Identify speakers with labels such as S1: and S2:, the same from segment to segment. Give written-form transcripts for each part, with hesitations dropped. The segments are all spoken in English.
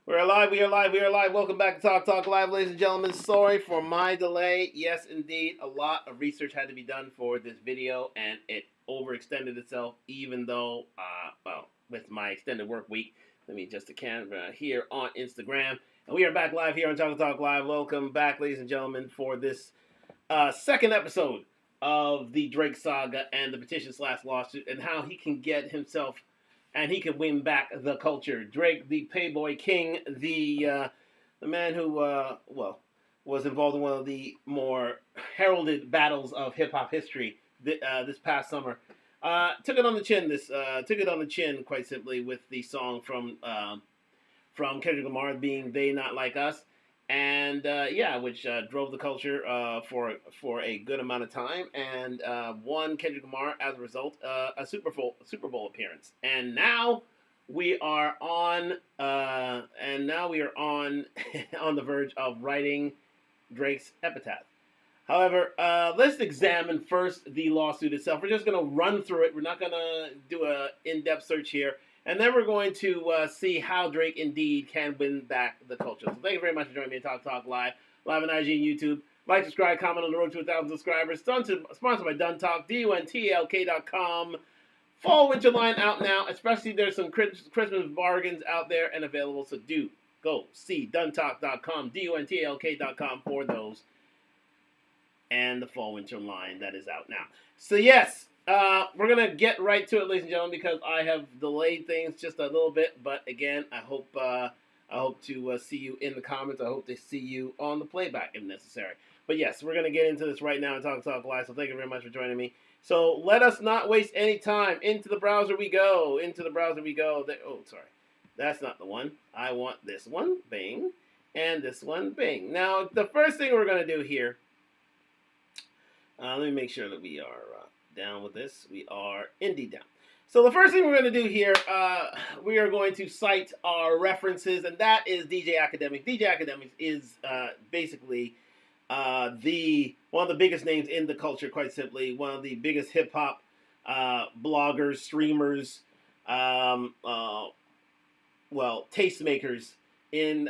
S1: We're alive, we are live, we are live. Welcome back to Talk Talk Live, ladies and gentlemen. Sorry for my delay. Yes, indeed, a lot of research had to be done for this video, and it overextended itself, even though, with my extended work week. Let me adjust the camera here on Instagram. And we are back live here on Talk Talk Live. Welcome back, ladies and gentlemen, for this second episode of the Drake saga and the petition slash lawsuit, and how he can get himself and he can win back the culture. Drake, the Playboy King, the man who was involved in one of the more heralded battles of hip hop history this past summer. Took it on the chin. Took it on the chin, quite simply, with the song from Kendrick Lamar being "They Not Like Us," and which drove the culture for a good amount of time, and won Kendrick Lamar as a result a Super Bowl appearance. And now we are on on the verge of writing Drake's epitaph. However, let's examine first the lawsuit itself. We're just going to run through it. We're not going to do an in-depth search here. And then we're going to see how Drake indeed can win back the culture. So thank you very much for joining me at Talk Live on IG and YouTube. Like, subscribe, comment on the road to 1,000 subscribers. Sponsored by Dun Talk, DUNTLK.com. Fall winter line out now. Especially there's some Christmas bargains out there and available. So do go see duntalk.com, DUNTLK.com for those. And the fall winter line that is out now. So yes, we're gonna get right to it, ladies and gentlemen, because I have delayed things just a little bit. But again, I hope to see you in the comments. I hope to see you on the playback if necessary. But yes, we're gonna get into this right now and talk live. So thank you very much for joining me. So let us not waste any time. Into the browser we go. Oh, sorry, that's not the one. I want this one. Bing, and this one. Bing. Now the first thing we're gonna do here. Let me make sure that we are down with this. We are indeed down. So the first thing we're going to do here, we are going to cite our references, and that is DJ Academics. DJ Academics is basically one of the biggest names in the culture, quite simply. One of the biggest hip-hop bloggers, streamers, tastemakers in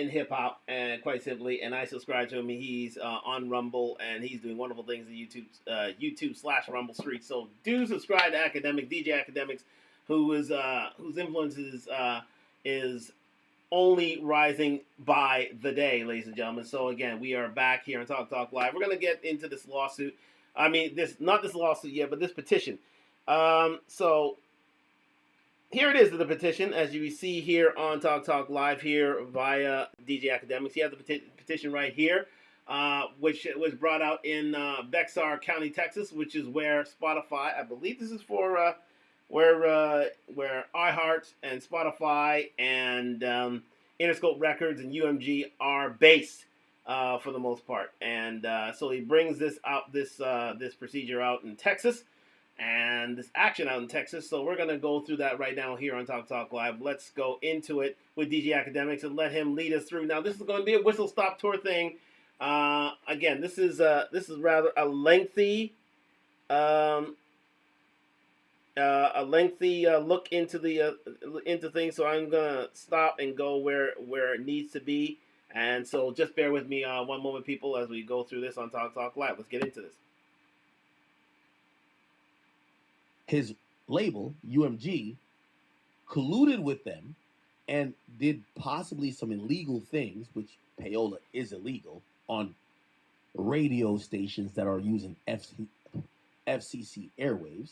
S1: hip hop, and quite simply, and I subscribe to him. He's on Rumble, and he's doing wonderful things in YouTube/Rumble Street. So do subscribe to DJ Academics, whose influence is only rising by the day, ladies and gentlemen. So again, we are back here on Talk Live. We're gonna get into this lawsuit. I mean, not this lawsuit yet, but this petition. So here it is, the petition, as you see here on Talk Live here via DJ Academics. You have the petition right here, which was brought out in Bexar County, Texas, which is where Spotify, I believe this is for where iHeart and Spotify and Interscope Records and UMG are based for the most part. And so he brings this procedure out in Texas, and this action out in Texas. So we're going to go through that right now here on Talk Live. Let's go into it with DJ Academics and let him lead us through. Now, this is going to be a whistle-stop tour thing. Again, this is rather a lengthy look into things. So I'm going to stop and go where it needs to be. And so just bear with me one moment, people, as we go through this on Talk Live. Let's get into this.
S2: His label, UMG, colluded with them and did possibly some illegal things, which payola is illegal, on radio stations that are using FCC airwaves.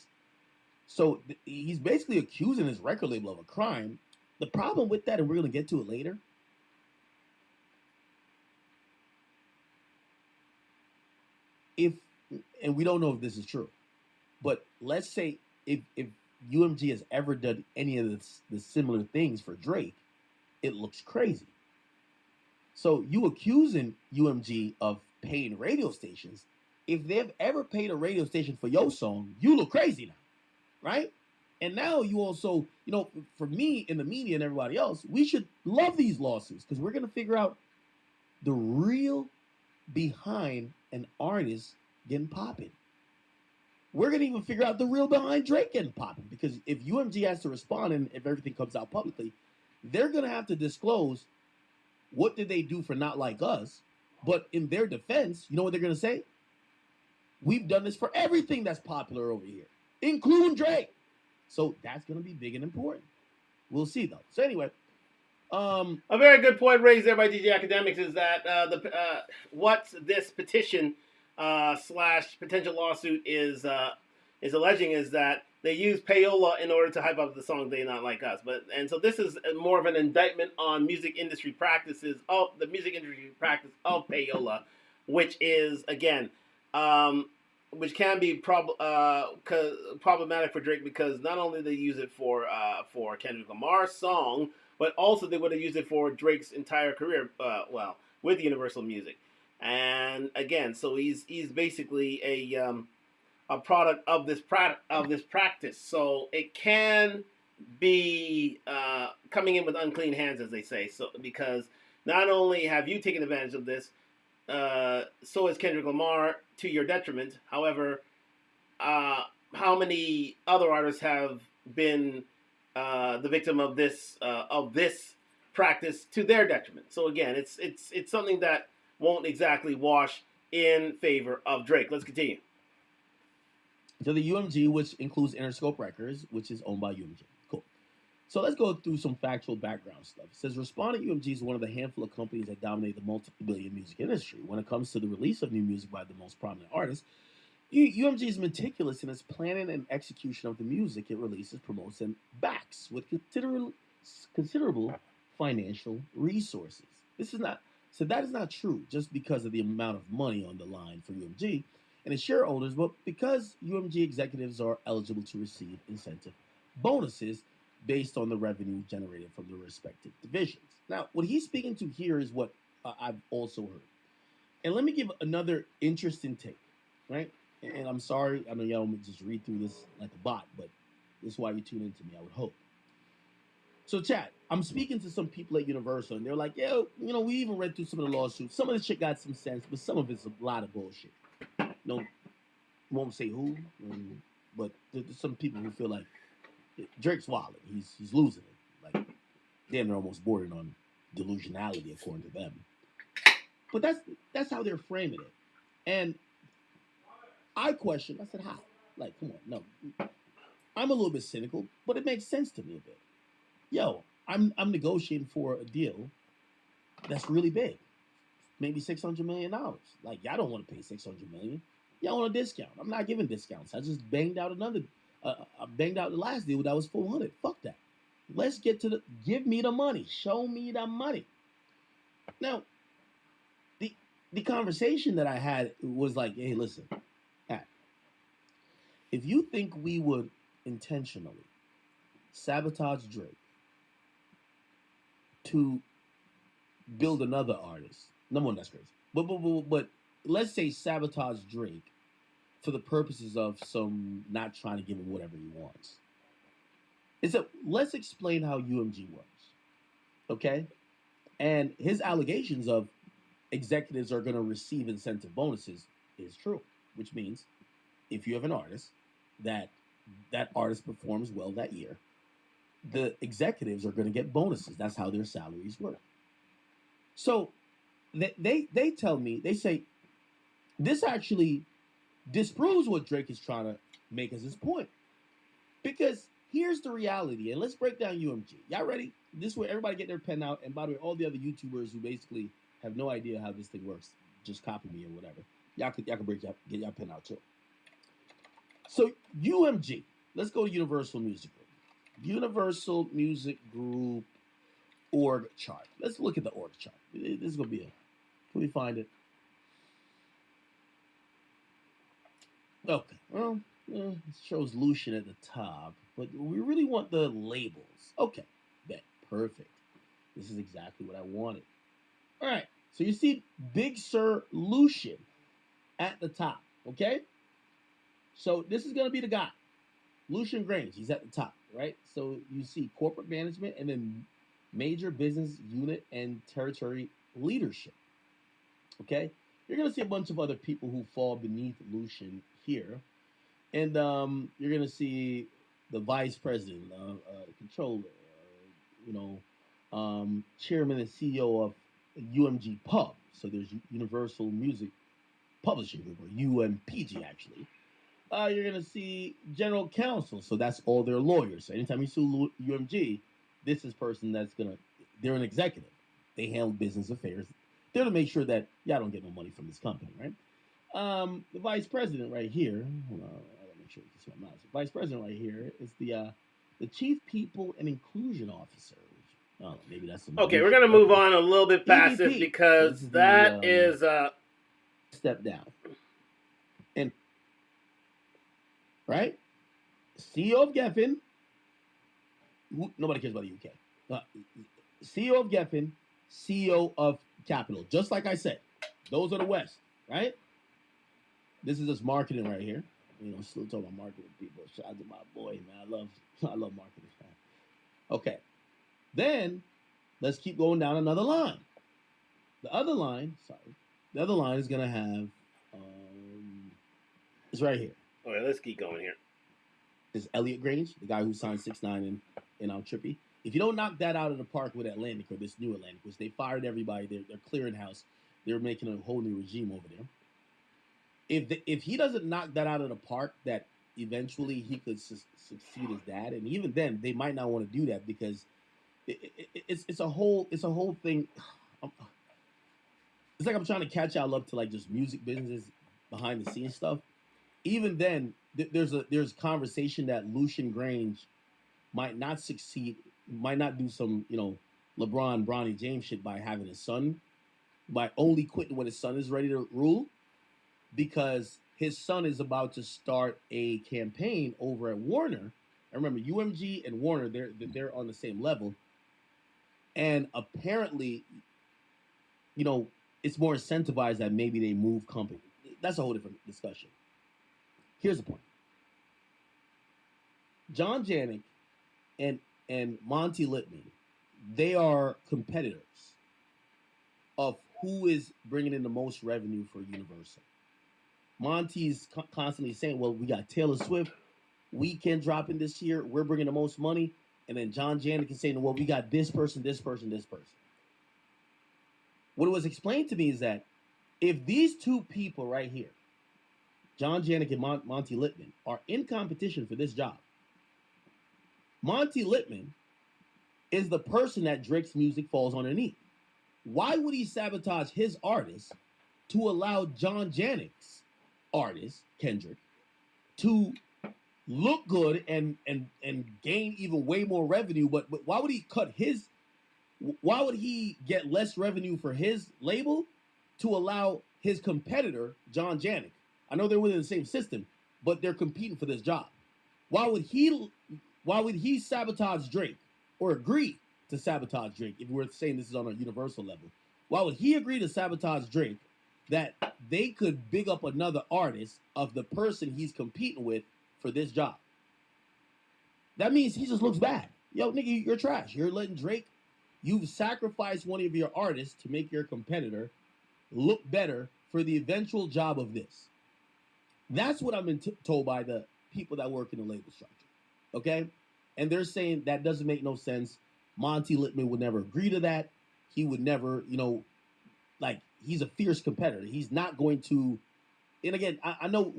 S2: So he's basically accusing his record label of a crime. The problem with that, and we're going to get to it later, and we don't know if this is true, but let's say if UMG has ever done any of the similar things for Drake, it looks crazy. So you accusing UMG of paying radio stations. If they've ever paid a radio station for your song, you look crazy now, right? And now you also, for me in the media and everybody else, we should love these lawsuits because we're going to figure out the real behind an artist getting popping. We're going to even figure out the real behind Drake getting popping, because if UMG has to respond and if everything comes out publicly, they're gonna have to disclose what did they do for Not Like Us. But in their defense, you know what they're gonna say? We've done this for everything that's popular over here, including Drake. So that's gonna be big and important. We'll see though. So anyway,
S1: A very good point raised there by DJ Academics is that what this petition slash potential lawsuit is alleging is that they use payola in order to hype up the song "They Not Like Us." And so this is more of an indictment on music industry practices of the music industry practice of payola, which is again. Which can be problematic for Drake because not only they use it for Kendrick Lamar's song, but also they would have used it for Drake's entire career. With Universal Music, and again, so he's basically a product of this practice. So it can be coming in with unclean hands, as they say. So because not only have you taken advantage of this, so is Kendrick Lamar to your detriment. However, how many other artists have been the victim of this practice to their detriment? So again, it's something that won't exactly wash in favor of Drake. Let's continue.
S2: So the UMG, which includes Interscope Records, which is owned by UMG. Cool. So let's go through some factual background stuff. It says Respondent UMG is one of the handful of companies that dominate the multi-billion music industry. When it comes to the release of new music by the most prominent artists, UMG is meticulous in its planning and execution of the music it releases, promotes, and backs with considerable financial resources. That is not true just because of the amount of money on the line for UMG and its shareholders, but because UMG executives are eligible to receive incentive bonuses based on the revenue generated from the respective divisions. Now, what he's speaking to here is what I've also heard. And let me give another interesting take, right? And I'm sorry, I know y'all want me to just read through this like a bot, but this is why you tune into me, I would hope. So, chat, I'm speaking to some people at Universal, and they're like, yo, we even read through some of the lawsuits. Some of the shit got some sense, but some of it's a lot of bullshit. Won't say who, but there's some people who feel like Drake's wilding. He's losing it. Like, damn, they're almost bordering on delusionality, according to them. But that's how they're framing it. And I said, how? Like, come on, no. I'm a little bit cynical, but it makes sense to me a bit. Yo, I'm negotiating for a deal that's really big. Maybe $600 million. Like, y'all don't want to pay $600 million. Y'all want a discount. I'm not giving discounts. I just banged out I banged out the last deal that was $400. Fuck that. Let's get to give me the money. Show me the money. Now, the conversation that I had was like, hey, listen, Pat, if you think we would intentionally sabotage Drake to build another artist, number one, that's crazy. But let's say sabotage Drake for the purposes of some not trying to give him whatever he wants. Let's explain how UMG works, okay? And his allegations of executives are going to receive incentive bonuses is true, which means if you have an artist that artist performs well that year, the executives are going to get bonuses. That's how their salaries work. So they tell me, they say, this actually disproves what Drake is trying to make as his point. Because here's the reality, and let's break down UMG. Y'all ready? This is where everybody get their pen out, and by the way, all the other YouTubers who basically have no idea how this thing works, just copy me or whatever. Y'all can get y'all pen out too. So UMG, let's go to Universal Music Group. Universal Music Group org chart. Let's look at the org chart. This is gonna be can we find it? Okay, well, it shows Lucian at the top, but we really want the labels. Okay, perfect. This is exactly what I wanted. All right, so you see Big Sir Lucian at the top, okay? So this is going to be the guy, Lucian Grange. He's at the top, right? So you see corporate management and then major business unit and territory leadership, okay? You're going to see a bunch of other people who fall beneath Lucian here. And you're going to see the vice president, controller, chairman and CEO of UMG Pub. So there's Universal Music Publishing Group, or UMPG actually. You're gonna see general counsel. So that's all their lawyers. So anytime you sue UMG, this is person that's gonna. They're an executive. They handle business affairs. They're to make sure that y'all don't get no money from this company, right? The vice president right here. Hold on, I gotta make sure this is my mouse. The vice president right here is the chief people and inclusion officer. Oh, maybe that's some.
S1: Okay, we're gonna move on a little bit past it
S2: EVP.
S1: because
S2: This is
S1: that
S2: the,
S1: is
S2: step down. And right, CEO of Geffen. Nobody cares about the UK. CEO of Geffen, CEO of Capital. Just like I said, those are the West, right? This is just marketing right here. You know, still talking about marketing people. Shout out to my boy, man. I love marketing. Okay. Then let's keep going down another line. The other line is gonna have it's right here.
S1: all right. Let's keep going here.
S2: Is Elliot Grange, the guy who signed 6ix9ine and Trippy. If you don't knock that out of the park with Atlantic, or this new Atlantic, which they fired everybody, they're clearing house. They're making a whole new regime over there. If he doesn't knock that out of the park, that eventually he could succeed his dad, and even then they might not want to do that because it's a whole thing. It's like I'm trying to catch y'all up to like just music businesses behind the scenes stuff. Even then, there's conversation that Lucian Grange might not succeed, might not do some LeBron, Bronny James shit by having his son, by only quitting when his son is ready to rule, because his son is about to start a campaign over at Warner. I remember UMG and Warner, they're on the same level, and apparently, it's more incentivized that maybe they move company. That's a whole different discussion. Here's the point. John Janik and Monty Littman, they are competitors of who is bringing in the most revenue for Universal. Monty's constantly saying, well, we got Taylor Swift weekend dropping this year. We're bringing the most money. And then John Janik is saying, well, we got this person, this person, this person. What was explained to me is that if these two people right here, John Janik and Monty Littman, are in competition for this job, Monty Littman is the person that Drake's music falls underneath. Why would he sabotage his artist to allow John Janik's artist, Kendrick, to look good and gain even way more revenue? But why would he why would he get less revenue for his label to allow his competitor, John Janik? I know they're within the same system, but they're competing for this job. Why would he sabotage Drake, or agree to sabotage Drake, if we're saying this is on a universal level? Why would he agree to sabotage Drake that they could big up another artist of the person he's competing with for this job? That means he just looks bad. Yo, nigga, you're trash. You're letting Drake, you've sacrificed one of your artists to make your competitor look better for the eventual job of this. That's what I'm told by the people that work in the label structure. Okay? And they're saying that doesn't make no sense. Monty Littman would never agree to that. He would never, he's a fierce competitor. He's not going to. And again, I know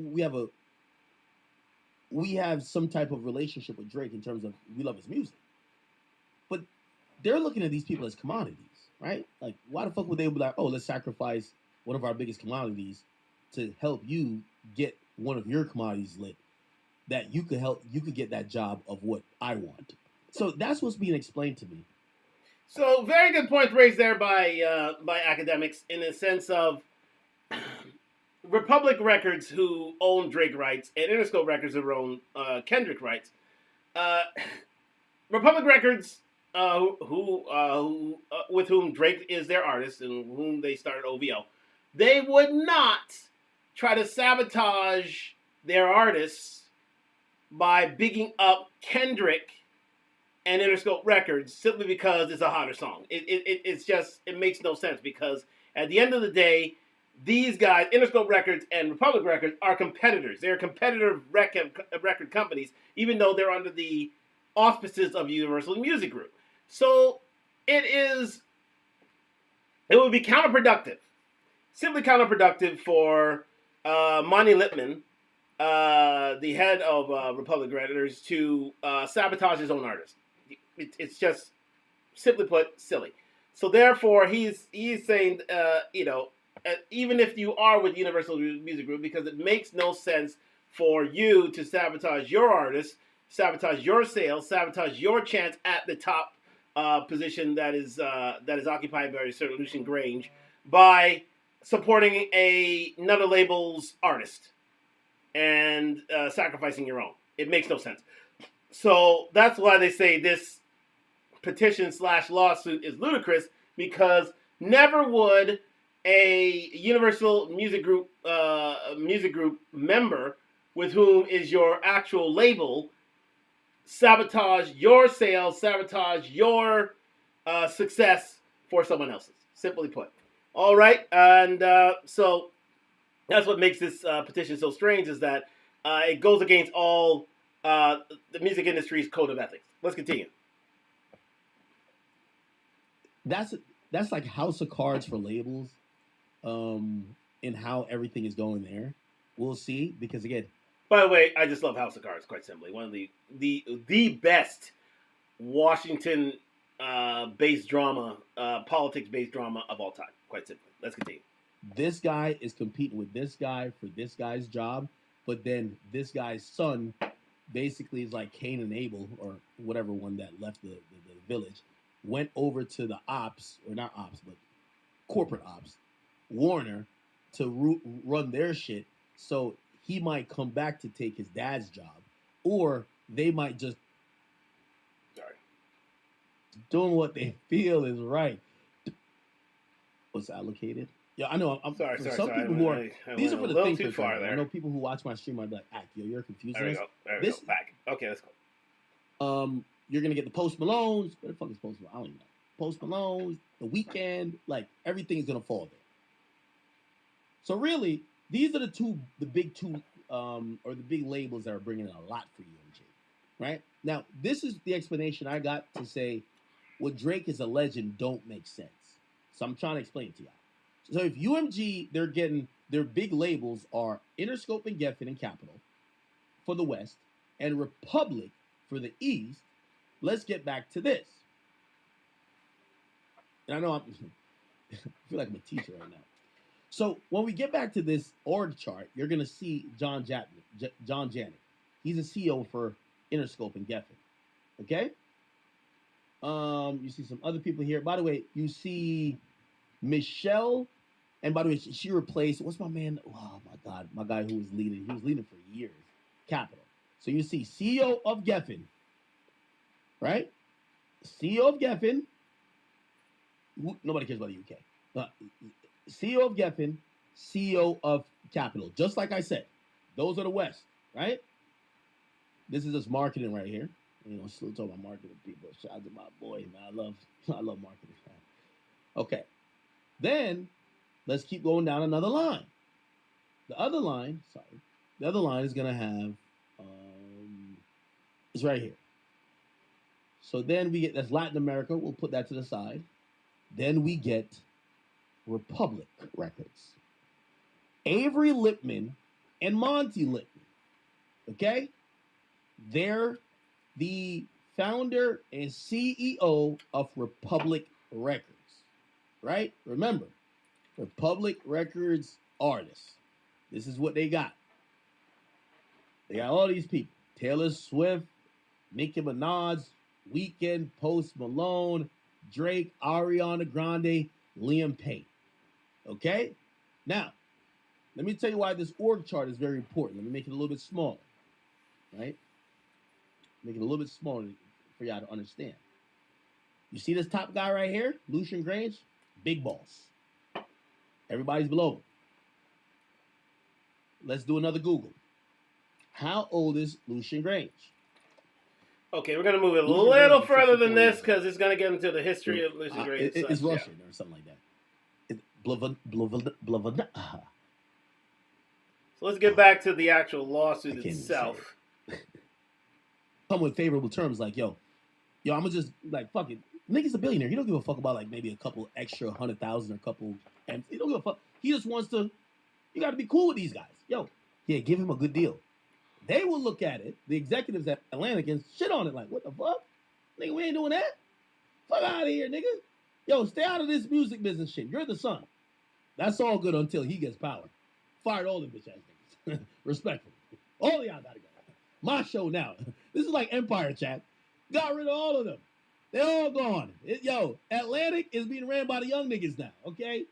S2: we have some type of relationship with Drake in terms of we love his music, but they're looking at these people as commodities, right? Like, why the fuck would they be like, oh, let's sacrifice one of our biggest commodities to help you get one of your commodities lit, that you could get that job of what I want. So that's what's being explained to me.
S1: So very good points raised there by academics, in the sense of Republic Records, who own Drake rights, and Interscope Records, who own Kendrick rights. Republic Records, with whom Drake is their artist and whom they started OVO, they would not try to sabotage their artists by bigging up Kendrick and Interscope Records simply because it's a hotter song. It makes no sense, because at the end of the day, these guys, Interscope Records and Republic Records, are competitors. They're competitive record companies, even though they're under the auspices of Universal Music Group. So it would be counterproductive, simply counterproductive for Monty Lippman, the head of Republic Redditors, to sabotage his own artist. It's just, simply put, silly. So therefore, he's saying, even if you are with Universal Music Group, because it makes no sense for you to sabotage your artist, sabotage your sales, sabotage your chance at the top position that is occupied by Sir Lucian Grange by supporting another label's artist and sacrificing your own. It makes no sense. So that's why they say this petition / lawsuit is ludicrous, because never would a Universal Music Group member with whom is your actual label sabotage your sales, sabotage your success for someone else's. Simply put. All right, and so that's what makes this petition so strange, is that it goes against all the music industry's code of ethics. Let's continue.
S2: That's like House of Cards for labels, and how everything is going there. We'll see, because again,
S1: by the way, I just love House of Cards. Quite simply, one of the best Washington based drama, politics based drama of all time. Quite simply. Let's continue.
S2: This guy is competing with this guy for this guy's job, but then this guy's son basically is like Cain and Abel, or whatever one that left the village, went over to the ops, or not ops, but corporate ops, Warner, to run their shit. So he might come back to take his dad's job, or they might just doing what they feel is right. What's allocated? Yeah, I know. I'm sorry. Some people who are these are for the things. I know people who watch my stream are like, "Yo, you're confused."
S1: There we go. There we go. Back. Okay, let's
S2: go. You're gonna get the Post Malones. Where the fuck is Post Malone? I don't even know. Post Malones, The Weeknd, like everything is gonna fall there. So really, these are the big two, or the big labels that are bringing in a lot for UMG, right? Now, this is the explanation I got to say what Drake is a legend don't make sense. So I'm trying to explain it to y'all. So if UMG, they're getting their big labels are Interscope and Geffen and Capitol for the West, and Republic for the East. Let's get back to this. And I know I feel like I'm a teacher right now. So when we get back to this org chart, you're gonna see John Janet. He's a CEO for Interscope and Geffen. Okay. You see some other people here. By the way, you see Michelle, and by the way, she replaced, what's my man? Oh my God, my guy who was leading. He was leading for years. Capital. So you see CEO of Geffen, right? CEO of Geffen. Nobody cares about the UK. CEO of Geffen, CEO of Capital. Just like I said, those are the West, right? This is just marketing right here. You know, still talking about marketing people. Shout out to my boy, man. I love marketing. Okay. Then let's keep going down another line. The other line is gonna have it's right here. So then we get, that's Latin America. We'll put that to the side. Then we get Republic Records. Avery Lippman and Monty Lippman. Okay? They're the founder and CEO of Republic Records. Right? Remember, Republic Records artists. This is what they got. They got all these people. Taylor Swift, Nicki Minaj, Weeknd, Post Malone, Drake, Ariana Grande, Liam Payne. Okay? Now, let me tell you why this org chart is very important. Let me make it a little bit smaller. Right? Make it a little bit smaller for y'all to understand. You see this top guy right here? Lucian Grange? Big boss. Everybody's below him. Let's do another Google. How old is Lucian Grange? Okay,
S1: we're going to move it a little further than this because it's going to get into the history of Lucian Grange.
S2: It's Russian or something like that.
S1: So let's get back to the actual lawsuit itself.
S2: Come with favorable terms like, yo, I'm going to just, like, fuck it. Nigga's a billionaire. He don't give a fuck about like maybe a couple extra 100,000 or a couple. And he don't give a fuck. He just wants to. You got to be cool with these guys. Yo, yeah, give him a good deal. They will look at it, the executives at Atlantic, and shit on it like, what the fuck? Nigga, we ain't doing that. Fuck out of here, nigga. Yo, stay out of this music business shit. You're the son. That's all good until he gets power. Fired all the bitch ass niggas. Respectfully. All of y'all gotta go. My show now. This is like Empire chat. Got rid of all of them. They're all gone. Yo, Atlantic is being ran by the young niggas now, okay?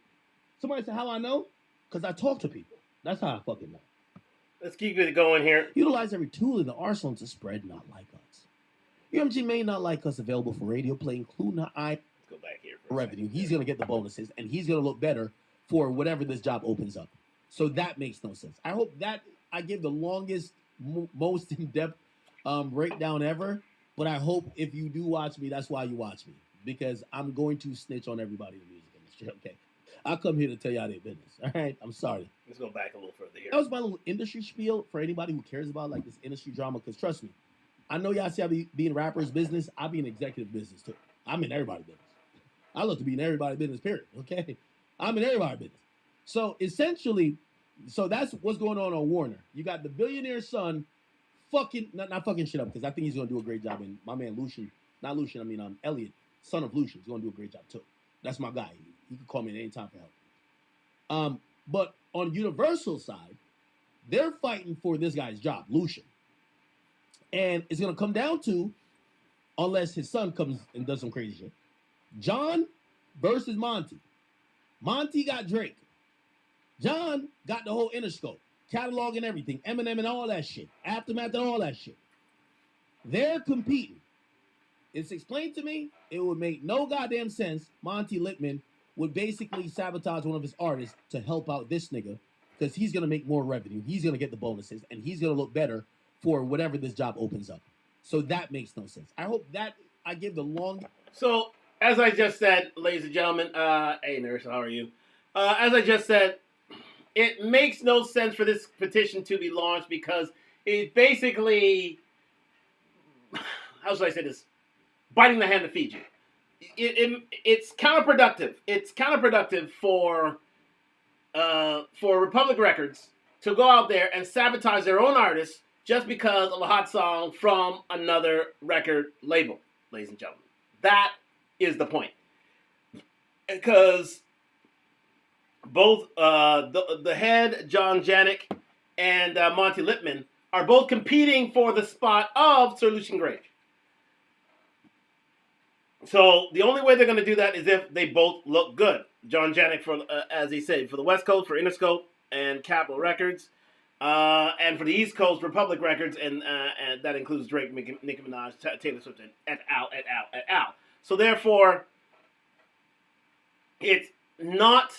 S2: Somebody said, how I know? Because I talk to people. That's how I fucking know.
S1: Let's keep it going here.
S2: Utilize every tool in the arsenal to spread not like us. UMG may not like us available for radio play, including the
S1: Let's go back here for
S2: revenue. He's going to get the bonuses, and he's going to look better for whatever this job opens up. So that makes no sense. I hope that I give the longest, most in-depth breakdown ever, but I hope if you do watch me, that's why you watch me, because I'm going to snitch on everybody in the music industry, okay? I come here to tell y'all their business, all right? I'm sorry.
S1: Let's go back a little further here.
S2: That was my little industry spiel for anybody who cares about like this industry drama, because trust me, I know y'all see I be in rappers' business. I be in executive business too. I'm in everybody's business. I look to be in everybody's business, period, okay? I'm in everybody's business. So essentially, so that's what's going on Warner. You got the billionaire son fucking, not fucking shit up, because I think he's going to do a great job. And my man Elliot, son of Lucian, is going to do a great job too. That's my guy. He can call me at any time for help. But on Universal side, they're fighting for this guy's job, Lucian. And it's going to come down to, unless his son comes and does some crazy shit, John versus Monty. Monty got Drake. John got the whole Interscope, catalog and everything, Eminem and all that shit, Aftermath and all that shit. They're competing. It's explained to me, it would make no goddamn sense. Monty Littman would basically sabotage one of his artists to help out this nigga, because he's going to make more revenue, he's going to get the bonuses, and he's going to look better for whatever this job opens up. So that makes no sense. I hope that I give the long...
S1: So, as I just said, ladies and gentlemen, hey nurse, how are you? As I just said, it makes no sense for this petition to be launched, because it basically, how should I say this, biting the hand that feeds you. It's counterproductive. It's counterproductive for Republic Records to go out there and sabotage their own artists just because of a hot song from another record label, ladies and gentlemen. That is the point. Because both the head, John Janik, and Monty Littman are both competing for the spot of Sir Lucian Grange. So the only way they're going to do that is if they both look good. John Janik, for as he said, for the West Coast, for Interscope and Capitol Records. And for the East Coast, Republic Records, and that includes Drake, Nicki Minaj, Taylor Swift, and et al. So therefore, it's not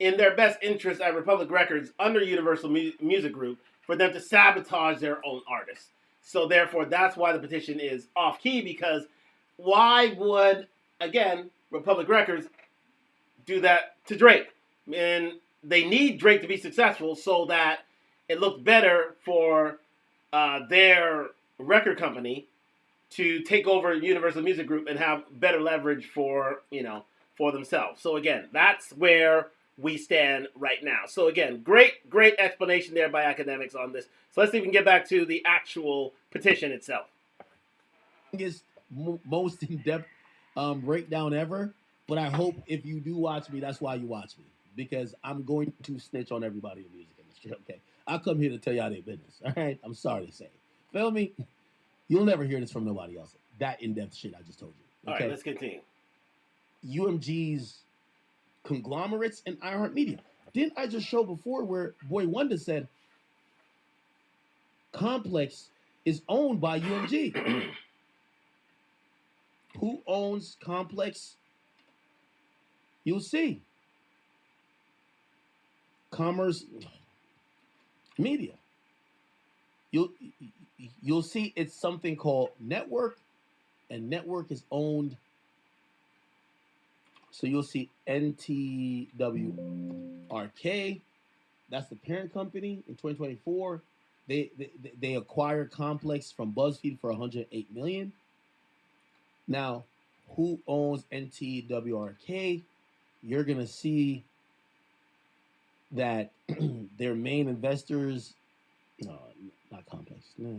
S1: in their best interest at Republic Records under Universal Music Group for them to sabotage their own artists. So therefore, that's why the petition is off key, because why would, again, Republic Records do that to Drake? And they need Drake to be successful so that it looked better for their record company to take over Universal Music Group and have better leverage for themselves. So again, that's where we stand right now. So again, great explanation there by academics on this. So let's see if we can get back to the actual petition itself.
S2: Most in-depth breakdown ever, but I hope if you do watch me, that's why you watch me, because I'm going to snitch on everybody in the music industry, okay? I come here to tell y'all their business, all right? I'm sorry to say. Feel me? You'll never hear this from nobody else. That in-depth shit I just told you. Okay?
S1: All right, let's continue.
S2: UMG's conglomerates and iHeartMedia. Didn't I just show before where Boy Wonder said Complex is owned by UMG? Who owns Complex? You'll see. Commerce Media. You'll see it's something called Network, and Network is owned. So you'll see NTWRK. That's the parent company. In 2024, they acquired Complex from BuzzFeed for $108 million. Now, who owns NTWRK, you're gonna see that their main investors, no, not Complex. No.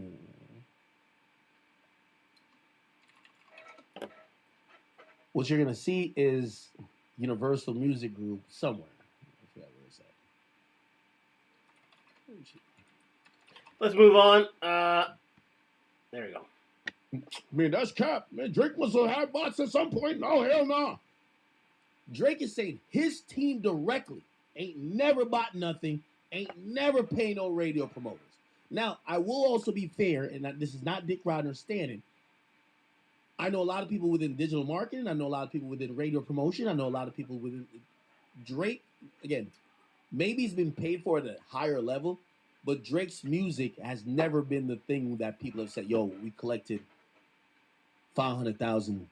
S2: What you're gonna see is Universal Music Group somewhere. I forgot where it's at.
S1: Let's move on. There we go.
S2: Man, that's cap. Man, Drake must have had bots at some point. No, hell no. Drake is saying his team directly ain't never bought nothing, ain't never pay no radio promoters. Now, I will also be fair, and this is not Dick Rodner standing. I know a lot of people within digital marketing. I know a lot of people within radio promotion. I know a lot of people within Drake. Again, maybe he's been paid for at a higher level, but Drake's music has never been the thing that people have said, yo, we collected $500,000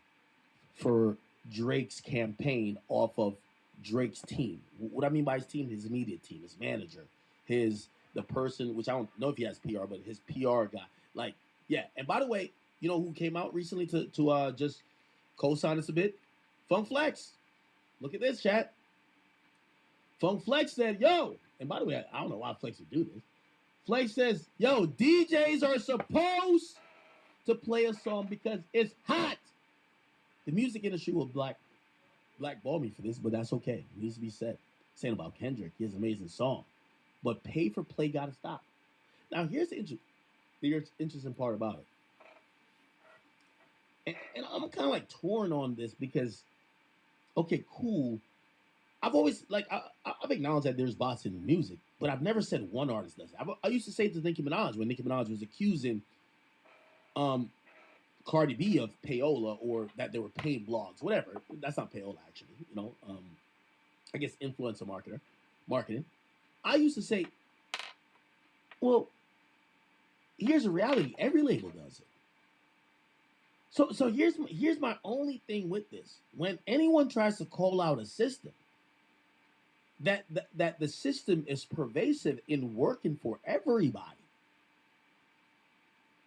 S2: for Drake's campaign off of Drake's team. What I mean by his team, his immediate team, his manager, the person, which I don't know if he has PR, but his PR guy. Like, yeah. And by the way, you know who came out recently to just co-sign us a bit? Funk Flex. Look at this, chat. Funk Flex said, yo, and by the way, I don't know why Flex would do this. Flex says, yo, DJs are supposed to play a song because it's hot. The music industry will blackball me for this, but that's okay. It needs to be said. Saying about Kendrick, he has an amazing song. But pay for play gotta stop. Now, here's the interesting part about it. And I'm kind of like torn on this because, okay, cool. I've always, like, I've acknowledged that there's bots in music, but I've never said one artist does it. I used to say to Nicki Minaj when Nicki Minaj was accusing Cardi B of payola or that they were paying blogs, whatever. That's not payola, actually. I guess influencer marketing. I used to say, well, here's a reality. Every label does it. So here's my only thing with this. When anyone tries to call out a system, that the system is pervasive in working for everybody.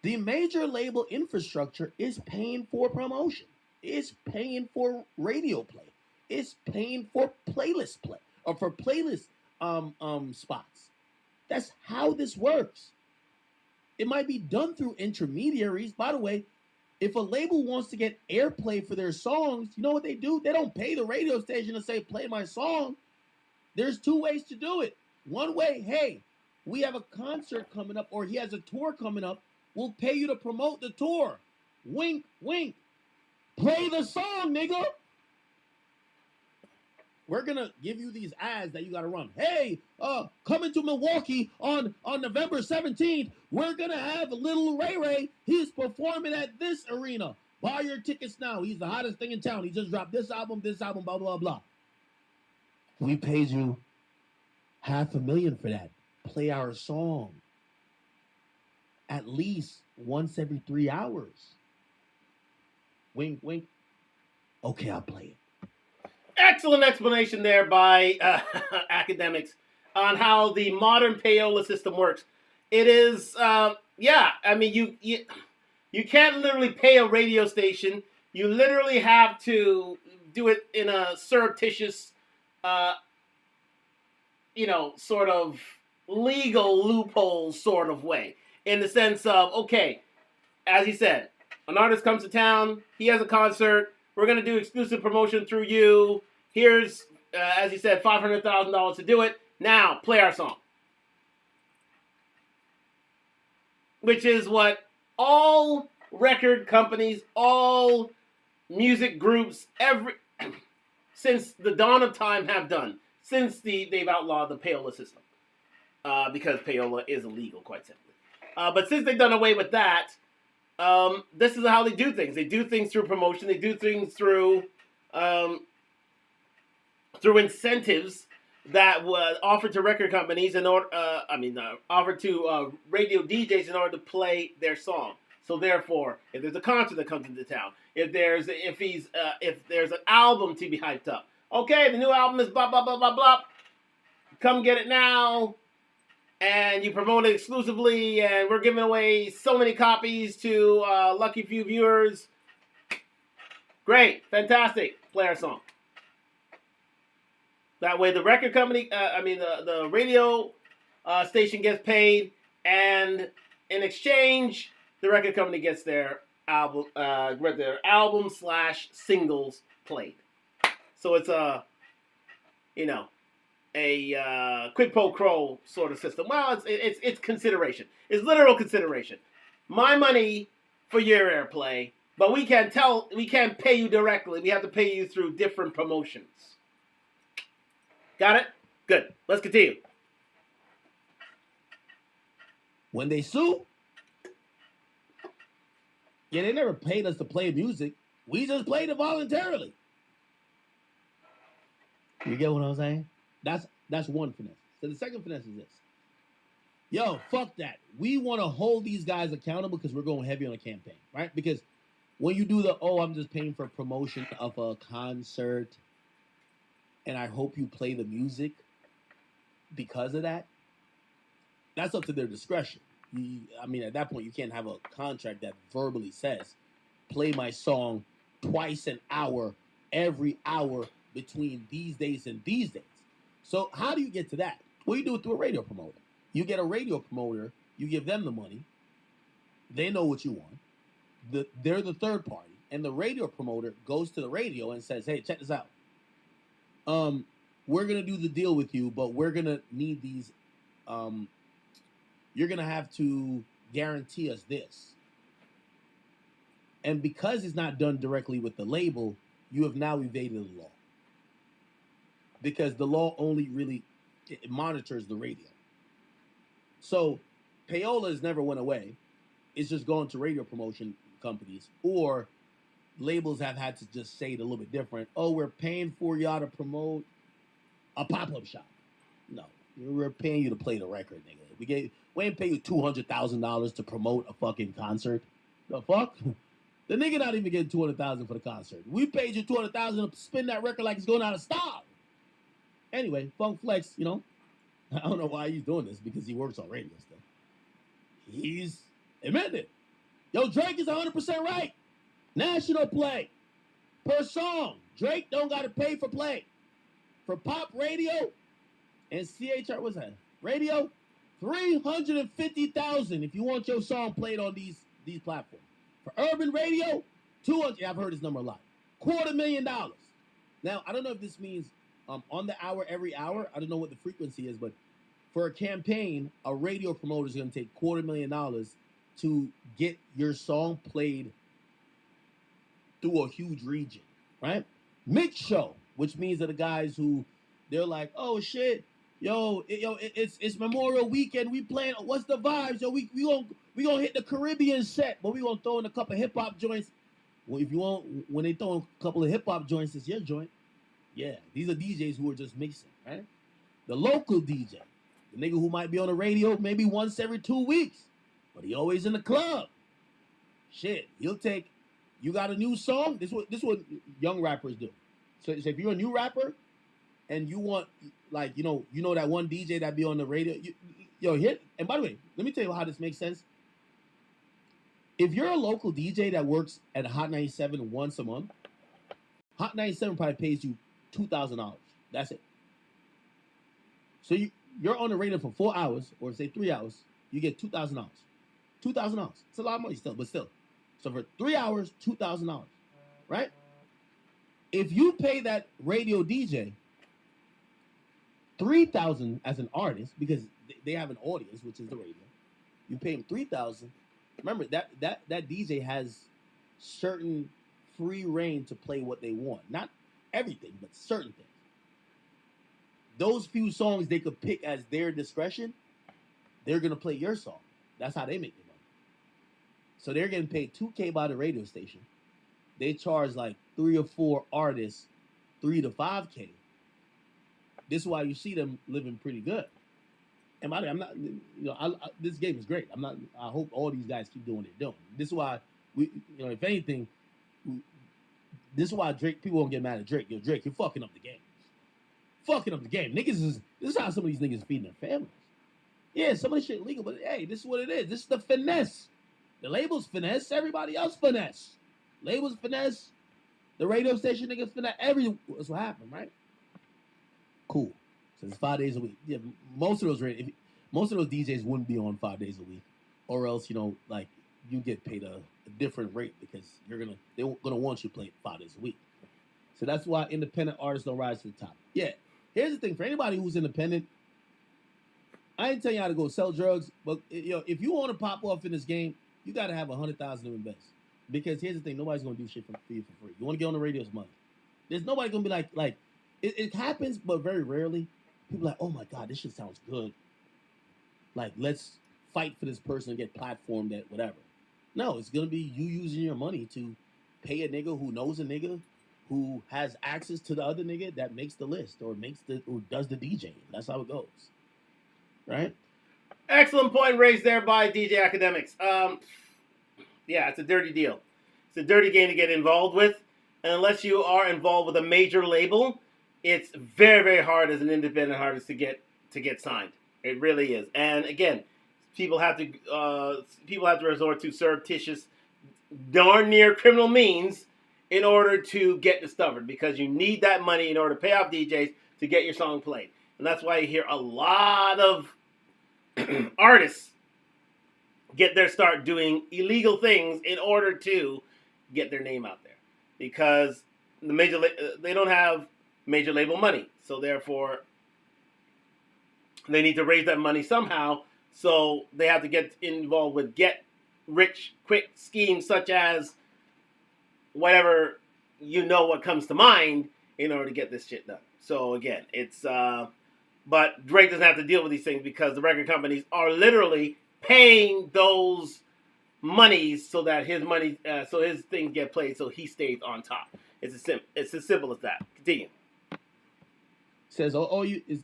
S2: The major label infrastructure is paying for promotion. It's paying for radio play. It's paying for playlist play or for playlist spots. That's how this works. It might be done through intermediaries. By the way, if a label wants to get airplay for their songs, you know what they do? They don't pay the radio station to say, play my song. There's two ways to do it. One way, hey, we have a concert coming up or he has a tour coming up. We'll pay you to promote the tour. Wink, wink. Play the song, nigga. We're going to give you these ads that you got to run. Hey, coming to Milwaukee on November 17th, we're going to have Little Ray Ray. He's performing at this arena. Buy your tickets now. He's the hottest thing in town. He just dropped this album, blah, blah, blah. We paid you $500,000 for that. Play our song. At least once every 3 hours. Wink, wink. Okay, I'll play it.
S1: Excellent explanation there by academics on how the modern payola system works. It is, I mean, you can't literally pay a radio station. You literally have to do it in a surreptitious, sort of legal loophole sort of way. In the sense of, okay, as he said, an artist comes to town, he has a concert, we're going to do exclusive promotion through you. Here's, as he said, $500,000 to do it. Now, play our song. Which is what all record companies, all music groups, since the dawn of time have done, since they've outlawed the payola system. Because payola is illegal, quite simply. But since they've done away with that, this is how they do things. They do things through promotion. They do things through incentives that were offered to record companies offered to radio DJs in order to play their song. So therefore, if there's a concert that comes into town, if there's an album to be hyped up, okay, the new album is blah blah blah blah blah. Come get it now. And you promote it exclusively, and we're giving away so many copies to lucky few viewers. Great, fantastic. Play our song. That way, the record company, the radio station gets paid, and in exchange, the record company gets their album slash singles played. So it's a quid pro quo sort of system. Well, it's consideration. It's literal consideration. My money for your airplay, but we can't pay you directly. We have to pay you through different promotions. Got it? Good. Let's continue.
S2: When they sue, yeah, they never paid us to play music. We just played it voluntarily. You get what I'm saying? That's one finesse. So the second finesse is this. Yo, fuck that. We want to hold these guys accountable because we're going heavy on a campaign, right? Because when you do I'm just paying for promotion of a concert and I hope you play the music because of that, that's up to their discretion. At that point, you can't have a contract that verbally says, play my song twice an hour, every hour between these days and these days. So how do you get to that? Well, you do it through a radio promoter. You get a radio promoter, you give them the money, they know what you want. They're the third party, and the radio promoter goes to the radio and says, hey, check this out. We're going to do the deal with you, but we're going to need these, you're going to have to guarantee us this. And because it's not done directly with the label, you have now evaded the law. Because the law only really monitors the radio. So payolas never went away. It's just gone to radio promotion companies, or labels have had to just say it a little bit different. Oh, we're paying for y'all to promote a pop-up shop. No, we're paying you to play the record, nigga. We ain't pay you $200,000 to promote a fucking concert. The fuck? The nigga not even getting $200,000 for the concert. We paid you $200,000 to spin that record like it's going out of style. Anyway, Funk Flex, I don't know why he's doing this, because he works on radio stuff. He's admitted it. Yo, Drake is 100% right. National play per song. Drake don't got to pay for play. For pop radio and CHR, what's that? Radio, $350,000 if you want your song played on these platforms. For urban radio, $200,000. I've heard this number a lot. $250,000. Now, I don't know if this means on the hour, every hour. I don't know what the frequency is, but for a campaign, a radio promoter is going to take $250,000 to get your song played through a huge region, right? Mix show, which means that the guys who they're like, oh shit, it's Memorial Weekend, we playing. What's the vibes? Yo, we gonna hit the Caribbean set, but we gonna throw in a couple hip hop joints. Well, if you want, when they throw in a couple of hip hop joints, it's your joint. Yeah, these are DJs who are just mixing, right? The local DJ, the nigga who might be on the radio maybe once every 2 weeks, but he always in the club. Shit, he'll take. You got a new song? This is what young rappers do. So if you're a new rapper and you want, like, you know that one DJ that be on the radio, hit. And by the way, let me tell you how this makes sense. If you're a local DJ that works at Hot 97 once a month, Hot 97 probably pays you $2,000. That's it. So you're on the radio for 4 hours, or say 3 hours, you get $2,000. $2,000. It's a lot of money still, but still. So for 3 hours, $2,000, right? If you pay that radio DJ $3,000 as an artist, because they have an audience, which is the radio, you pay him $3,000. Remember that DJ has certain free reign to play what they want, not everything, but certain things. Those few songs they could pick as their discretion, they're gonna play your song. That's how they make their money. So they're getting paid $2,000 by the radio station. They charge like 3 or 4 artists $3,000 to $5,000. This is why you see them living pretty good. And by the way, I'm not, this game is great. I hope all these guys keep doing what they're doing. This is why if anything, this is why people won't get mad at Drake. Yo, Drake, you're fucking up the game. Fucking up the game. This is how some of these niggas feeding their families. Yeah, some of this shit illegal, but hey, this is what it is. This is the finesse. The labels finesse, everybody else finesse. Labels finesse, The radio station niggas finna that's what happened, right? Cool. So it's 5 days a week. Yeah, most of those DJs wouldn't be on 5 days a week, or else like you get paid a different rate because they're gonna want you to play 5 days a week. So that's why independent artists don't rise to the top. Yeah. Here's the thing for anybody who's independent. I ain't telling you how to go sell drugs, but if you want to pop off in this game, you got to have $100,000 to invest. Because here's the thing, nobody's gonna do shit for you for free. You want to get on the radio, it's money. There's nobody gonna be like it happens, but very rarely. People are like, oh my god, this shit sounds good. Like, let's fight for this person and get platformed at whatever. No, it's gonna be you using your money to pay a nigga who knows a nigga who has access to the other nigga that makes the list or does the DJ. That's how it goes. Right?
S1: Excellent point raised there by DJ Academics. Yeah, it's a dirty deal. It's a dirty game to get involved with. And unless you are involved with a major label, it's very, very hard as an independent artist to get signed. It really is. And again, people have to resort to surreptitious, darn near criminal means in order to get discovered, because you need that money in order to pay off DJs to get your song played. And that's why you hear a lot of artists get their start doing illegal things in order to get their name out there, because they don't have major label money, so therefore they need to raise that money somehow. So they have to get involved with get rich quick schemes, such as whatever what comes to mind in order to get this shit done. So again, it's but Drake doesn't have to deal with these things because the record companies are literally paying those monies so that his things get played, so he stays on top. It's as simple as that. Continue.
S2: Says you is.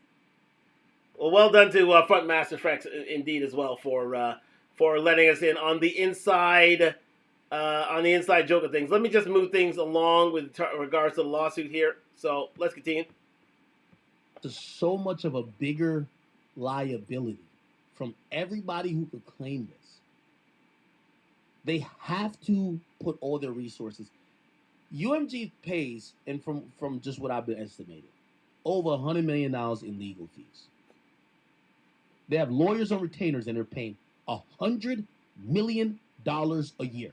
S1: Well done to Frontmaster Frex indeed as well for letting us in on the inside joke of things. Let me just move things along with regards to the lawsuit here. So let's continue.
S2: There's so much of a bigger liability from everybody who could claim this. They have to put all their resources. UMG pays, and from just what I've been estimating, over $100 million in legal fees. They have lawyers on retainers, and they're paying $100 million a year.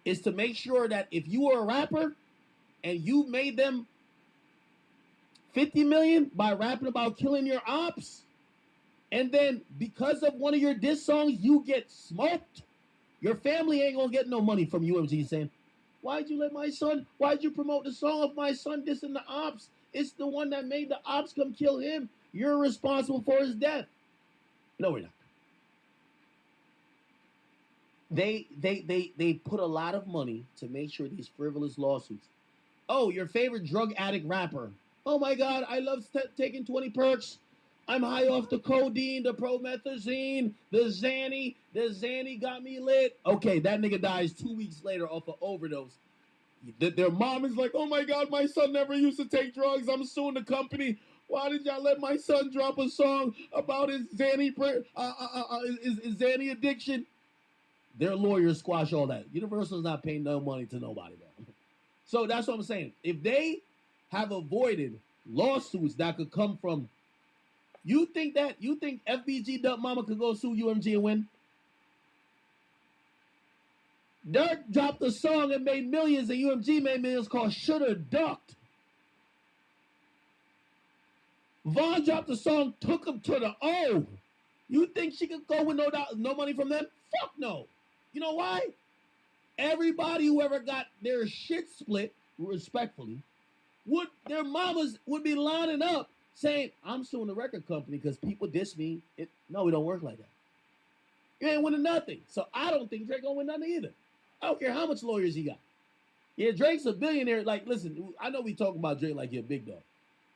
S2: It's to make sure that if you were a rapper and you made them $50 million by rapping about killing your ops, and then because of one of your diss songs you get smoked, your family ain't gonna get no money from UMG saying, why'd you promote the song of my son dissing the ops? It's the one that made the ops come kill him. You're responsible for his death. No, we're not. They put a lot of money to make sure these frivolous lawsuits. Oh, your favorite drug addict rapper. Oh my God, I love taking 20 perks. I'm high off the codeine, the promethazine, the Xanny. The Xanny got me lit. Okay, that nigga dies 2 weeks later off an overdose. Their mom is like, oh my God, my son never used to take drugs. I'm suing the company. Why did y'all let my son drop a song about his Xanny addiction? Their lawyers squash all that. Universal's not paying no money to nobody, man. So that's what I'm saying. If they have avoided lawsuits that could come from, you think FBG Duck Mama could go sue UMG and win? Dirk dropped a song and made millions, and UMG made millions called Shoulda Ducked. Vaughn dropped a song, took him to the O. You think she could go with no money from them? Fuck no. You know why? Everybody who ever got their shit split, respectfully, their mamas would be lining up saying, I'm suing the record company because people diss me. No, we don't work like that. You ain't winning nothing. So I don't think Drake gonna win nothing either. I don't care how much lawyers he got. Yeah, Drake's a billionaire. Like, listen, I know we talk about Drake like you're a big dog,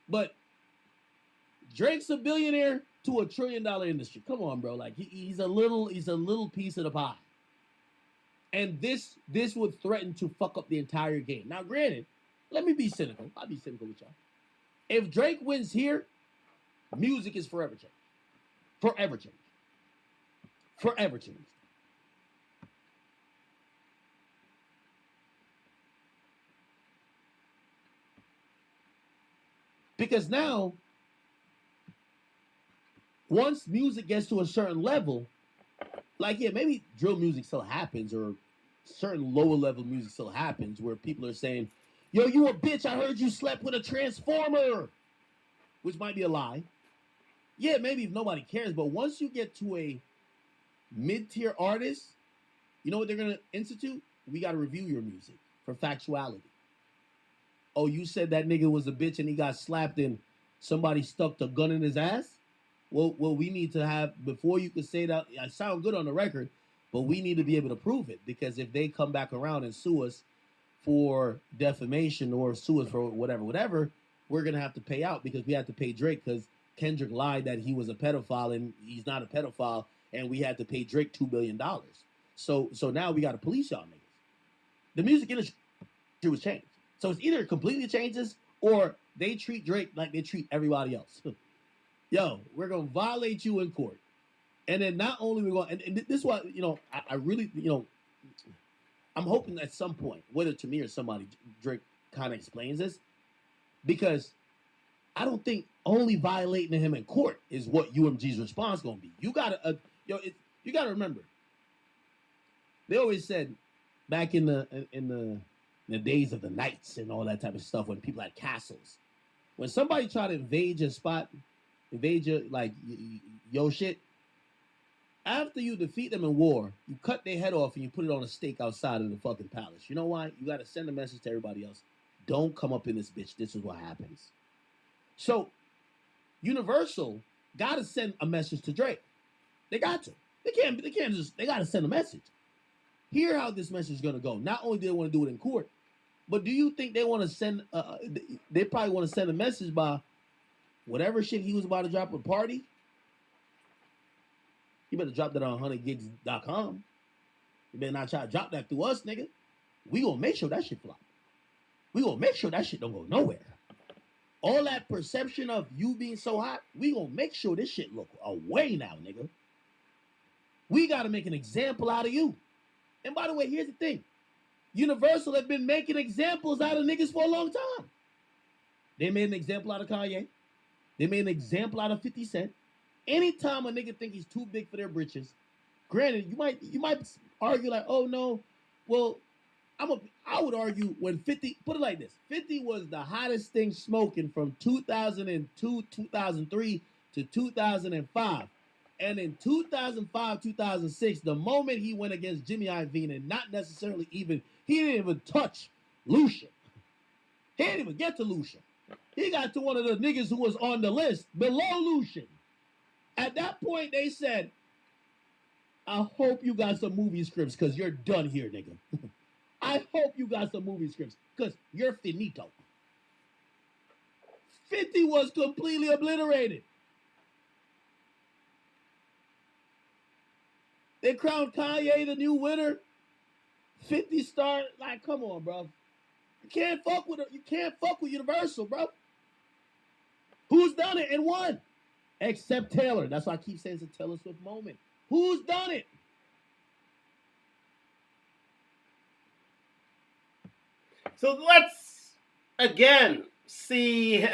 S2: but Drake's a billionaire to $1 trillion industry. Come on, bro. Like he's a little piece of the pie. And this would threaten to fuck up the entire game. Now, granted, let me be cynical. I'll be cynical with y'all. If Drake wins here, music is forever changed. Forever changed. Forever changed. Because now, once music gets to a certain level, like, yeah, maybe drill music still happens, or certain lower level music still happens, where people are saying, yo, you a bitch, I heard you slept with a transformer, which might be a lie. Yeah, maybe if nobody cares, but once you get to a mid-tier artist, you know what they're going to institute? We got to review your music for factuality. Oh, you said that nigga was a bitch and he got slapped and somebody stuck a gun in his ass? Well, we need to have, before you can say that, I sound good on the record, but we need to be able to prove it, because if they come back around and sue us for defamation or sue us for whatever, we're going to have to pay out, because we have to pay Drake because Kendrick lied that he was a pedophile and he's not a pedophile, and we had to pay Drake $2 billion. So now we got to police y'all niggas. The music industry was changed. So it's either completely changes or they treat Drake like they treat everybody else. Yo, we're going to violate you in court. And then not only we're going, and this is what, I really, I'm hoping at some point, whether to me or somebody, Drake kind of explains this, because I don't think only violating him in court is what UMG's response going to be. You got to, you got to remember, they always said back in the days of the knights and all that type of stuff, when people had castles, when somebody tried to invade your spot, invade your, like, your shit, after you defeat them in war, you cut their head off and you put it on a stake outside of the fucking palace. You know why? You got to send a message to everybody else. Don't come up in this bitch. This is what happens. So Universal got to send a message to Drake. They got to. They can't just, they got to send a message. Hear how this message is going to go. Not only do they want to do it in court, but do you think they want to send, they probably want to send a message by whatever shit he was about to drop at a party? You better drop that on 100gigs.com. You better not try to drop that through us, nigga. We gonna make sure that shit flop. We gonna make sure that shit don't go nowhere. All that perception of you being so hot, we gonna make sure this shit look away now, nigga. We gotta make an example out of you. And by the way, here's the thing. Universal have been making examples out of niggas for a long time. They made an example out of Kanye. They made an example out of 50 Cent. Anytime a nigga think he's too big for their britches, granted, you might argue like, oh no, well, I would argue when 50, put it like this, 50 was the hottest thing smoking from 2002, 2003 to 2005. And in 2005, 2006, the moment he went against Jimmy Iovine, and not necessarily even, he didn't even touch Lucian. He didn't even get to Lucian. He got to one of the niggas who was on the list below Lucian. At that point, they said, I hope you got some movie scripts because you're done here, nigga. I hope you got some movie scripts because you're finito. 50 was completely obliterated. They crowned Kanye the new winner. 50 star, like, come on, bro. You can't fuck with Universal, bro. Who's done it and won? Except Taylor. That's why I keep saying it's a Taylor Swift moment. Who's done it?
S1: So let's again see.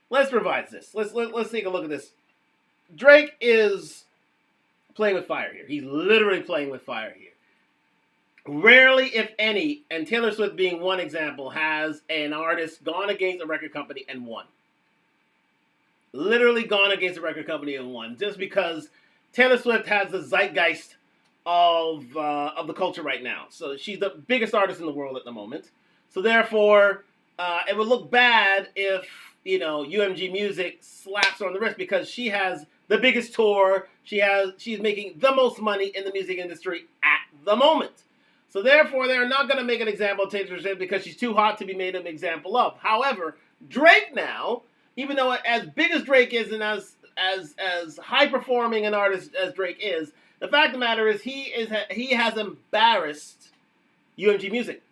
S1: Let's revise this. Let's take a look at this. Drake is playing with fire here. He's literally playing with fire here. Rarely, if any, and Taylor Swift being one example, has an artist gone against a record company and won. Literally gone against a record company and won. Just because Taylor Swift has the zeitgeist of the culture right now. So she's the biggest artist in the world at the moment. So therefore, it would look bad if, UMG Music slaps her on the wrist, because she has the biggest tour. She's making the most money in the music industry at the moment. So therefore, they're not going to make an example of Taylor Swift because she's too hot to be made an example of. However, Drake now, even though as big as Drake is and as high performing an artist as Drake is, the fact of the matter is he has embarrassed UMG Music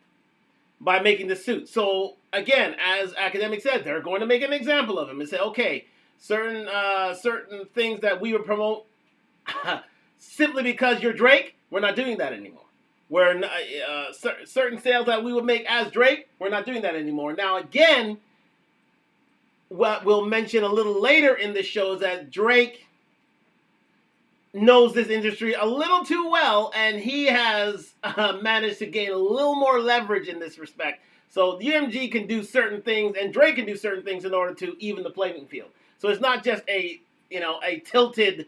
S1: by making this suit. So again, as Academic said, they're going to make an example of him and say, okay, certain things that we would promote simply because you're Drake, we're not doing that anymore. where certain sales that we would make as Drake, we're not doing that anymore. Now, again, what we'll mention a little later in the show is that Drake knows this industry a little too well, and he has managed to gain a little more leverage in this respect. So UMG can do certain things, and Drake can do certain things in order to even the playing field. So it's not just a tilted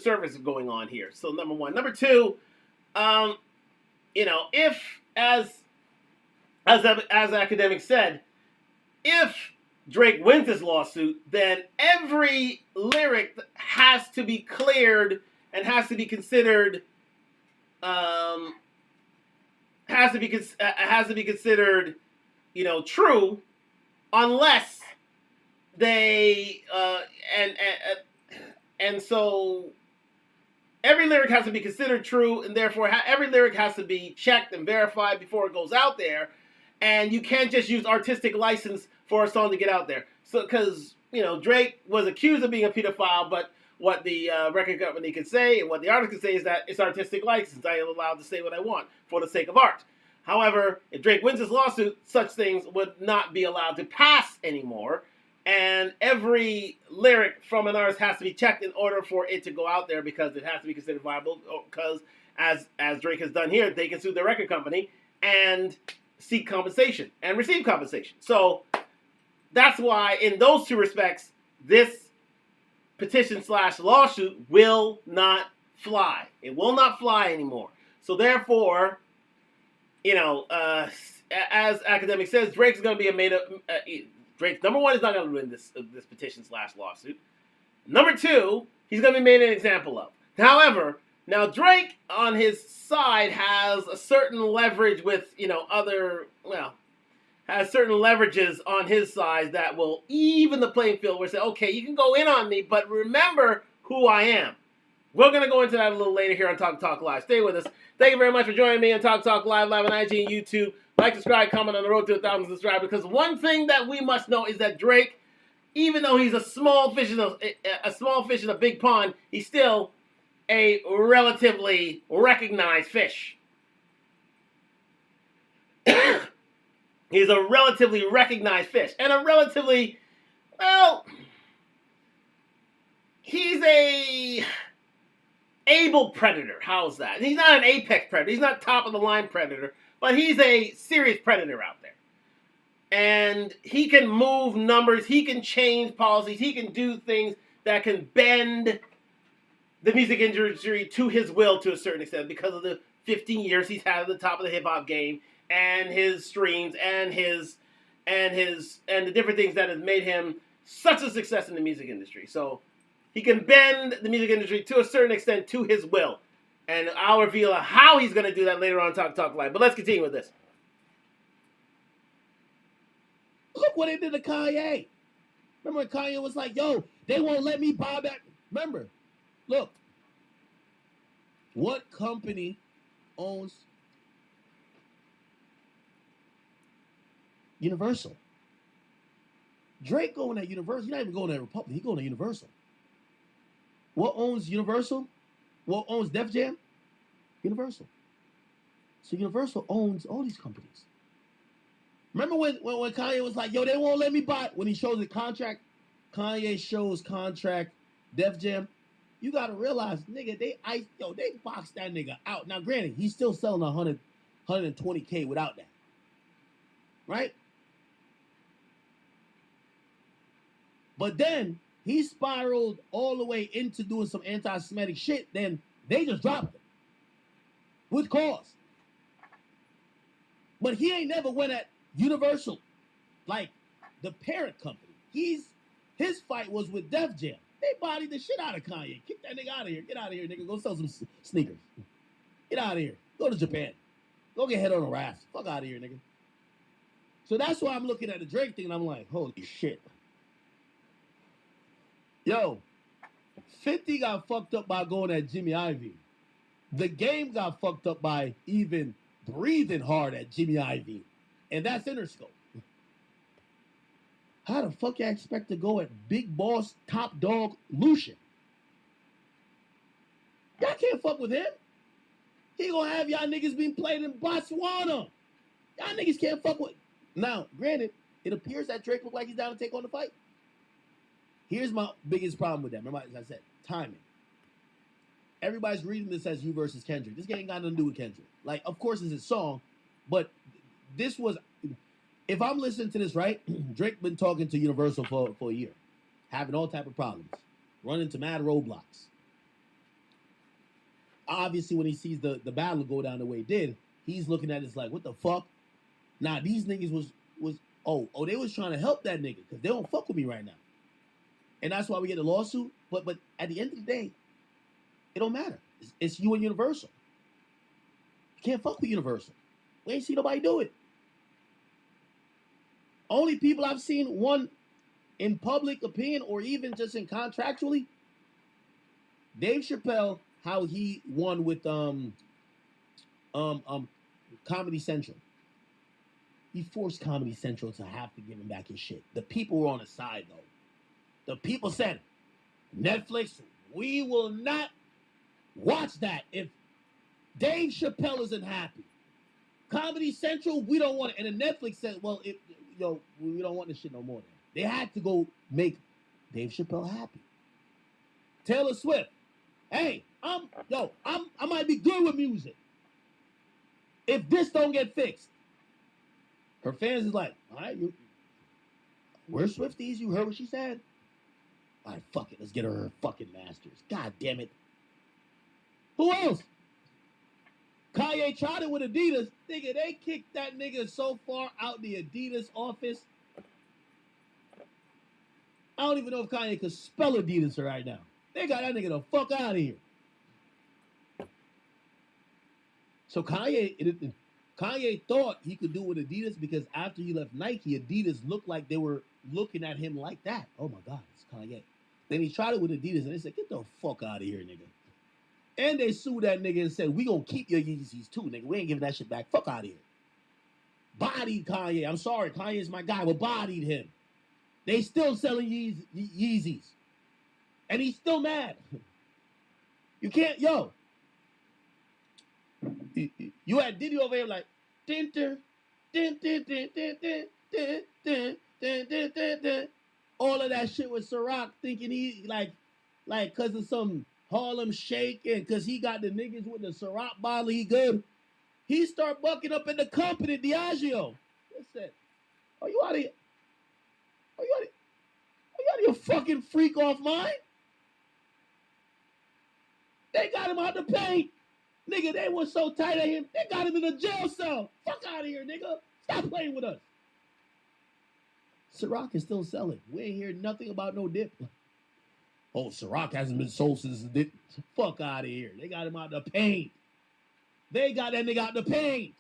S1: surface going on here. So number one, number two, if as academic said, if Drake wins this lawsuit, then every lyric has to be cleared and has to be considered true, unless they and so every lyric has to be considered true, and therefore every lyric has to be checked and verified before it goes out there. And you can't just use artistic license for a song to get out there. So, because, Drake was accused of being a pedophile, but what the record company can say and what the artist can say is that it's artistic license. I am allowed to say what I want for the sake of art. However, if Drake wins this lawsuit, such things would not be allowed to pass anymore. And every lyric from an artist has to be checked in order for it to go out there, because it has to be considered viable. Because as Drake has done here, they can sue the record company and seek compensation and receive compensation. So that's why, in those two respects, this petition/lawsuit will not fly. It will not fly anymore. So therefore, as academic says, Drake's going to be Drake, number one, is not going to win this petition/lawsuit. Number two, he's going to be made an example of. However, now Drake on his side has a certain leverage with, has certain leverages on his side that will even the playing field, where say, okay, you can go in on me, but remember who I am. We're going to go into that a little later here on Talk Talk Live. Stay with us. Thank you very much for joining me on Talk Talk Live on IG and YouTube. Like, subscribe, comment on the road to 1,000 subscribers, because one thing that we must know is that Drake, even though he's a small fish in a big pond, he's still a relatively recognized fish. He's a relatively recognized fish. And a relatively, he's a able predator. How's that? He's not an apex predator. He's not top of the line predator. But he's a serious predator out there. And he can move numbers. He can change policies. He can do things that can bend the music industry to his will to a certain extent, because of the 15 years he's had at the top of the hip hop game, and his streams, and the different things that has made him such a success in the music industry. So he can bend the music industry to a certain extent to his will. And I'll reveal how he's going to do that later on Talk Talk Live. But let's continue with this.
S2: Look what they did to Kanye. Remember when Kanye was like, yo, they won't let me buy back. Remember, look, what company owns Universal? Drake going at Universal. He's not even going at Republic. He's going to Universal. What owns Universal? What owns Def Jam? Universal. So Universal owns all these companies. Remember when Kanye was like, yo, they won't let me buy it? When he shows the contract, Kanye shows contract, Def Jam. You got to realize, nigga, they boxed that nigga out. Now, granted, he's still selling 120K without that. Right? But then he spiraled all the way into doing some anti-Semitic shit. Then they just dropped him with cause. But he ain't never went at Universal, like the parent company. His fight was with Def Jam. They bodied the shit out of Kanye. Kick that nigga out of here. Get out of here, nigga. Go sell some sneakers. Get out of here. Go to Japan. Go get head on a raft. Fuck out of here, nigga. So that's why I'm looking at the Drake thing and I'm like, holy shit. Yo, 50 got fucked up by going at Jimmy Iovine. The game got fucked up by even breathing hard at Jimmy Iovine. And that's Interscope. How the fuck you expect to go at big boss, top dog, Lucian? Y'all can't fuck with him. He gonna have y'all niggas being played in Botswana. Y'all niggas can't fuck with. Now, granted, it appears that Drake look like he's down to take on the fight. Here's my biggest problem with that. Remember, as I said, timing. Everybody's reading this as you versus Kendrick. This ain't got nothing to do with Kendrick. Like, of course, it's his song, but this was. If I'm listening to this right, Drake been talking to Universal for a year, having all type of problems, running to mad roadblocks. Obviously, when he sees the battle go down the way it did, he's looking at it like, what the fuck? Nah, these niggas was they was trying to help that nigga because they don't fuck with me right now. And that's why we get a lawsuit. But at the end of the day, it don't matter. It's you and Universal. You can't fuck with Universal. We ain't seen nobody do it. Only people I've seen, one in public opinion or even just in contractually, Dave Chappelle, how he won with Comedy Central. He forced Comedy Central to have to give him back his shit. The people were on his side, though. The people said, Netflix, we will not watch that if Dave Chappelle isn't happy. Comedy Central, we don't want it. And then Netflix said, well, we don't want this shit no more. Then. They had to go make Dave Chappelle happy. Taylor Swift, hey, I might be good with music. If this don't get fixed, her fans is like, all right, we're Swifties. You heard what she said. All right, fuck it. Let's get her fucking masters. God damn it. Who else? Kanye tried it with Adidas. Nigga, they kicked that nigga so far out the Adidas office. I don't even know if Kanye could spell Adidas right now. They got that nigga the fuck out of here. So Kanye thought he could do it with Adidas because after he left Nike, Adidas looked like they were looking at him like that. Oh my God, it's Kanye. Then he tried it with Adidas and they said, get the fuck out of here, nigga. And they sued that nigga and said, we gonna keep your Yeezys too, nigga. We ain't giving that shit back. Fuck out of here. Bodied Kanye. I'm sorry, Kanye's my guy, but bodied him. They still selling Yeezys. And he's still mad. You can't, you had Diddy over here like, all of that shit with Ciroc thinking he like cause of some Harlem Shake and cause he got the niggas with the Ciroc bottle, he good. He start bucking up in the company, Diageo. Listen, are you out of here? Are you out of your fucking freak off mind? They got him out the paint. Nigga, they were so tight at him, they got him in a jail cell. Fuck out of here, nigga. Stop playing with us. Ciroc is still selling. We ain't hear nothing about no dip. Oh, Ciroc hasn't been sold since the dip. Fuck out of here. They got him out the paint. They got that nigga out the paint.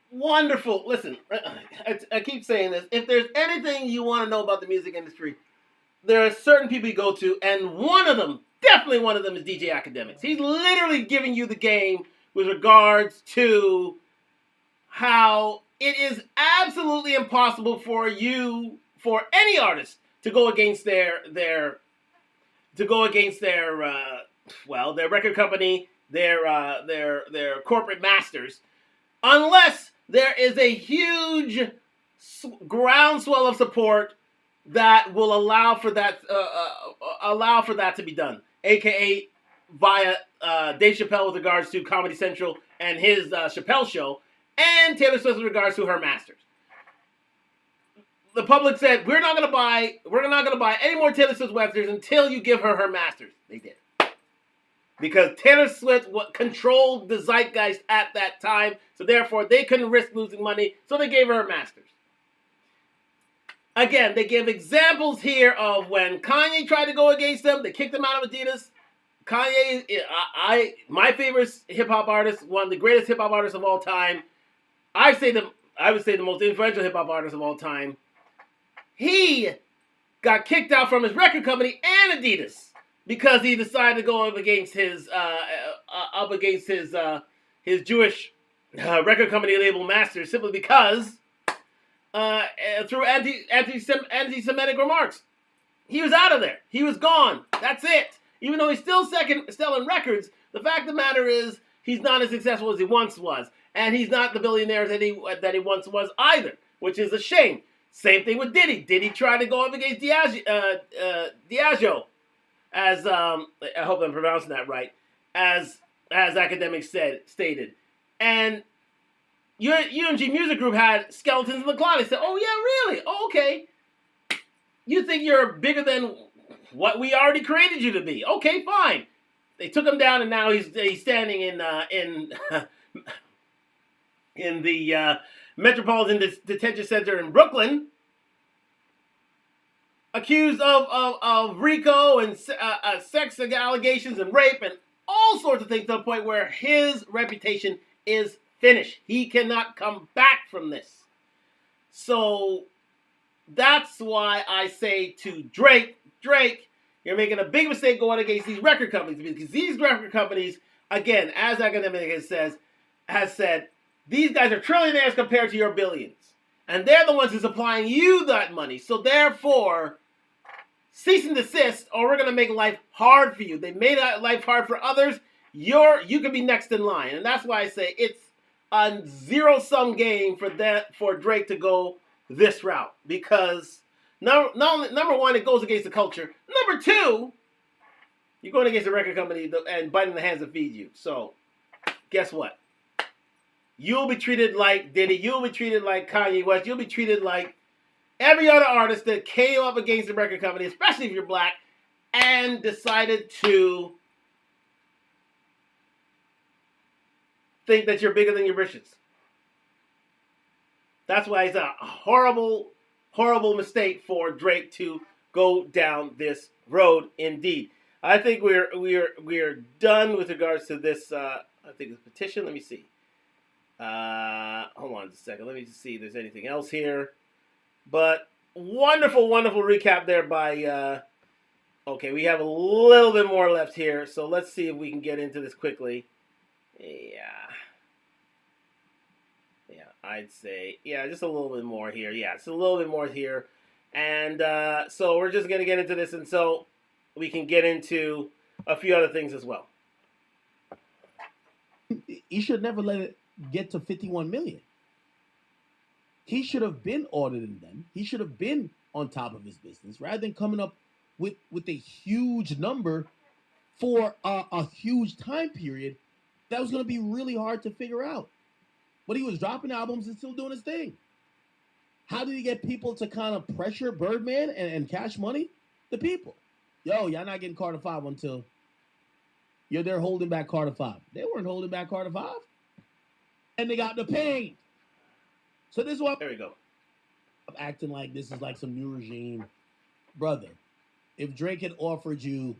S1: Wonderful. Listen, I keep saying this. If there's anything you want to know about the music industry, there are certain people you go to, and definitely one of them is DJ Academics. He's literally giving you the game with regards to how it is absolutely impossible for any artist to go against their record company, their corporate masters, unless there is a huge groundswell of support that will allow for that to be done, aka via Dave Chappelle with regards to Comedy Central and his Chappelle Show, and Taylor Swift with regards to her masters. The public said, we're not gonna buy any more Taylor Swift masters until you give her masters. They did. Because Taylor Swift controlled the zeitgeist at that time, so therefore they couldn't risk losing money, so they gave her masters. Again, they give examples here of when Kanye tried to go against them, they kicked him out of Adidas. Kanye, my favorite hip-hop artist, one of the greatest hip-hop artists of all time, I would say the most influential hip-hop artist of all time. He got kicked out from his record company and Adidas because he decided to go up against his Jewish record company label masters simply because through anti-Semitic remarks. He was out of there. He was gone. That's it. Even though he's still selling records, the fact of the matter is he's not as successful as he once was, and he's not the billionaire that he once was either, which is a shame. Same thing with Diddy. Diddy tried to go up against Diageo, as I hope I'm pronouncing that right, as academics stated, and UMG Music Group had skeletons in the closet. They said, "Oh yeah, really? Oh, okay. You think you're bigger than what we already created you to be? Okay, fine." They took him down, and now he's standing in in the Metropolitan Detention Center in Brooklyn, accused of RICO and sex allegations and rape and all sorts of things, to the point where his reputation is finished. He cannot come back from this. So that's why I say to Drake, you're making a big mistake going against these record companies, because these record companies, again, as academic has said, these guys are trillionaires compared to your billions. And they're the ones who's supplying you that money. So therefore, cease and desist, or we're going to make life hard for you. They made life hard for others. You can be next in line. And that's why I say it's a zero-sum game for Drake to go this route. Because number one, it goes against the culture. Number two, you're going against a record company and biting the hands that feed you. So guess what? You'll be treated like Diddy. You'll be treated like Kanye West. You'll be treated like every other artist that came up against the record company, especially if you're black, and decided to think that you're bigger than your britches. That's why it's a horrible, horrible mistake for Drake to go down this road. Indeed, I think we're done with regards to this. I think it's Petition. Let me see. Hold on just a second. Let me just see if there's anything else here. But wonderful, wonderful recap there by. Okay, we have a little bit more left here, so let's see if we can get into this quickly. Yeah, I'd say just a little bit more here. Yeah, it's a little bit more here, and so we're just gonna get into this, and so we can get into a few other things as well.
S2: You should never let it get to 51 million. He should have been auditing them. He should have been on top of his business rather than coming up with a huge number for a huge time period that was going to be really hard to figure out. But he was dropping albums and still doing his thing. How did he get people to kind of pressure Birdman and Cash Money? The people. Yo, y'all not getting Carter 5 until you're there holding back Carter 5. They weren't holding back Carter 5. And they got the pain. So this is why
S1: there we go.
S2: I'm acting like this is like some new regime. Brother, if Drake had offered you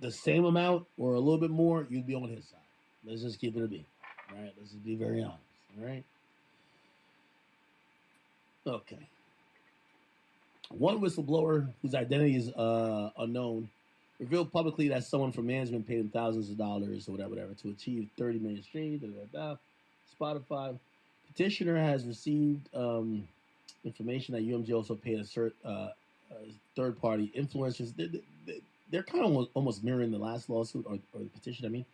S2: the same amount or a little bit more, you'd be on his side. Let's just keep it a beat. All right? Let's just be very honest. All right? Okay. One whistleblower whose identity is unknown revealed publicly that someone from management paid him thousands of dollars or whatever to achieve 30 million streams. Spotify. Petitioner has received information that UMG also paid a third-party influencers. They're kind of almost mirroring the last lawsuit or the petition. I mean,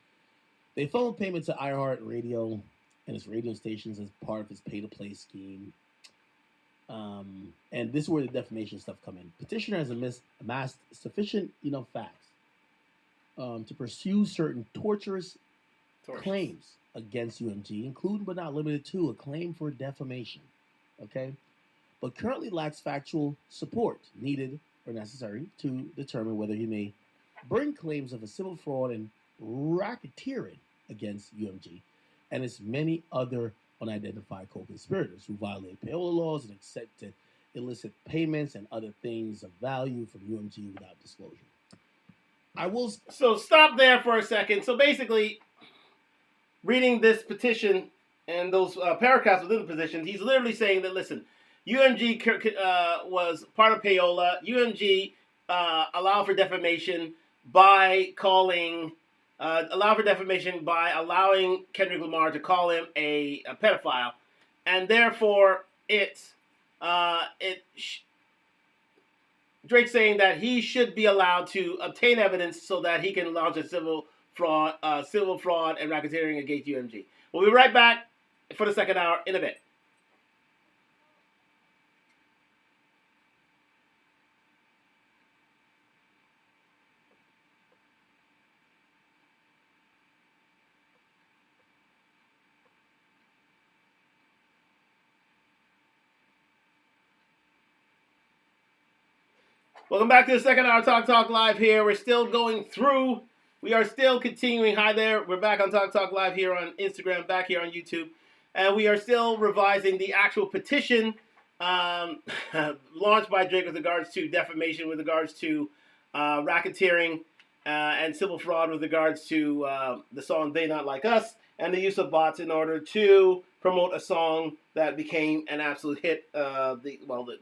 S2: they funneled payment to iHeart Radio and its radio stations as part of its pay-to-play scheme. And this is where the defamation stuff come in. Petitioner has amassed sufficient facts to pursue certain torturous claims against UMG, including but not limited to a claim for defamation. Okay? But currently lacks factual support needed or necessary to determine whether he may bring claims of a civil fraud and racketeering against UMG and its many other unidentified co-conspirators who violate payola laws and accepted illicit payments and other things of value from UMG without disclosure.
S1: So stop there for a second. So basically, reading this petition and those paragraphs within the petition, he's literally saying that, listen, UMG was part of payola. UMG allowed for defamation by allowing Kendrick Lamar to call him a pedophile, and therefore Drake's saying that he should be allowed to obtain evidence so that he can launch a civil civil fraud, and racketeering against UMG. We'll be right back for the second hour in a bit. Welcome back to the second hour Talk Live here. We're still going through. We are still continuing. Hi there. We're back on Talk Live here on Instagram, back here on YouTube. And we are still revising the actual petition launched by Drake with regards to defamation, with regards to racketeering and civil fraud, with regards to the song They Not Like Us, and the use of bots in order to promote a song that became an absolute hit, the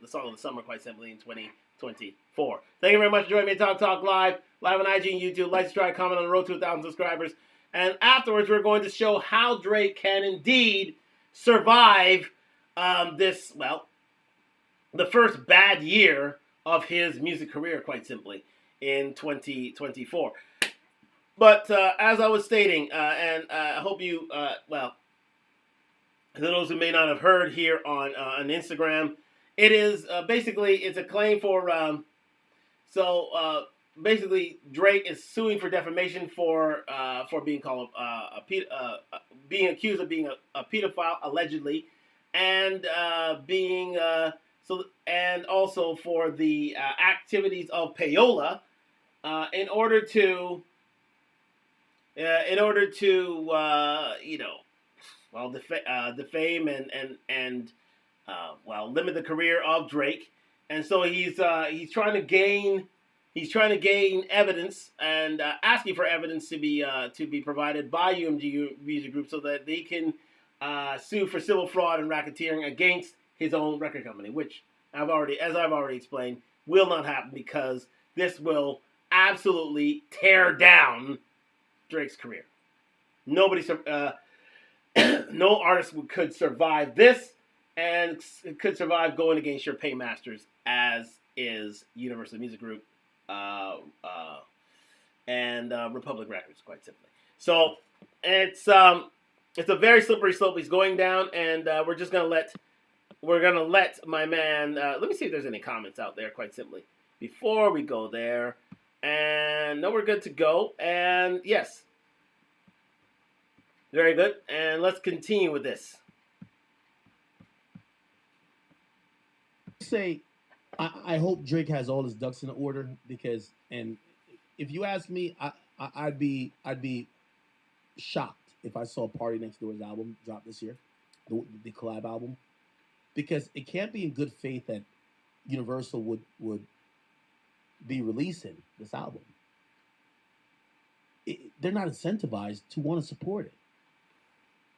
S1: song of the summer, quite simply, in 2024. Thank you very much for joining me at Talk Live on IG and YouTube. Like, subscribe, comment on the road to 1,000 subscribers. And afterwards, we're going to show how Drake can indeed survive the first bad year of his music career, quite simply, in 2024. But as I was stating, and I hope you, to those who may not have heard here on Instagram, it is basically, it's a claim for, basically Drake is suing for defamation for being called being accused of being a pedophile, allegedly, and and also for the activities of payola in order to defame and limit the career of Drake. And so he's trying to gain evidence and asking for evidence to be provided by UMG Music Group so that they can sue for civil fraud and racketeering against his own record company, which I've already explained, will not happen because this will absolutely tear down Drake's career. No artist could survive this, and could survive going against your paymasters, as is Universal Music Group and Republic Records, quite simply. So it's a very slippery slope he's going down, and we're gonna let my man. Let me see if there's any comments out there, quite simply, before we go there. And no, we're good to go. And yes, very good. And let's continue with this.
S2: Say, I hope Drake has all his ducks in order, because, and if you ask me, I'd be shocked if I saw Party Next Door's album drop this year, the collab album, because it can't be in good faith that Universal would be releasing this album. They're not incentivized to want to support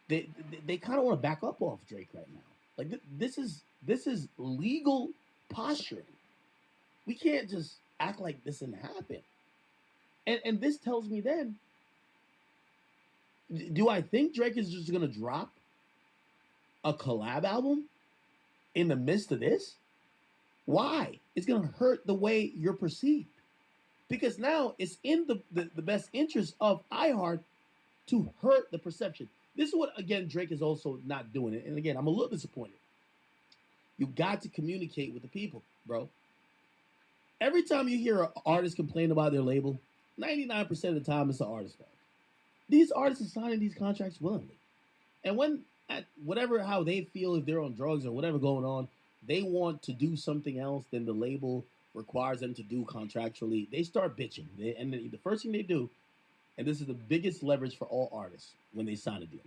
S2: it. They kind of want to back up off Drake right now. Like this is legal posturing. We can't just act like this didn't happen. And this tells me then, do I think Drake is just gonna drop a collab album in the midst of this? Why? It's gonna hurt the way you're perceived. Because now it's in the best interest of iHeart to hurt the perception. This is what, again, Drake is also not doing it. And again, I'm a little disappointed. You got to communicate with the people, bro. Every time you hear an artist complain about their label, 99% of the time it's the artist's fault. These artists are signing these contracts willingly. And when, how they feel, if they're on drugs or whatever going on, they want to do something else than the label requires them to do contractually, they start bitching. And the first thing they do, and this is the biggest leverage for all artists when they sign a deal,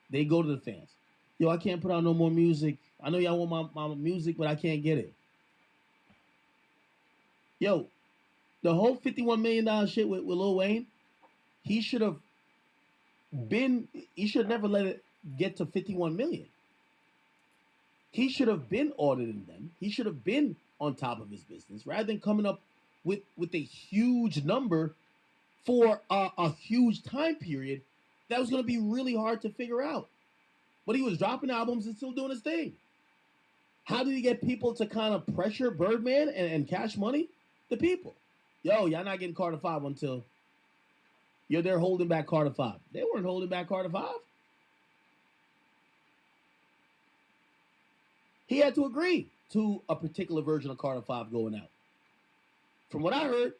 S2: they go to the fans. Yo, I can't put out no more music. I know y'all want my music, but I can't get it. Yo, the whole $51 million shit with Lil Wayne, he should never let it get to 51 million. He should have been auditing them. He should have been on top of his business rather than coming up with a huge number for a huge time period that was going to be really hard to figure out. But he was dropping albums and still doing his thing. How did he get people to kind of pressure Birdman and Cash Money? The people. Yo, y'all not getting Carter 5 until they're holding back Carter 5. They weren't holding back Carter 5. He had to agree to a particular version of Carter 5 going out. From what I heard,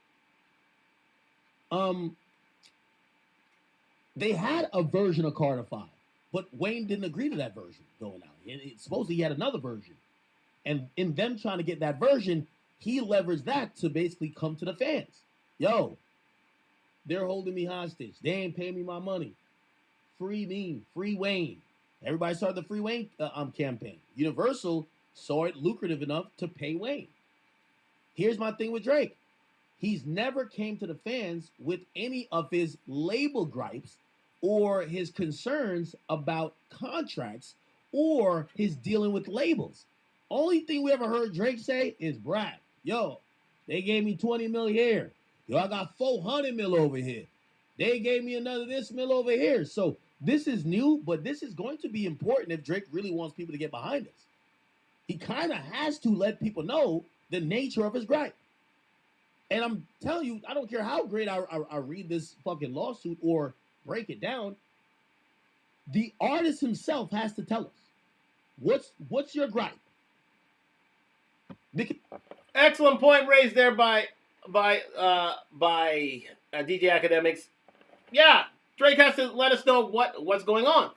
S2: they had a version of Carter 5, but Wayne didn't agree to that version going out. Supposedly he had another version. And in them trying to get that version, he leveraged that to basically come to the fans. Yo, they're holding me hostage. They ain't paying me my money. Free me. Free Wayne. Everybody started the Free Wayne campaign. Universal saw it lucrative enough to pay Wayne. Here's my thing with Drake. He's never came to the fans with any of his label gripes or his concerns about contracts or his dealing with labels. Only thing we ever heard Drake say is brag. Yo, they gave me 20 mil here. Yo, I got 400 mil over here. They gave me another this mil over here. So this is new, but this is going to be important if Drake really wants people to get behind us. He kind of has to let people know the nature of his gripe. And I'm telling you, I don't care how great I read this fucking lawsuit or break it down. The artist himself has to tell us, what's your gripe?
S1: Excellent point raised there by DJ Academics. Yeah, Drake has to let us know what's going on.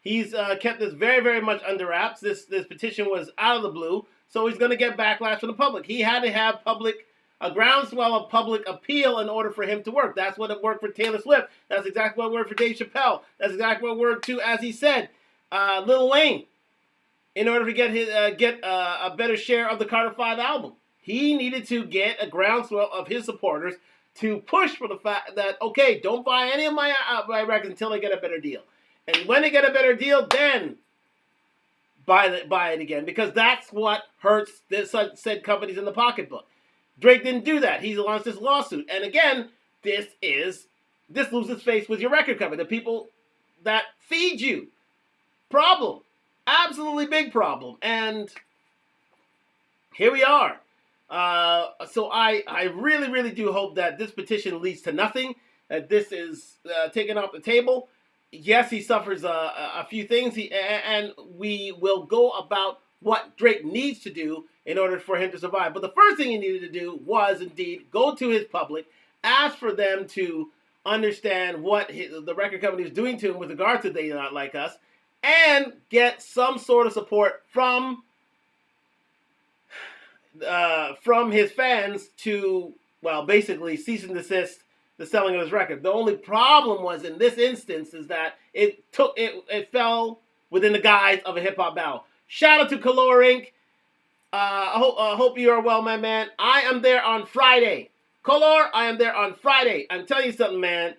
S1: He's kept this very, very much under wraps. This petition was out of the blue, so he's going to get backlash from the public. He had to have a groundswell of public appeal in order for him to work. That's what it worked for Taylor Swift. That's exactly what worked for Dave Chappelle. That's exactly what worked too, as he said, Lil Wayne. In order to get a better share of the Carter 5 album, he needed to get a groundswell of his supporters to push for the fact that, okay, don't buy any of my records until they get a better deal. And when they get a better deal, then buy it again, because that's what hurts said companies in the pocketbook. Drake didn't do that. He launched this lawsuit. And again, this loses face with your record company, the people that feed you. Problem. Absolutely big problem. And here we are. So I really, really do hope that this petition leads to nothing, that this is taken off the table. Yes, he suffers a few things, and we will go about what Drake needs to do in order for him to survive. But the first thing he needed to do was indeed go to his public, ask for them to understand what the record company is doing to him with regard to They Not Like Us, and get some sort of support from his fans to, well, basically cease and desist the selling of his record. The only problem was in this instance is that it fell within the guise of a hip hop battle. Shout out to Color Inc. I hope you are well, my man. I am there on Friday. Color, I am there on Friday. I'm telling you something, man.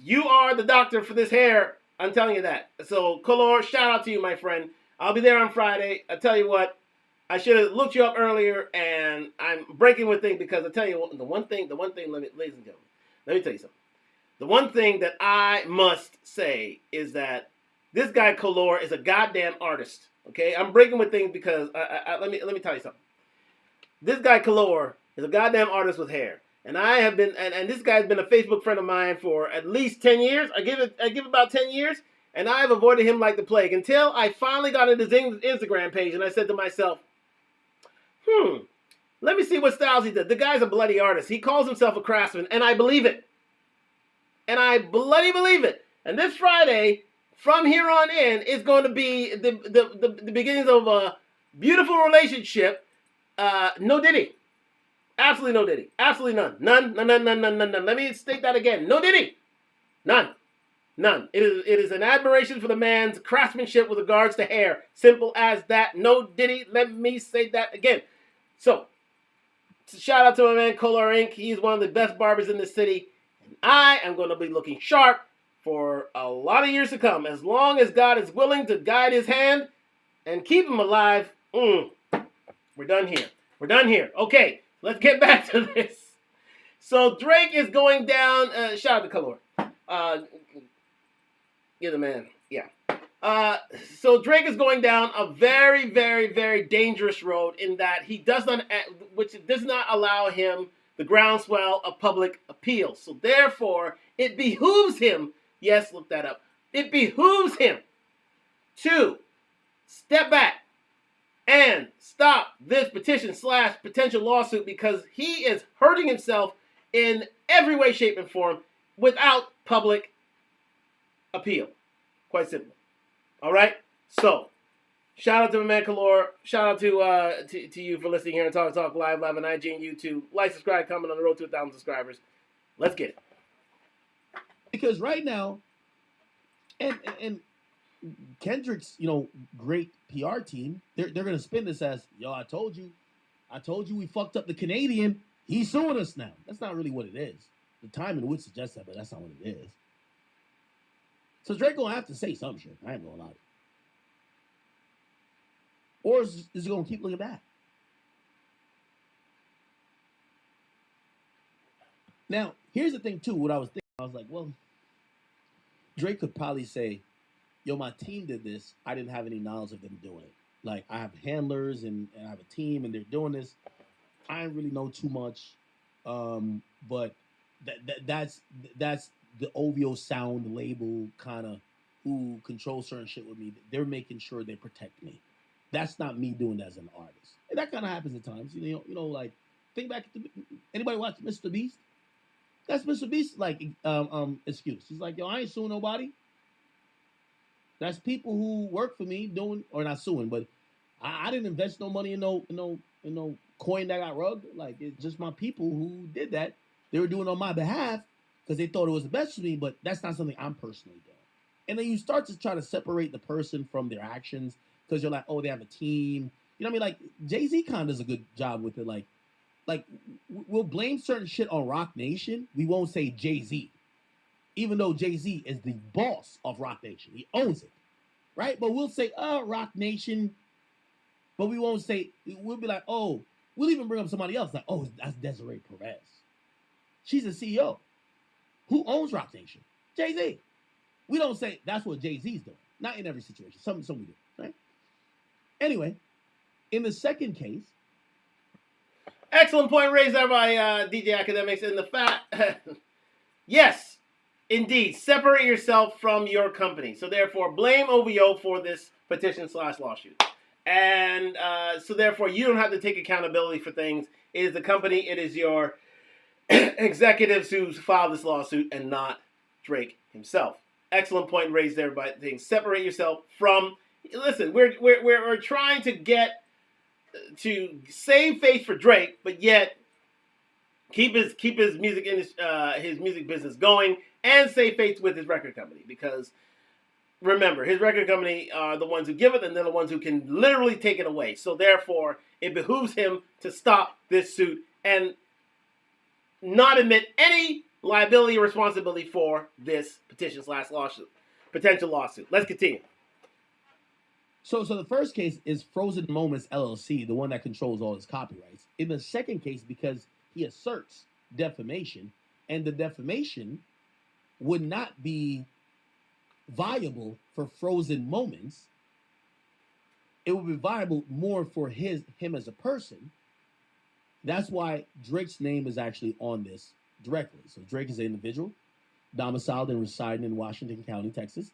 S1: You are the doctor for this hair. I'm telling you that. So, Color, shout out to you, my friend. I'll be there on Friday. I tell you what, I should have looked you up earlier, and I'm breaking with things because I tell you what, the one thing, ladies and gentlemen, let me tell you something. The one thing that I must say is that this guy Color is a goddamn artist. Okay, I'm breaking with things because let me tell you something. This guy Color is a goddamn artist with hair. And I have been, and this guy's been a Facebook friend of mine for at least 10 years. I give about 10 years, and I have avoided him like the plague until I finally got into his Instagram page, and I said to myself, let me see what styles he does. The guy's a bloody artist. He calls himself a craftsman, and I believe it. And I bloody believe it. And this Friday, from here on in, is going to be the beginnings of a beautiful relationship. No Diddy. Absolutely no Diddy. Absolutely none. None. Let me state that again. No Diddy. None. It is an admiration for the man's craftsmanship with regards to hair. Simple as that. No Diddy. Let me say that again. So, shout out to my man Color Inc. He's one of the best barbers in the city. And I am going to be looking sharp for a lot of years to come. As long as God is willing to guide his hand and keep him alive. We're done here. Okay. Let's get back to this. So Drake is going down. Shout out to Color. You're the man. Yeah. So Drake is going down a very, very, very dangerous road in that he does not, which does not allow him the groundswell of public appeal. So therefore, it behooves him, yes, look that up, it behooves him to step back and stop this petition / potential lawsuit because he is hurting himself in every way, shape, and form without public appeal. Quite simple. All right? So, shout out to my man Kalor. Shout out to you for listening here on Talk Live on IG and YouTube. Like, subscribe, comment on the road to 1,000 subscribers. Let's get it.
S2: Because right now, and Kendrick's, great PR team, they're gonna spin this as, I told you we fucked up the Canadian. He's suing us now. That's not really what it is. The timing would suggest that, but that's not what it is. So Drake gonna have to say some shit. I ain't gonna lie. Or is he gonna keep looking back? Now, here's the thing too. What I was thinking, I was like, well, Drake could probably say, my team did this. I didn't have any knowledge of them doing it. Like, I have handlers and I have a team and they're doing this. I didn't really know too much. But that's the OVO sound label kind of who controls certain shit with me. They're making sure they protect me. That's not me doing that as an artist. And that kind of happens at times. Like, think back to anybody watch Mr. Beast? That's Mr. Beast's excuse. He's like, I ain't suing nobody. That's people who work for me doing, or not suing, but I didn't invest no money in no coin that got rugged. Like, it's just my people who did that. They were doing it on my behalf because they thought it was the best for me, but that's not something I'm personally doing. And then you start to try to separate the person from their actions because you're like, oh, they have a team. You know what I mean? Like, Jay-Z kind of does a good job with it. Like we'll blame certain shit on Rock Nation. We won't say Jay-Z. Even though Jay-Z is the boss of Rock Nation. He owns it. Right? But we'll say, Rock Nation. But we won't say, we'll be like, we'll even bring up somebody else. Like, that's Desiree Perez. She's the CEO. Who owns Rock Nation? Jay-Z. We don't say that's what Jay-Z's doing. Not in every situation. Some we do. Right? Anyway, in the second case.
S1: Excellent point raised there by DJ Academics. In the fact, yes, indeed, separate yourself from your company. So therefore, blame OVO for this petition / lawsuit. And so therefore, you don't have to take accountability for things. It is the company, it is your executives who filed this lawsuit and not Drake himself. Excellent point raised there by things. Separate yourself from. Listen, we're trying to get to save face for Drake, but yet keep his music in his music business going and save face with his record company, because remember, his record company are the ones who give it and they're the ones who can literally take it away. So therefore, it behooves him to stop this suit and not admit any liability or responsibility for this petition / lawsuit, potential lawsuit. Let's continue.
S2: So the first case is Frozen Moments LLC, the one that controls all his copyrights. In the second case, because he asserts defamation, and the defamation would not be viable for Frozen Moments, it would be viable more for him as a person. That's why Drake's name is actually on this directly. So Drake is an individual, domiciled and residing in Washington County, Texas.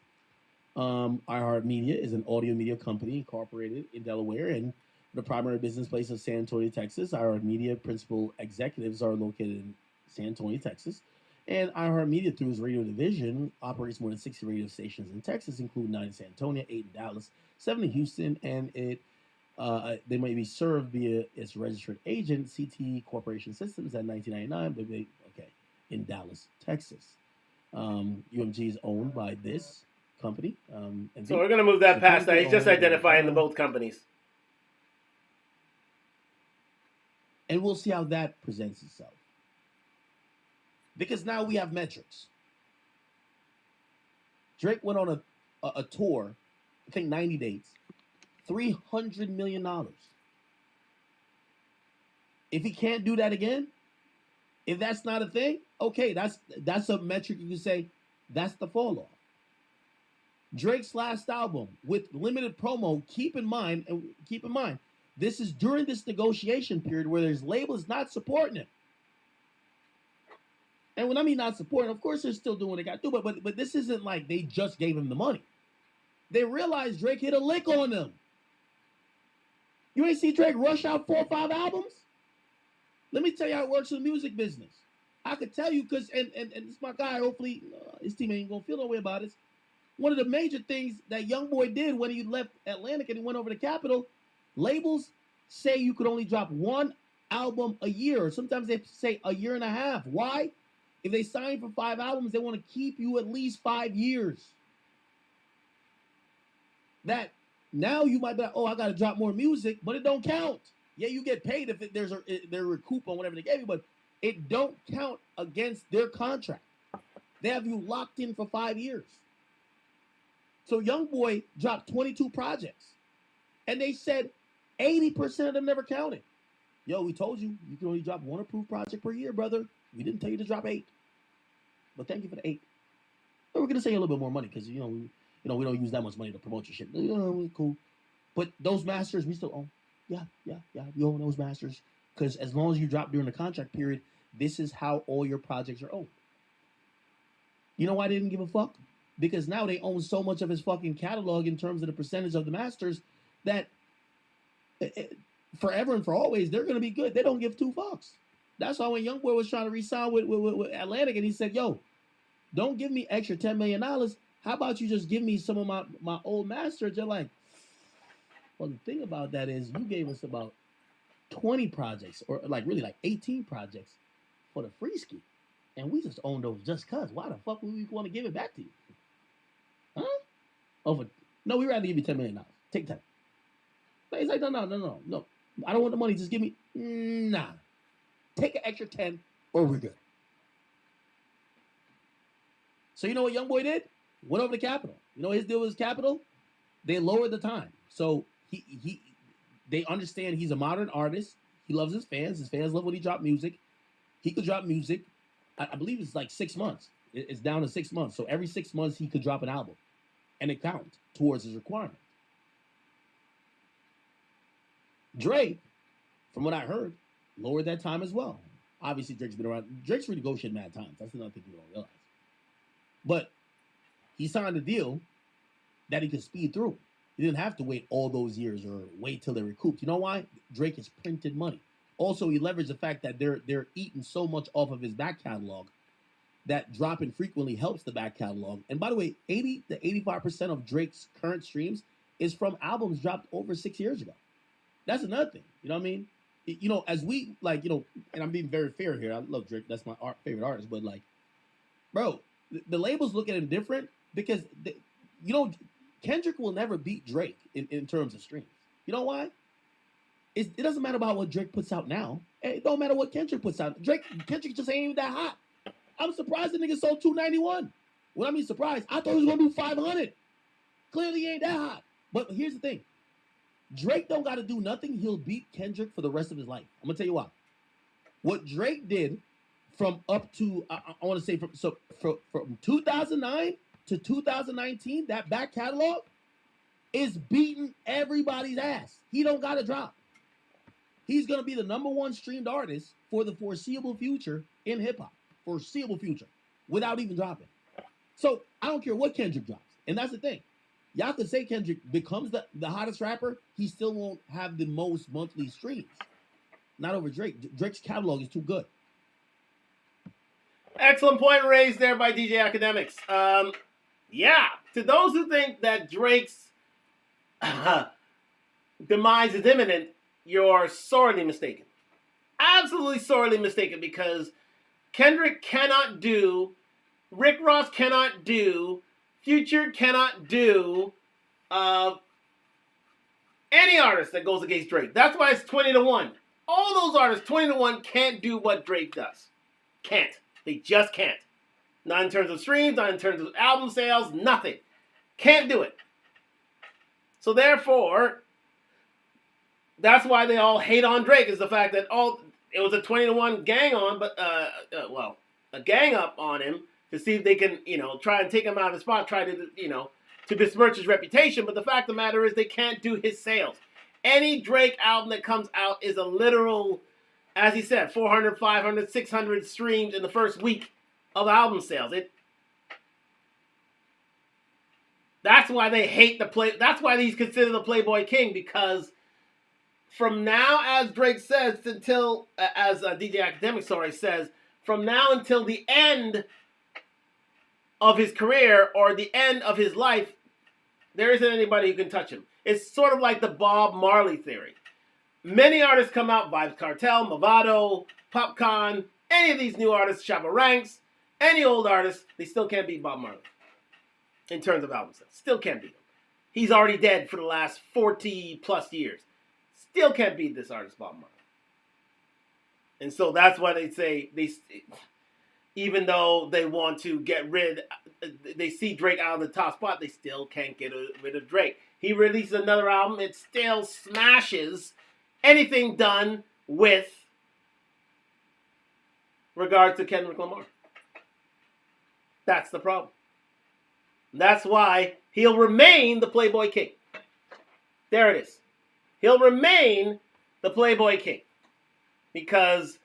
S2: iHeartMedia is an audio media company incorporated in Delaware, and the primary business place of San Antonio, Texas. iHeartMedia principal executives are located in San Antonio, Texas. And iHeartMedia, through its radio division, operates more than 60 radio stations in Texas, including 9 in San Antonio, 8 in Dallas, 7 in Houston, and they may be served via its registered agent, CT Corporation Systems, at 1999, in Dallas, Texas. UMG is owned by this company.
S1: So we're going to move that past that. He's just identifying the both companies.
S2: And we'll see how that presents itself. Because now we have metrics. Drake went on a tour, I think 90 dates, $300 million. If he can't do that again, if that's not a thing, okay, that's a metric you can say that's the fall off. Drake's last album with limited promo, keep in mind, this is during this negotiation period where his label is not supporting him. And when I mean not supporting, of course they're still doing what they got to do, but this isn't like they just gave him the money. They realized Drake hit a lick on them. You ain't see Drake rush out 4 or 5 albums? Let me tell you how it works in the music business. I could tell you because, and it's my guy, hopefully his team ain't going to feel no way about it. One of the major things that young boy did when he left Atlantic and he went over to Capitol, labels say you could only drop 1 album a year, or sometimes they say a year and a half. Why? If they sign for 5 albums, they want to keep you at least 5 years. That now you might be like, oh, I got to drop more music, but it don't count. Yeah, you get paid if there's a recoup on whatever they gave you, but it don't count against their contract. They have you locked in for 5 years. So young boy dropped 22 projects, and they said 80% of them never counted. Yo, we told you can only drop 1 approved project per year, brother. We didn't tell you to drop 8, but thank you for the 8. But we're gonna save you a little bit more money because we don't use that much money to promote your shit. Cool. But those masters we still own. Yeah. You own those masters because as long as you drop during the contract period, this is how all your projects are owned. You know why they didn't give a fuck? Because now they own so much of his fucking catalog in terms of the percentage of the masters that forever and for always they're gonna be good. They don't give 2 fucks. That's why when Youngboy was trying to re-sign with Atlantic and he said, yo, don't give me extra $10 million. How about you just give me some of my old masters? They're like, well, the thing about that is you gave us about 20 projects or like 18 projects for the free ski. And we just own those just cuz. Why the fuck would we want to give it back to you? Huh? No, we'd rather give you $10 million. Take 10. But he's like, no. I don't want the money. Just give me, nah. Take an extra 10 or we're good. So you know what Youngboy did? Went over to Capitol. You know what his deal was Capitol? They lowered the time. So they understand he's a modern artist. He loves his fans. His fans love when he drops music. He could drop music. I believe it's like 6 months. It's down to 6 months. So every 6 months he could drop an album. And it counts towards his requirement. Drake, from what I heard, lowered that time as well. Obviously, Drake's been around. Drake's renegotiated mad times. That's another thing people don't realize. But he signed a deal that he could speed through. He didn't have to wait all those years or wait till they're recouped. You know why? Drake has printed money. Also, he leveraged the fact that they're eating so much off of his back catalog that dropping frequently helps the back catalog. And by the way, 80 to 85% of Drake's current streams is from albums dropped over 6 years ago. That's another thing. You know what I mean? As we and I'm being very fair here. I love Drake. That's my favorite artist. But bro, the labels look at him different because Kendrick will never beat Drake in terms of streams. You know why? It doesn't matter about what Drake puts out now. It don't matter what Kendrick puts out. Kendrick just ain't even that hot. I'm surprised the nigga sold 291. When I mean surprised, I thought he was gonna do 500. Clearly he ain't that hot. But here's the thing. Drake don't got to do nothing. He'll beat Kendrick for the rest of his life. I'm going to tell you why. What Drake did from up to, I want to say from 2009 to 2019, that back catalog is beating everybody's ass. He don't got to drop. He's going to be the #1 streamed artist for the foreseeable future in hip-hop. Foreseeable future. Without even dropping. So I don't care what Kendrick drops. And that's the thing. Y'all could say Kendrick becomes the hottest rapper. He still won't have the most monthly streams. Not over Drake. Drake's catalog is too good.
S1: Excellent point raised there by DJ Academics. Yeah, to those who think that Drake's demise is imminent, you're sorely mistaken. Absolutely sorely mistaken because Kendrick cannot do, Rick Ross cannot do, Future cannot do any artist that goes against Drake. That's why it's 20-1. All those artists, 20-1, can't do what Drake does. Can't. They just can't. Not in terms of streams, not in terms of album sales, nothing. Can't do it. So therefore, that's why they all hate on Drake, is the fact that it was a 20-1 gang on, but a gang up on him to see if they can, try and take him out of the spot, try to, to besmirch his reputation. But the fact of the matter is they can't do his sales. Any Drake album that comes out is a literal, as he said, 400, 500, 600 streams in the first week. of album sales. That's why they hate that's why he's considered the Playboy King, because from now, as Drake says, until, as DJ Academic says, from now until the end of his career or the end of his life, there isn't anybody who can touch him. It's sort of like the Bob Marley theory. Many artists come out, Vybz Kartel, Movado, Popcorn, any of these new artists, Shabba Ranks, any old artists, they still can't beat Bob Marley in terms of album sales. Still can't beat him. He's already dead for the last 40 plus years. Still can't beat this artist, Bob Marley. And so that's why they say, even though they want to get rid, they see Drake out of the top spot, they still can't get rid of Drake. He releases another album, it still smashes anything done with regard to Kendrick Lamar. That's the problem. That's why he'll remain the Playboy King. There it is. He'll remain the Playboy King. Because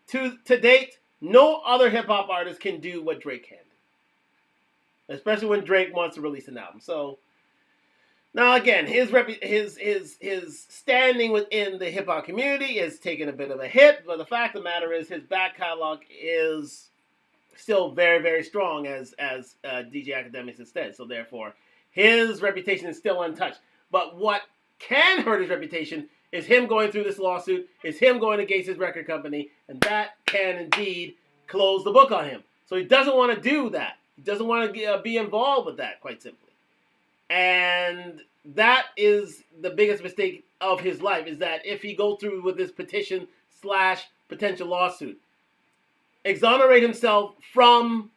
S1: to date, no other hip-hop artist can do what Drake can do. Especially when Drake wants to release an album. So, now again, his standing within the hip-hop community is taking a bit of a hit. But the fact of the matter is his back catalog is still very, very strong, as DJ Academics has said. So therefore, his reputation is still untouched. But what can hurt his reputation is him going through this lawsuit, is him going against his record company, and that can indeed close the book on him. So he doesn't want to do that. He doesn't want to be involved with that, quite simply. And that is the biggest mistake of his life, is that if he goes through with this petition / potential lawsuit, exonerate himself from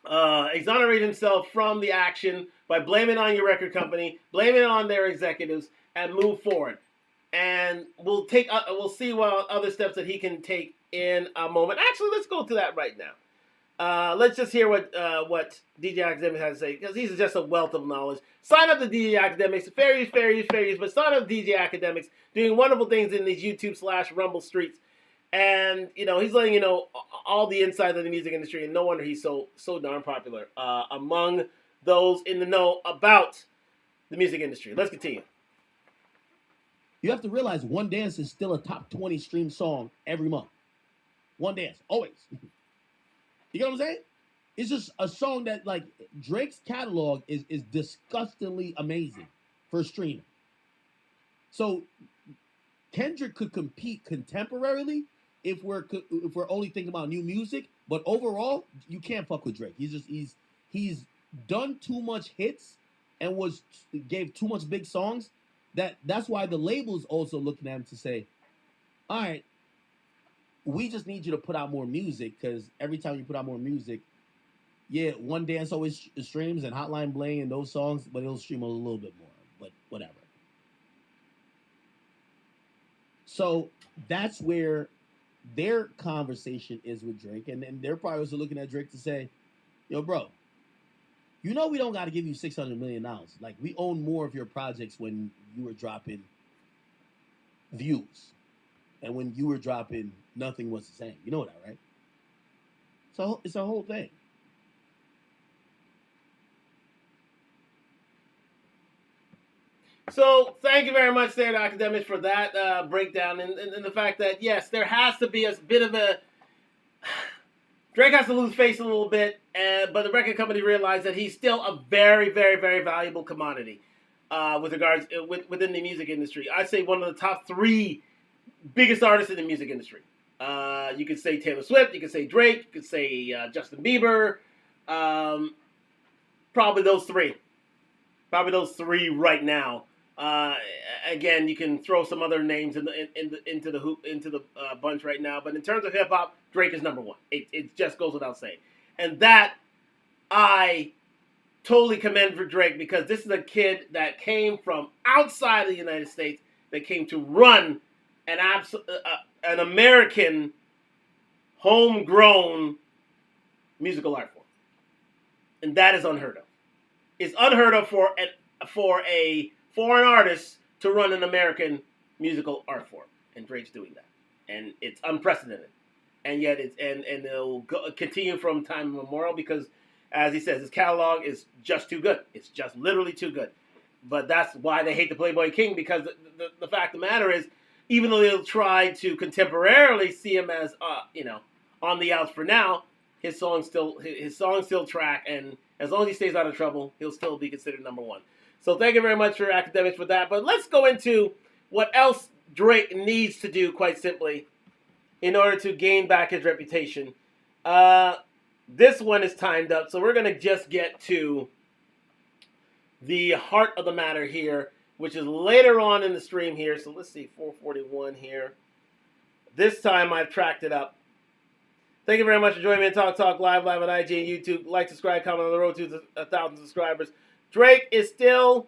S1: the action by blaming it on your record company, blaming it on their executives, and move forward. And we'll see what other steps that he can take in a moment. Actually, let's go to that right now. Let's just hear what DJ Academics has to say, because he's just a wealth of knowledge. Sign up to DJ Academics, fairies, but sign up to DJ Academics, doing wonderful things in these YouTube / Rumble streets. And, he's letting you know all the insides of the music industry, and no wonder he's so darn popular among those in the know about the music industry. Let's continue.
S2: You have to realize One Dance is still a top 20 stream song every month. One Dance, always. You know what I'm saying? It's just a song that, like, Drake's catalog is disgustingly amazing for streaming. So Kendrick could compete contemporarily if we're only thinking about new music, but overall, you can't fuck with Drake. He's done too much hits and gave too much big songs. That's why the label's also looking at him to say, all right, we just need you to put out more music, because every time you put out more music, yeah, One Dance always streams and Hotline Bling and those songs, but it'll stream a little bit more, but whatever. So that's where their conversation is with Drake, and they're probably also looking at Drake to say, yo, bro, we don't got to give you $600 million. Like, we own more of your projects when you were dropping Views. And when you were dropping Nothing Was the Same. You know that, right? So it's a whole thing.
S1: So thank you very much, there, Academics, for that breakdown, and the fact that, yes, there has to be a bit of a... Drake has to lose face a little bit, but the record company realized that he's still a very, very, very valuable commodity with regards within the music industry. I'd say one of the top 3 biggest artists in the music industry. You could say Taylor Swift, you could say Drake, you could say Justin Bieber. Probably those 3. Probably those 3 right now. Again, you can throw some other names into the bunch right now, but in terms of hip hop, Drake is number 1. It just goes without saying, and that I totally commend for Drake, because this is a kid that came from outside of the United States, that came to run an American homegrown musical art form, and that is unheard of. It's unheard of for a foreign artist to run an American musical art form, and Drake's doing that, and it's unprecedented. and yet and it'll continue from time immemorial because, as he says, his catalog is just too good. It's just literally too good. But that's why they hate the Playboy King, because the fact of the matter is, even though they'll try to contemporarily see him as on the outs for now, his songs still track, and as long as he stays out of trouble, he'll still be considered number one. So thank you very much for Academics for that. But let's go into what else Drake needs to do, quite simply, in order to gain back his reputation. This one is timed up, so we're going to just get to the heart of the matter here, which is later on in the stream here. So let's see, 441 here. This time I've tracked it up. Thank you very much for joining me on Talk Live on IG and YouTube. Like, subscribe, comment on the road to 1,000 subscribers. Drake is still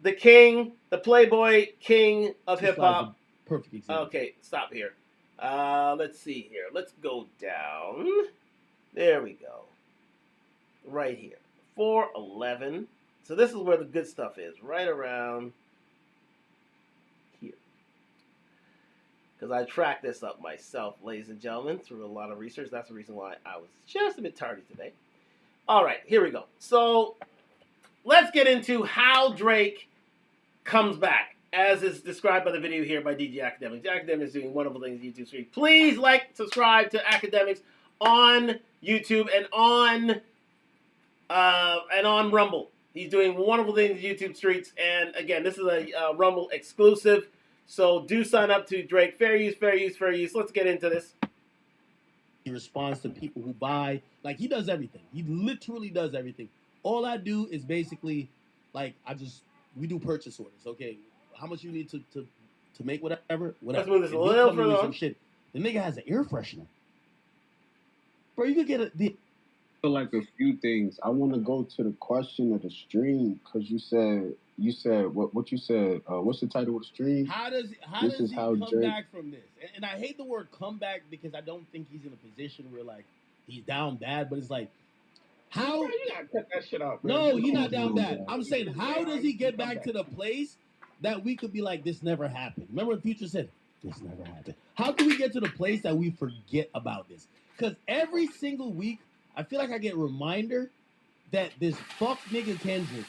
S1: the king, the Playboy King of hip hop.
S2: Perfect example.
S1: Okay, stop here. Let's see here. Let's go down. There we go. Right here. 411. So this is where the good stuff is. Right around here. Because I tracked this up myself, ladies and gentlemen, through a lot of research. That's the reason why I was just a bit tardy today. All right, here we go. So let's get into how Drake comes back, as is described by the video here by DJ Academics. The Academics is doing wonderful things on YouTube stream. Please like, subscribe to Academics on YouTube and on Rumble. He's doing wonderful things on YouTube streets. And again, this is a Rumble exclusive. So do sign up to Drake. Fair use, fair use, fair use. Let's get into this.
S2: He responds to people who buy. Like, he does everything. He literally does everything. All I do is basically, like, we do purchase orders. Okay, how much you need to make whatever.
S1: Let's move this a little further on.
S2: Shit. The nigga has an air freshener. Bro, you could get
S3: like a few things. I want to go to the question of the stream, because you said what you said. What's the title of the stream?
S2: How does he come back from this? And I hate the word comeback, because I don't think he's in a position where, like, he's down bad. But it's like, how?
S4: Bro, you gotta cut that shit out, bro.
S2: No, he's not down bad. I'm saying, how does he get back to the place that we could be like, this never happened? Remember when Future said, this never happened? How can we get to the place that we forget about this? Because every single week, I feel like I get a reminder that this fuck nigga Kendrick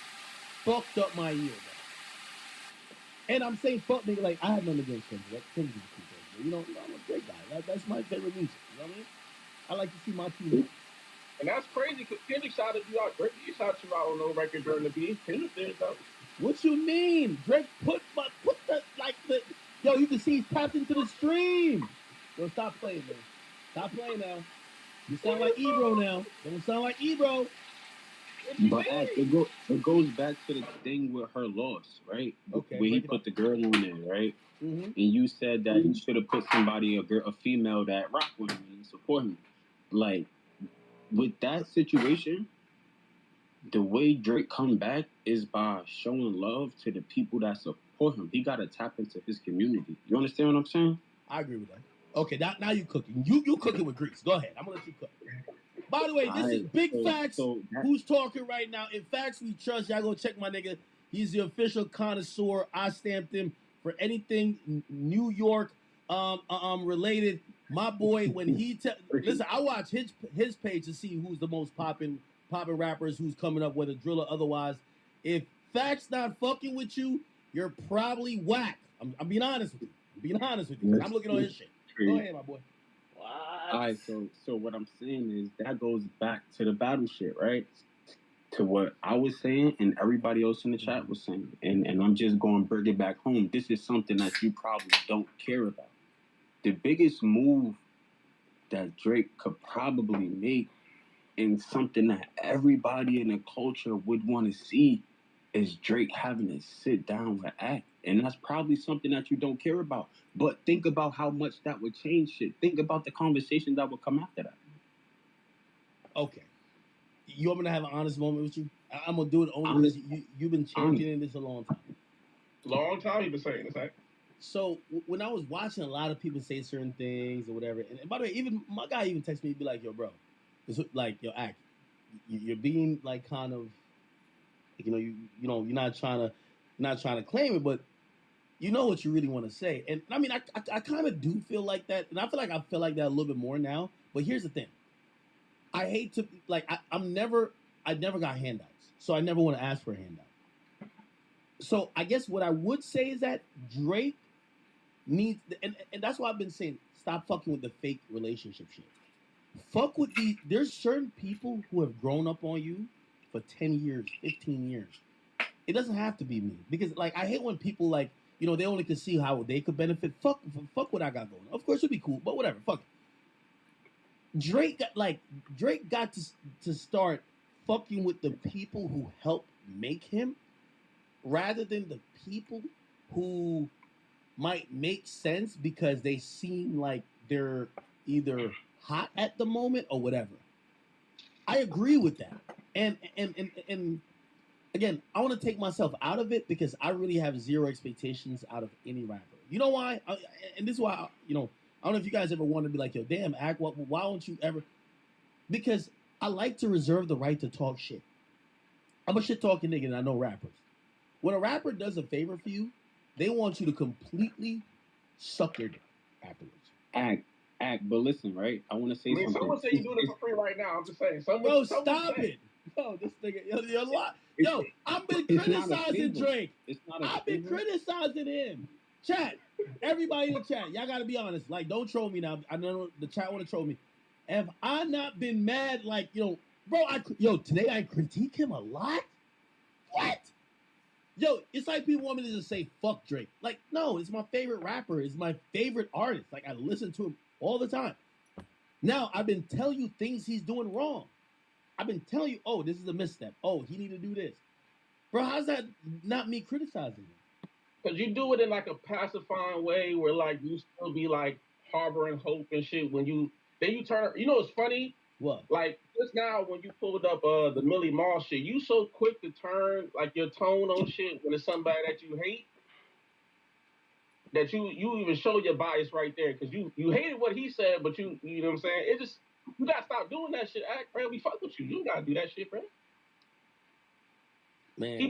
S2: fucked up my year, bro. And I'm saying fuck nigga, like, I have nothing against Kendrick. Like, Kendrick's a cool guy. You know, I'm a great guy. That's my favorite music. You know what I mean? I like to see my team.
S4: And that's crazy, because Kendrick shouted you out. Drake shouted you out on no record during the beat. Kendrick did though.
S2: What you mean? Drake put the yo, you can see he's tapped into the stream. Yo, stop playing, man. Stop playing now. You sound like Ebro now. Don't sound like Ebro.
S3: But it goes back to the thing with her loss, right?
S2: Okay.
S3: Where he put the girl on there, right?
S2: Mm-hmm.
S3: And you said that he should have put somebody, a female that rock with him and support him. Like, with that situation, the way Drake come back is by showing love to the people that support him. He got to tap into his community. You understand what I'm saying?
S2: I agree with that. Okay, now you cooking. You cooking with grease. Go ahead. I'm gonna let you cook. By the way, this is Big Facts. Who's talking right now? In Facts We Trust. Y'all go check my nigga. He's the official connoisseur. I stamped him for anything New York related. My boy, when he listen, I watch his page to see who's the most popping rappers, who's coming up, whether drill or otherwise. If Facts not fucking with you, you're probably whack. I'm being honest with you. I'm looking on his shit. Go ahead, my boy.
S1: What?
S3: All right, so what I'm saying is that goes back to the battle shit, right? To what I was saying and everybody else in the chat was saying. And I'm just going to bring it back home. This is something that you probably don't care about. The biggest move that Drake could probably make, and something that everybody in the culture would want to see, is Drake having to sit down with Act. And that's probably something that you don't care about. But think about how much that would change shit. Think about the conversations that would come after that.
S2: Okay. You want me to have an honest moment with you? I'm going to do it only because you've been championing this a long time.
S4: Long time you've been saying this, right?
S2: So when I was watching a lot of people say certain things or whatever, and by the way, even my guy even texted me, he'd be like, yo, bro, it's like, yo, Act, you're being like kind of, you know, you're not trying to claim it, but you know what you really want to say. And I mean, I kind of do feel like that, and I feel like that a little bit more now. But here's the thing: I hate to like I never got handouts, so I never want to ask for a handout. So I guess what I would say is that Drake needs, and that's why I've been saying stop fucking with the fake relationship shit. Fuck with the there's certain people who have grown up on you for 10 years, 15 years. It doesn't have to be me because like I hate when people like they only can see how they could benefit. Fuck what I got going. Of course it'd be cool, but whatever. Fuck. Drake got to start fucking with the people who helped make him rather than the people who might make sense because they seem like they're either hot at the moment or whatever. I agree with that. And again, I want to take myself out of it because I really have zero expectations out of any rapper. You know why? And this is why, I don't know if you guys ever want to be like, yo, damn, Act, why don't you ever? Because I like to reserve the right to talk shit. I'm a shit talking nigga and I know rappers. When a rapper does a favor for you, they want you to completely suck their dick afterwards.
S3: Act, but listen, right? I want to say something.
S4: Someone say you doing it for free right now. I'm just saying.
S2: Yo, stop it. Yo, this nigga, you're a lot. Yo, I've been criticizing Drake. I've been criticizing him. Chat, everybody in the chat, y'all gotta be honest. Like, don't troll me now. I know the chat want to troll me. Have I not been mad? Like, bro, today I critique him a lot. What? Yo, it's like people want me to just say fuck Drake. Like, no, it's my favorite rapper. It's my favorite artist. Like, I listen to him all the time. Now, I've been telling you things he's doing wrong. I've been telling you, oh, this is a misstep. Oh, he need to do this. Bro, how's that not me criticizing him?
S4: Because you do it in like a pacifying way where like you still be like harboring hope and shit when you turn. It's funny.
S2: What?
S4: Like just now when you pulled up the Millie Mall shit, you so quick to turn like your tone on shit when it's somebody that you hate that you even show your bias right there because you hated what he said, but you know what I'm saying? It just you gotta stop doing that shit. Act, bro, we fuck with you. You don't gotta do that shit, bro.
S2: Man,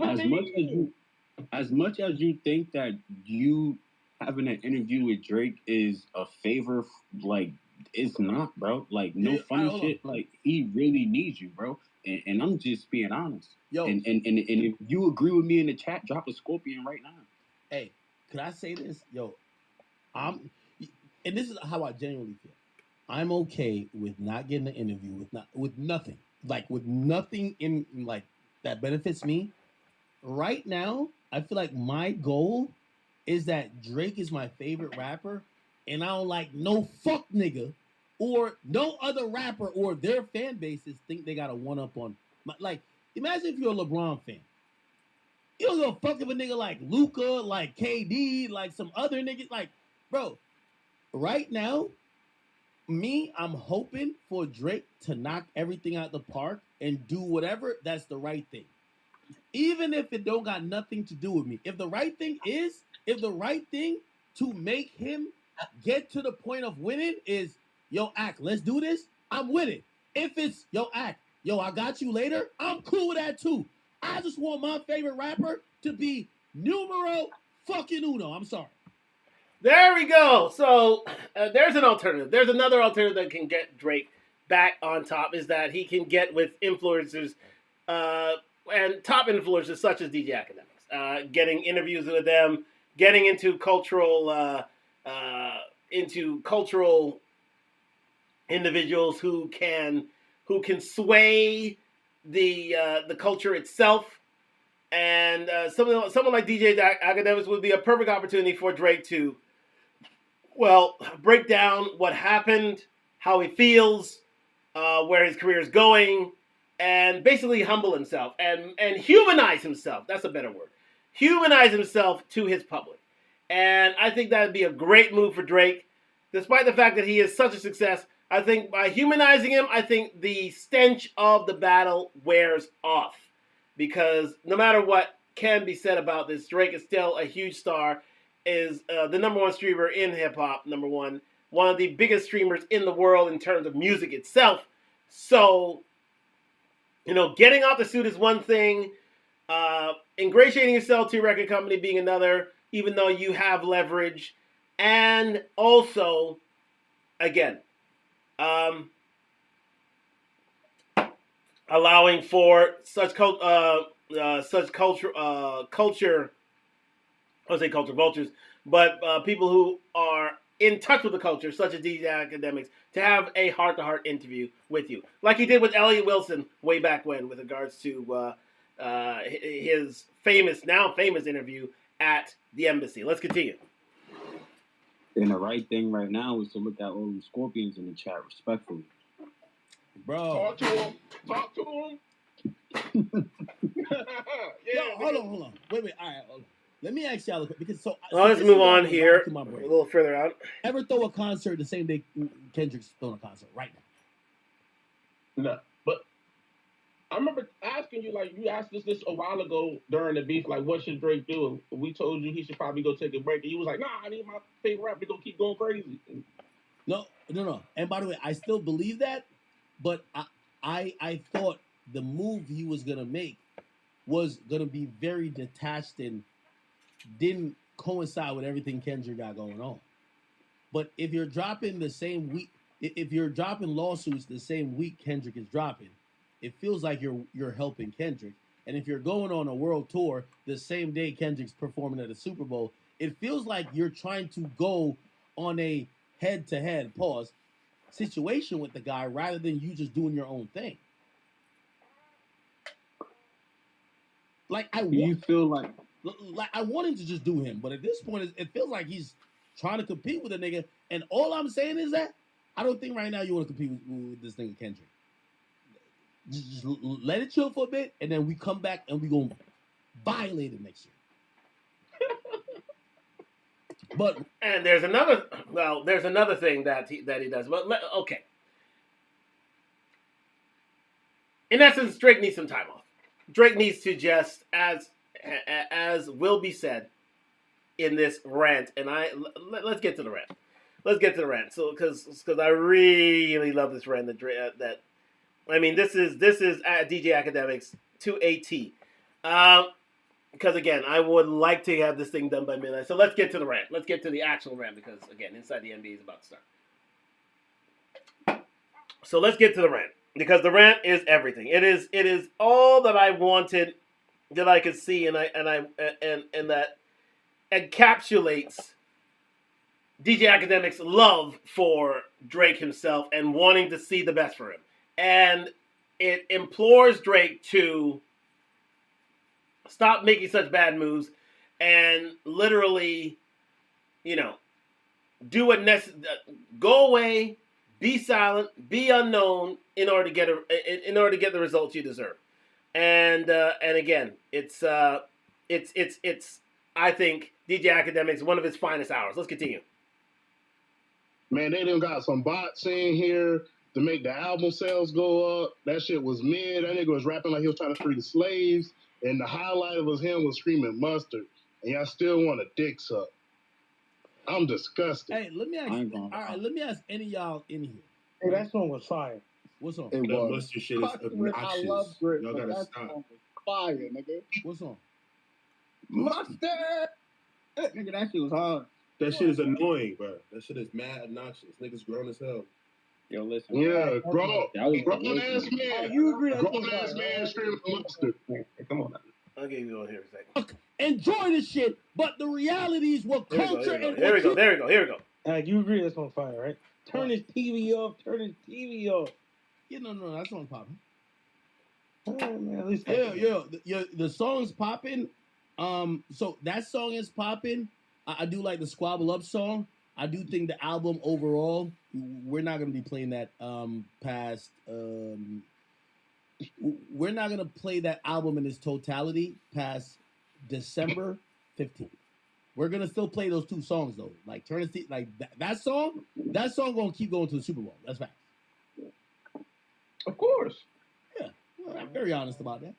S3: as much as you think that you having an interview with Drake is a favor, like it's not, bro. Like no funny shit. Like he really needs you, bro. And I'm just being honest.
S2: Yo,
S3: and if you agree with me in the chat, drop a scorpion right now.
S2: Hey, could I say this? Yo, and this is how I genuinely feel. I'm okay with not getting an interview with nothing. Like with nothing in like that benefits me. Right now, I feel like my goal is that Drake is my favorite rapper, and I don't like no fuck nigga or no other rapper or their fan bases think they got a one up on. Like, imagine if you're a LeBron fan. You don't give a fuck if a nigga like Luca, like KD, like some other niggas. Like, bro, right now, I'm hoping for Drake to knock everything out the park and do whatever that's the right thing. Even if it don't got nothing to do with me. If the right thing to make him get to the point of winning is, yo, Act, let's do this, I'm with it. If it's, yo, Act, yo, I got you later, I'm cool with that too. I just want my favorite rapper to be numero fucking uno. I'm sorry.
S1: There we go. So there's an alternative. There's another alternative that can get Drake back on top is that he can get with influencers and top influencers such as DJ Academics, getting interviews with them, getting into cultural individuals who can sway the culture itself. And someone like DJ Academics would be a perfect opportunity for Drake to, break down what happened, how he feels, where his career is going, and basically humble himself and humanize himself. That's a better word. Humanize himself to his public. And I think that would be a great move for Drake. Despite the fact that he is such a success, I think by humanizing him, I think the stench of the battle wears off. Because no matter what can be said about this, Drake is still a huge star, is the number one streamer in hip-hop, number one of the biggest streamers in the world in terms of music itself. So, getting off the suit is one thing, ingratiating yourself to a record company being another, even though you have leverage, and also, again, um, allowing for such culture. I would say culture vultures, but people who are in touch with the culture, such as DJ academics, to have a heart-to-heart interview with you, like he did with Elliot Wilson way back when, with regards to his now famous interview at the embassy. Let's continue.
S3: And the right thing right now is to look at all the scorpions in the chat respectfully.
S2: Bro.
S4: Talk to him. Talk to him.
S2: Yo, hold on. Wait. All right, hold on. Let me ask y'all, because
S1: let's move on here. A little further out.
S2: Ever throw a concert the same day Kendrick's throwing a concert right now?
S4: No, but I remember asking you, like, you asked us this a while ago during the beef, like, what should Drake do? We told you he should probably go take a break, and you was like, nah, I need my favorite rapper to go keep going crazy.
S2: No. And by the way, I still believe that, but I thought the move he was gonna make was gonna be very detached and didn't coincide with everything Kendrick got going on. But if you're dropping the same week, if you're dropping lawsuits the same week Kendrick is dropping, it feels like you're helping Kendrick. And if you're going on a world tour the same day Kendrick's performing at a Super Bowl, it feels like you're trying to go on a head-to-head situation with the guy rather than you just doing your own thing. Like
S3: you feel like
S2: I want him to just do him, but at this point, it feels like he's trying to compete with a nigga. And all I'm saying is that I don't think right now you want to compete with this nigga Kendrick. Just let it chill for a bit, and then we come back and we gonna violate it next year. But
S1: there's another thing that he does. But okay, in essence, Drake needs some time off. Drake needs to just, as will be said in this rant, and let's get to the rant. Let's get to the rant. So, because I really love this rant that I mean, this is DJ Academics to a T. Because again, I would like to have this thing done by midnight. So let's get to the rant. Let's get to the actual rant, because again, Inside the NBA is about to start. So let's get to the rant, because the rant is everything. It is all that I wanted, that I could see, and that encapsulates DJ Academic's love for Drake himself and wanting to see the best for him. And it implores Drake to stop making such bad moves and literally, do what necessary. Go away, be silent, be unknown in order to get the results you deserve. And again, it's I think DJ Academics one of his finest hours. Let's continue.
S5: Man, they done got some bots in here to make the album sales go up. That shit was mid. That nigga was rapping like he was trying to free the slaves. And the highlight was him was screaming mustard. And y'all still want a dick suck. I'm disgusted.
S2: Hey, let me ask any of y'all in here.
S6: Hey, that song was fire.
S2: What song?
S7: That mustard shit is obnoxious.
S6: I love Drake,
S7: Y'all gotta
S6: that
S7: stop.
S6: song was fire, nigga.
S2: What song?
S6: Mustard! Nigga, that shit was hard.
S7: That shit is annoying, bro. That shit is mad obnoxious. Niggas grown as hell.
S3: Yo, listen.
S5: Yeah, grown ass man.
S6: You agree?
S5: Grown ass man screaming mustard.
S3: Come on.
S1: I'll give you one here a second.
S2: Enjoy this shit, but the reality is what culture and
S1: Here we go.
S6: You agree that's on fire, right? Turn his TV off.
S2: Yeah, no, that song's popping.
S6: Oh, man, at least
S2: the song's popping. So that song is popping. I do like the Squabble Up song. I do think the album overall, we're not going to be playing that past. We're not going to play that album in its totality past December 15th. We're going to still play those two songs though. Like that song going to keep going to the Super Bowl. That's fact.
S4: Of course.
S2: Yeah, I'm very honest about that.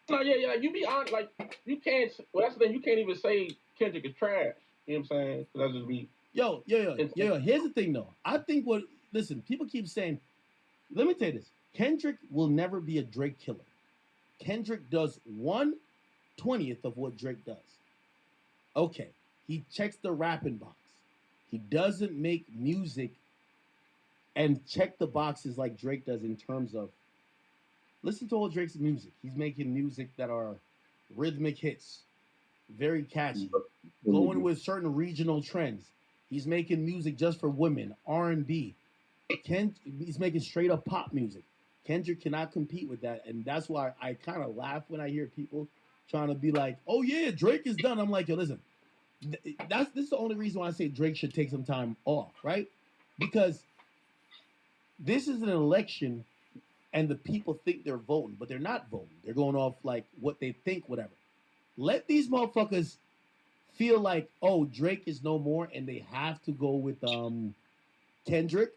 S4: No, yeah. You be honest. Like, you can't. Well, that's the thing. You can't even say Kendrick is trash. You know what I'm saying? That's just be.
S2: Yo. Here's the thing, though. I think listen, people keep saying. Let me tell you this: Kendrick will never be a Drake killer. Kendrick does 1/20th of what Drake does. Okay, he checks the rapping box. He doesn't make music and check the boxes like Drake does in terms of listen to all Drake's music. He's making music that are rhythmic hits, very catchy, going with certain regional trends. He's making music just for women, R&B. He's making straight up pop music. Kendrick cannot compete with that, and that's why I kind of laugh when I hear people trying to be like, "Oh yeah, Drake is done." I'm like, "Yo, listen, this is the only reason why I say Drake should take some time off, right? Because this is an election, and the people think they're voting, but they're not voting. They're going off like what they think, whatever. Let these motherfuckers feel like, oh, Drake is no more, and they have to go with Kendrick.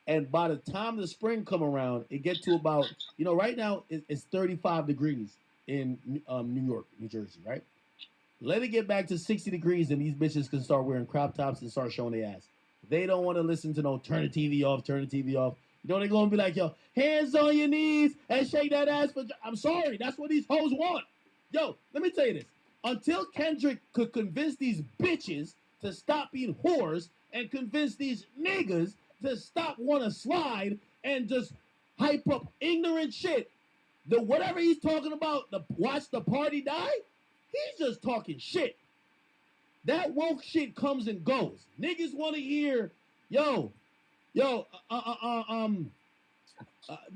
S2: And by the time the spring come around, it get to about, right now it's 35 degrees in New York, New Jersey, right? Let it get back to 60 degrees, and these bitches can start wearing crop tops and start showing their ass. They don't want to listen to no turn the TV off, turn the TV off. They're going to be like, yo, hands on your knees and shake that ass. I'm sorry, that's what these hoes want. Yo, let me tell you this. Until Kendrick could convince these bitches to stop being whores and convince these niggas to stop want to slide and just hype up ignorant shit, the whatever he's talking about, the watch the party die, he's just talking shit. That woke shit comes and goes. Niggas want to hear,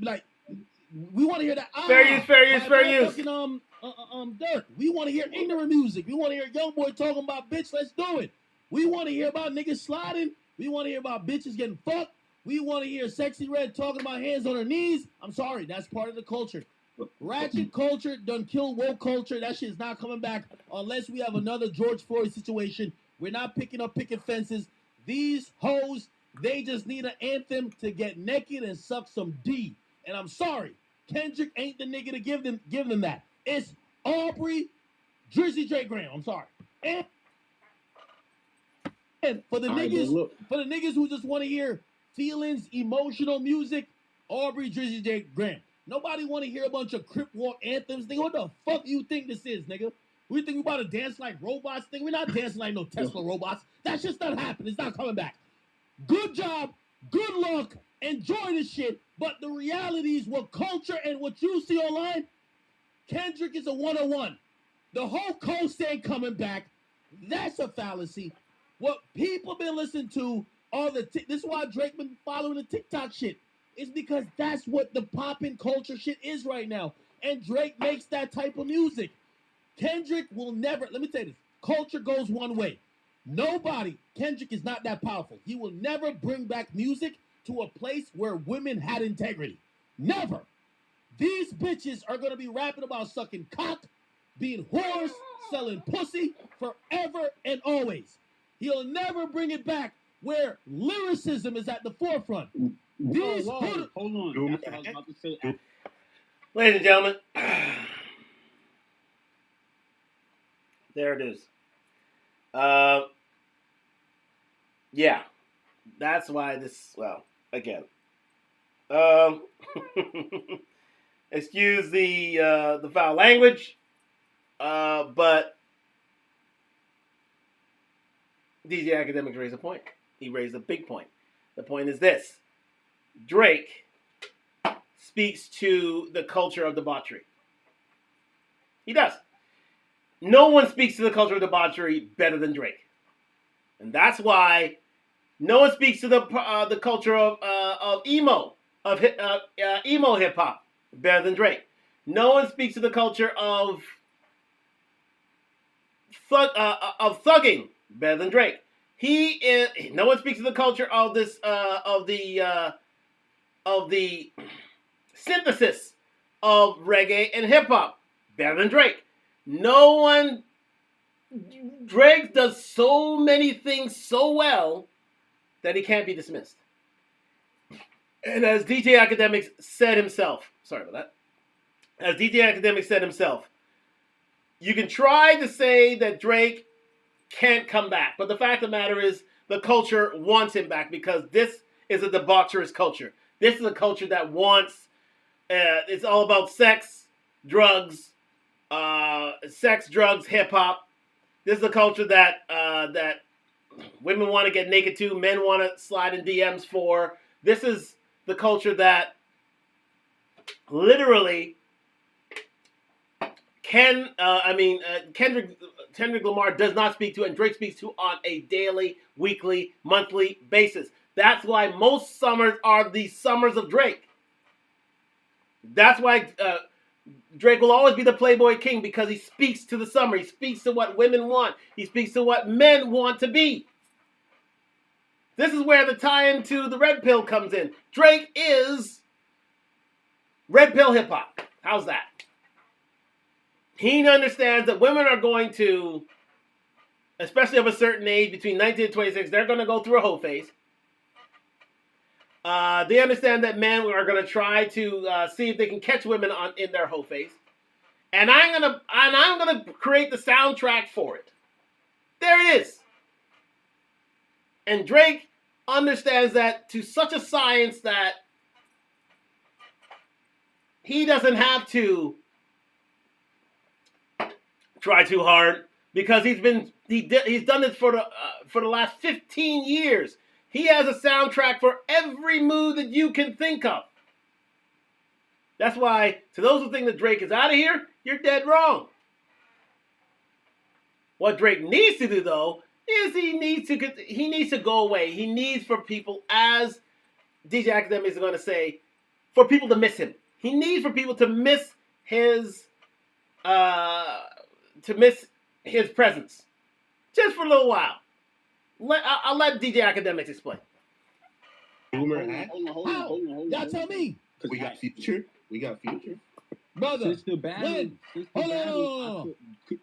S2: like, we want to hear that.
S1: Fair use.
S2: Dirk. We want to hear ignorant music. We want to hear young boy talking about bitch. Let's do it. We want to hear about niggas sliding. We want to hear about bitches getting fucked. We want to hear Sexy Red talking about hands on her knees. I'm sorry, that's part of the culture. Ratchet culture done kill woke culture. That shit is not coming back unless we have another George Floyd situation. We're not picking up picket fences. These hoes, they just need an anthem to get naked and suck some D. And I'm sorry, Kendrick ain't the nigga to give them that. It's Aubrey, Drizzy J. Graham. I'm sorry. And for the niggas who just want to hear feelings, emotional music, Aubrey, Drizzy J. Graham. Nobody want to hear a bunch of Crip Walk anthems. Nigga, what the fuck you think this is, nigga? We think we about to dance like robots? Nigga, we're not dancing like no Tesla robots. That's just not happening. It's not coming back. Good job. Good luck. Enjoy the shit. But the reality is what culture and what you see online, Kendrick is a 101. The whole coast ain't coming back. That's a fallacy. What people been listening to are this is why Drake been following the TikTok shit. It's because that's what the poppin' culture shit is right now. And Drake makes that type of music. Kendrick will never, let me tell you this, culture goes one way. Kendrick is not that powerful. He will never bring back music to a place where women had integrity. Never. These bitches are going to be rapping about sucking cock, being whores, selling pussy forever and always. He'll never bring it back where lyricism is at the forefront.
S3: Hold on. That's what I was about to say.
S1: Ladies and gentlemen, there it is. Yeah, that's why this. Well, again, excuse the foul language, but DJ Academic raised a point. He raised a big point. The point is this. Drake speaks to the culture of debauchery. He does. No one speaks to the culture of debauchery better than Drake. And that's why no one speaks to the culture of emo, emo hip hop better than Drake. No one speaks to the culture of thugging better than Drake. No one speaks to the culture of this of the synthesis of reggae and hip hop better than Drake. Drake does so many things so well that he can't be dismissed. And as DJ Academics said himself, you can try to say that Drake can't come back, but the fact of the matter is the culture wants him back because this is a debaucherous culture. This is a culture that wants, it's all about sex, drugs, hip hop, This is a culture that that women want to get naked to, men want to slide in DMs for. This is the culture that literally Kendrick Lamar does not speak to, and Drake speaks to on a daily, weekly, monthly basis. That's why most summers are the summers of Drake. That's why Drake will always be the Playboy King, because he speaks to the summer. He speaks to what women want. He speaks to what men want to be. This is where the tie-in to the Red Pill comes in. Drake is Red Pill hip-hop. How's that? He understands that women are going to, especially of a certain age, between 19 and 26, they're going to go through a hoe phase. They understand that men are going to try to see if they can catch women in their hoe phase, and I'm gonna create the soundtrack for it. There it is. And Drake understands that to such a science that he doesn't have to try too hard, because he's done this for the last 15 years. He has a soundtrack for every mood that you can think of. That's why, to those who think that Drake is out of here, you're dead wrong. What Drake needs to do, though, is he needs to go away. He needs for people, as DJ Academic is going to say, for people to miss him. He needs for people to miss his presence, just for a little while. I'll let DJ Academics explain.
S7: Boomer
S2: Hold on. Y'all tell me.
S7: We got Future.
S2: Brother,
S3: Since the battle,
S2: when?
S3: since the
S2: Hold
S3: battle,
S2: on.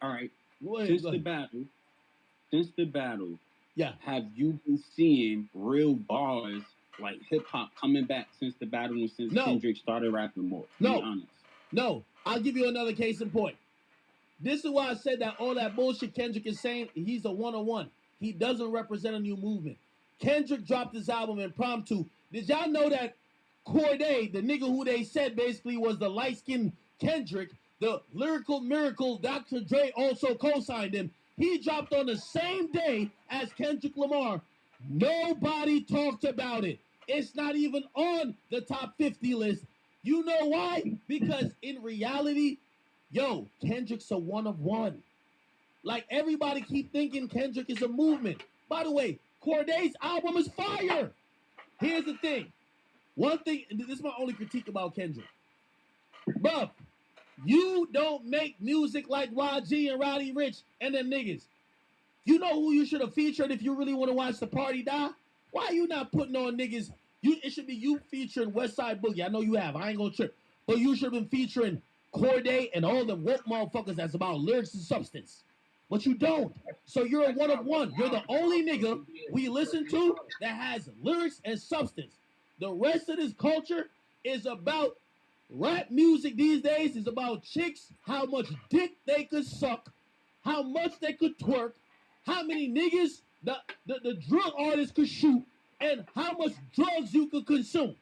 S3: all right.
S2: Go ahead,
S3: Since
S2: go
S3: the
S2: ahead.
S3: battle,
S2: Yeah.
S3: have you been seeing real bars like hip hop coming back since the battle and since
S2: No.
S3: Kendrick started rapping more?
S2: No.
S3: Be honest.
S2: No, I'll give you another case in point. This is why I said that all that bullshit Kendrick is saying, he's a one-on-one. He doesn't represent a new movement. Kendrick dropped this album Impromptu. Did y'all know that Corday, the nigga who they said basically was the light-skinned Kendrick, the lyrical miracle, Dr. Dre also co-signed him. He dropped on the same day as Kendrick Lamar. Nobody talked about it. It's not even on the top 50 list. You know why? Because in reality, Kendrick's a one of one. Like, everybody keep thinking Kendrick is a movement. By the way, Corday's album is fire. Here's the thing. One thing, and this is my only critique about Kendrick. Bruh, you don't make music like YG and Roddy Ricch and them niggas. You know who you should have featured if you really want to watch the party die? Why are you not putting on niggas? It should be you featuring Westside Boogie. I know you have. I ain't gonna trip. But you should have been featuring Corday and all the woke motherfuckers that's about lyrics and substance. But you don't. So you're a one of one. You're the only nigga we listen to that has lyrics and substance. The rest of this culture is about rap music these days is about chicks, how much dick they could suck, how much they could twerk, how many niggas the drug artists could shoot, and how much drugs you could consume.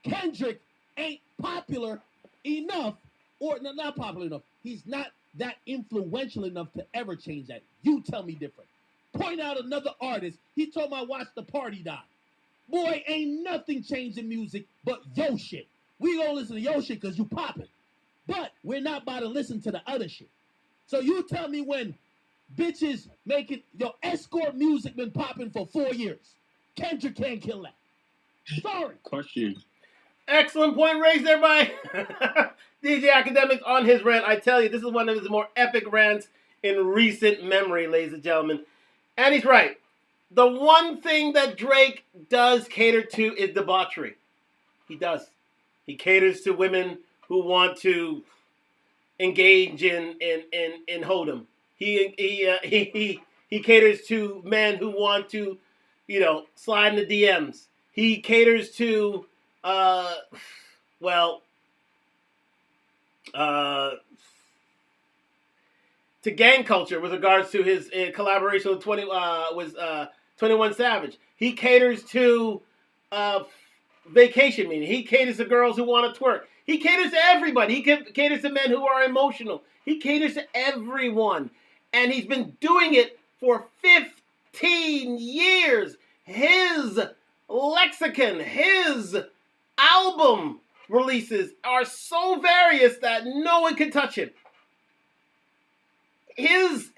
S2: Kendrick ain't popular enough, or not popular enough. He's not that influential enough to ever change that. You tell me different. Point out another artist. He told me I watched the party die. Boy, ain't nothing changed in music but yo shit. We gonna listen to yo shit because you popping. But we're not about to listen to the other shit. So you tell me when bitches making your escort music been popping for 4 years. Kendrick can't kill that. Sorry.
S3: Question.
S1: Excellent point raised there by DJ Academics on his rant. I tell you, this is one of his more epic rants in recent memory, ladies and gentlemen. And he's right. The one thing that Drake does cater to is debauchery. He does. He caters to women who want to engage in hoedom. He caters to men who want to, slide in the DMs. He caters to to gang culture with regards to his collaboration with 21 Savage. He caters to vacation meaning. He caters to girls who want to twerk. He caters to everybody. He caters to men who are emotional. He caters to everyone. And he's been doing it for 15 years. His lexicon, his album releases are so various that no one can touch him. His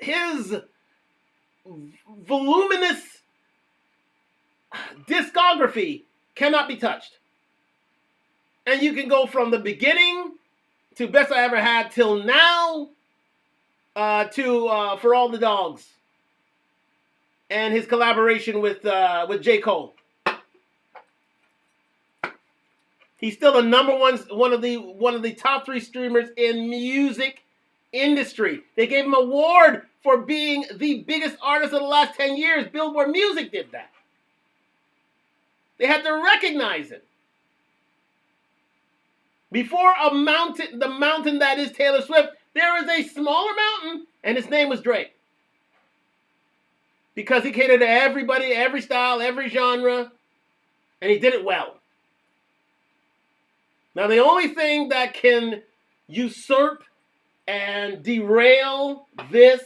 S1: voluminous discography cannot be touched. And you can go from the beginning to Best I Ever Had till now to For All the Dogs and his collaboration with J. Cole. He's still the number one of the top 3 streamers in music industry. They gave him an award for being the biggest artist of the last 10 years. Billboard Music did that. They had to recognize it. Before the mountain that is Taylor Swift, there is a smaller mountain, and his name was Drake. Because he catered to everybody, every style, every genre, and he did it well. Now, the only thing that can usurp and derail this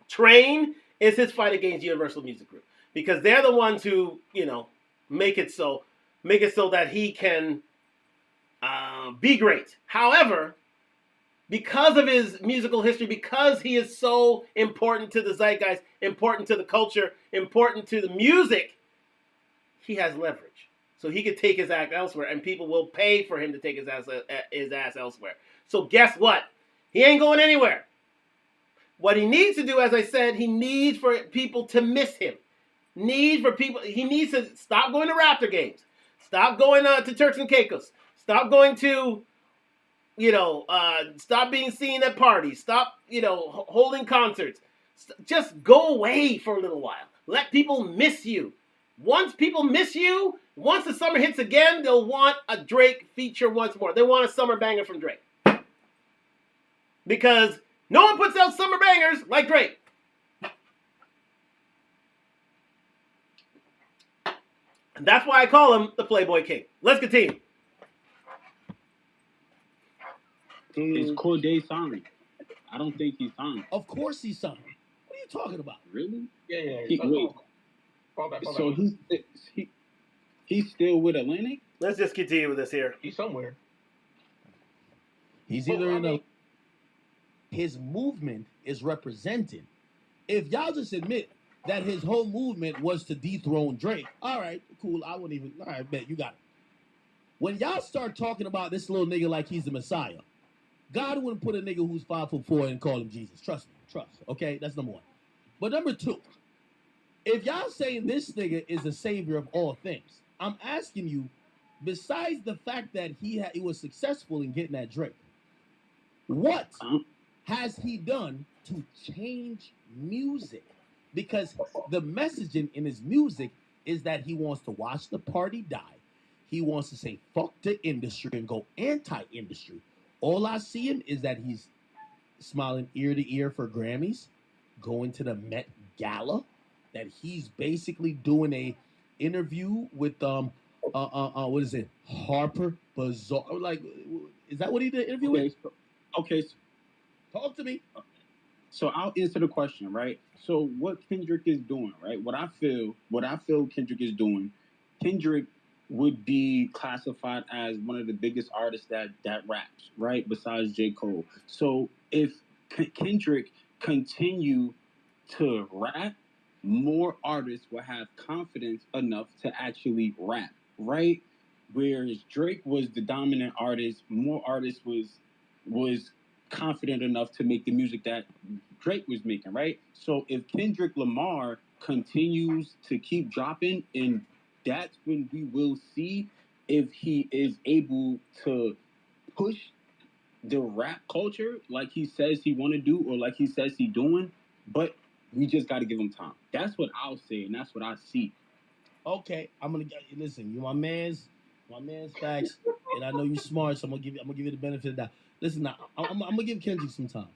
S1: train is his fight against Universal Music Group. Because they're the ones who, make it so that he can be great. However, because of his musical history, because he is so important to the zeitgeist, important to the culture, important to the music, he has leverage. So he could take his act elsewhere, and people will pay for him to take his ass elsewhere. So guess what? He ain't going anywhere. What he needs to do, as I said, he needs for people to miss him. He needs to stop going to Raptor games. Stop going to Turks and Caicos. Stop going to, stop being seen at parties. Stop, holding concerts. Just go away for a little while. Let people miss you. Once people miss you, once the summer hits again, they'll want a Drake feature once more. They want a summer banger from Drake. Because no one puts out summer bangers like Drake. And that's why I call him the Playboy King. Let's continue.
S3: Is Corday signed? I don't think he's signed.
S2: Of course he's signed. What are you talking about?
S3: Really?
S4: Yeah.
S3: Wait.
S4: Fall back.
S3: So he's still with Atlantic?
S1: Let's just continue with this here.
S4: He's somewhere.
S2: He's either in a... His movement is represented. If y'all just admit that his whole movement was to dethrone Drake, all right, cool. I wouldn't even... All right, bet you got it. When y'all start talking about this little nigga like he's the Messiah, God wouldn't put a nigga who's 5'4" and call him Jesus. Trust me. Okay, that's number one. But number two, if y'all saying this nigga is the savior of all things, I'm asking you, besides the fact that he was successful in getting that Drake, what has he done to change music? Because the messaging in his music is that he wants to watch the party die. He wants to say fuck the industry and go anti-industry. All I see him is that he's smiling ear to ear for Grammys, going to the Met Gala, that he's basically doing a interview with what is it, Harper Bazaar? Like, is that what he did interview with?
S3: Okay.
S2: Talk to me.
S3: So I'll answer the question, right? So what Kendrick is doing, right? What I feel Kendrick is doing, Kendrick would be classified as one of the biggest artists that raps, right? Besides J. Cole. So if Kendrick continue to rap, more artists will have confidence enough to actually rap, right? Whereas Drake was the dominant artist, more artists was confident enough to make the music that Drake was making, right? So if Kendrick Lamar continues to keep dropping, and that's when we will see if he is able to push the rap culture like he says he want to do or like he says he doing, but we just got to give him time. That's what I'll say, and that's what I see.
S2: Okay, I'm gonna listen. You my man's facts, and I know you smart, so I'm gonna give you the benefit of that. Listen, now I'm gonna give Kendrick some time.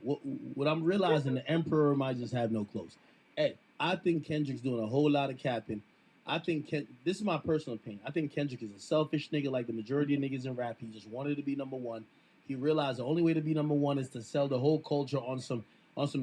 S2: What I'm realizing, the Emperor might just have no clothes. Hey, I think Kendrick's doing a whole lot of capping. I think this is my personal opinion. I think Kendrick is a selfish nigga like the majority of niggas in rap. He just wanted to be number one. he realized the only way to be number one is to sell the whole culture on some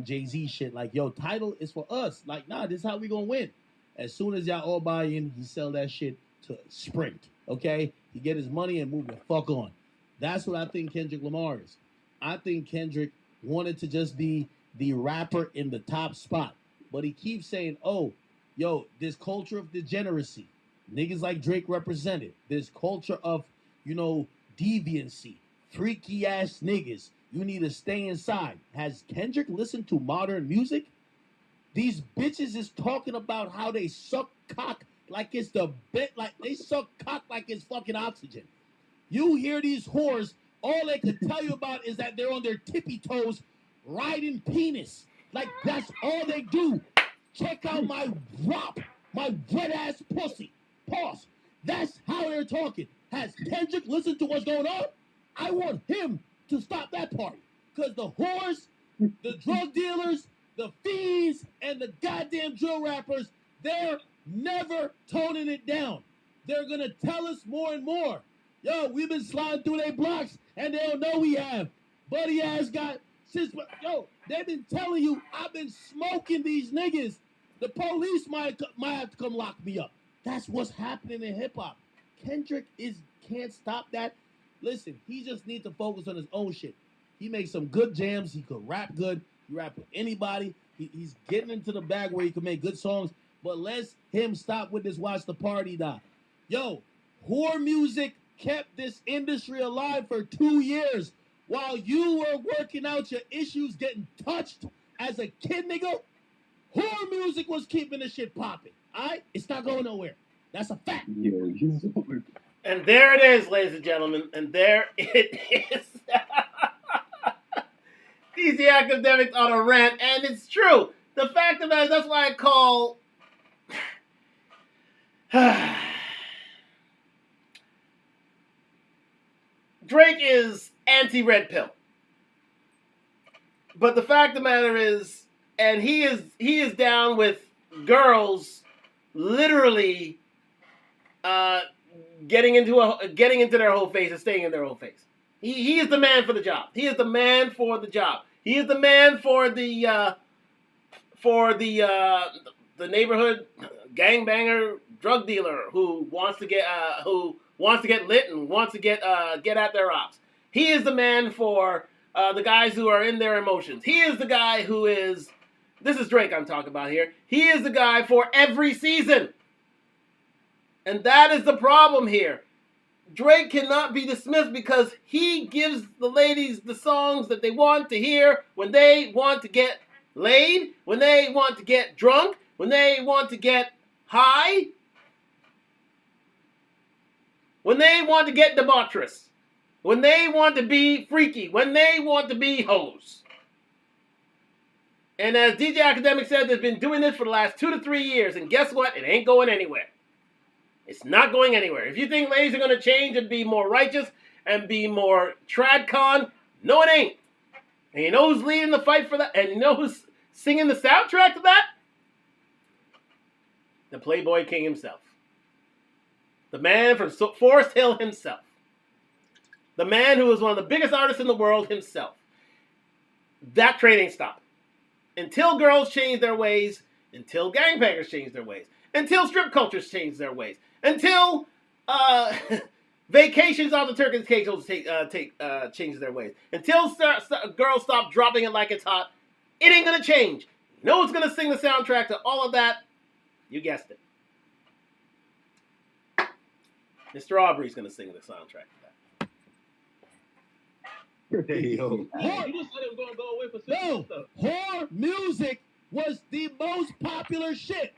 S2: Jay-Z shit. Like, yo, title is for us. Like, nah, this is how we gonna win. As soon as y'all all buy in, he sell that shit to Sprint. Okay? He get his money and move the fuck on. That's what I think Kendrick Lamar is. I think Kendrick wanted to just be the rapper in the top spot. But he keeps saying, oh, yo, this culture of degeneracy. Niggas like Drake represented. This culture of, deviancy. Freaky ass niggas. You need to stay inside. Has Kendrick listened to modern music? These bitches is talking about how they suck cock like it's the bit, like they suck cock like it's fucking oxygen. You hear these whores, all they can tell you about is that they're on their tippy toes riding penis. Like that's all they do. Check out my wop, my wet ass pussy. Pause. That's how they're talking. Has Kendrick listened to what's going on? I want him to stop that party. Because the whores, the drug dealers, the fiends, and the goddamn drill rappers, they're never toning it down. They're going to tell us more and more. Yo, we've been sliding through their blocks, and they don't know we have. Buddy ass got, they've been telling you, I've been smoking these niggas. The police might have to come lock me up. That's what's happening in hip-hop. Kendrick can't stop that. Listen, he just needs to focus on his own shit. He makes some good jams. He could rap good. He rap with anybody. He's getting into the bag where he can make good songs. But let's him stop with this watch the party die. Yo, whore music kept this industry alive for 2 years. While you were working out your issues getting touched as a kid, nigga, whore music was keeping the shit popping. All right? It's not going nowhere. That's a fact.
S1: And there it is, ladies and gentlemen. And there it is. DC Academics on a rant. And it's true. The fact of that is, that's why I call... Drake is anti-red pill. But the fact of the matter is, and he is down with girls literally getting into their whole face and staying in their whole face. He is the man for the job. He is the man for the job. He is the man for the neighborhood gangbanger drug dealer who wants to get lit and wants to get at their ops. He is the man for the guys who are in their emotions. He is the guy who is. This is Drake I'm talking about here. He is the guy for every season. And that is the problem here. Drake cannot be dismissed because he gives the ladies the songs that they want to hear when they want to get laid, when they want to get drunk, when they want to get high, when they want to get debaucherous, when they want to be freaky, when they want to be hoes. And as DJ Academic said, they've been doing this for the last 2 to 3 years, and guess what? It ain't going anywhere. It's not going anywhere. If you think ladies are going to change and be more righteous and be more tradcon, no it ain't. And you know who's leading the fight for that? And you know who's singing the soundtrack to that? The Playboy King himself. The man from Forest Hill himself. The man who is one of the biggest artists in the world himself. That train ain't stopping. Until girls change their ways, until gangbangers change their ways, until strip cultures change their ways, until vacations on the Turkish cables change their ways, until girls stop dropping it like it's hot, it ain't gonna change. You know who's gonna sing the soundtrack to all of that? You guessed it. Mr. Aubrey's gonna sing the soundtrack to that.
S2: Hey, yo.
S4: You just said it was gonna go away for 6 months.
S2: Whore music was the most popular shit.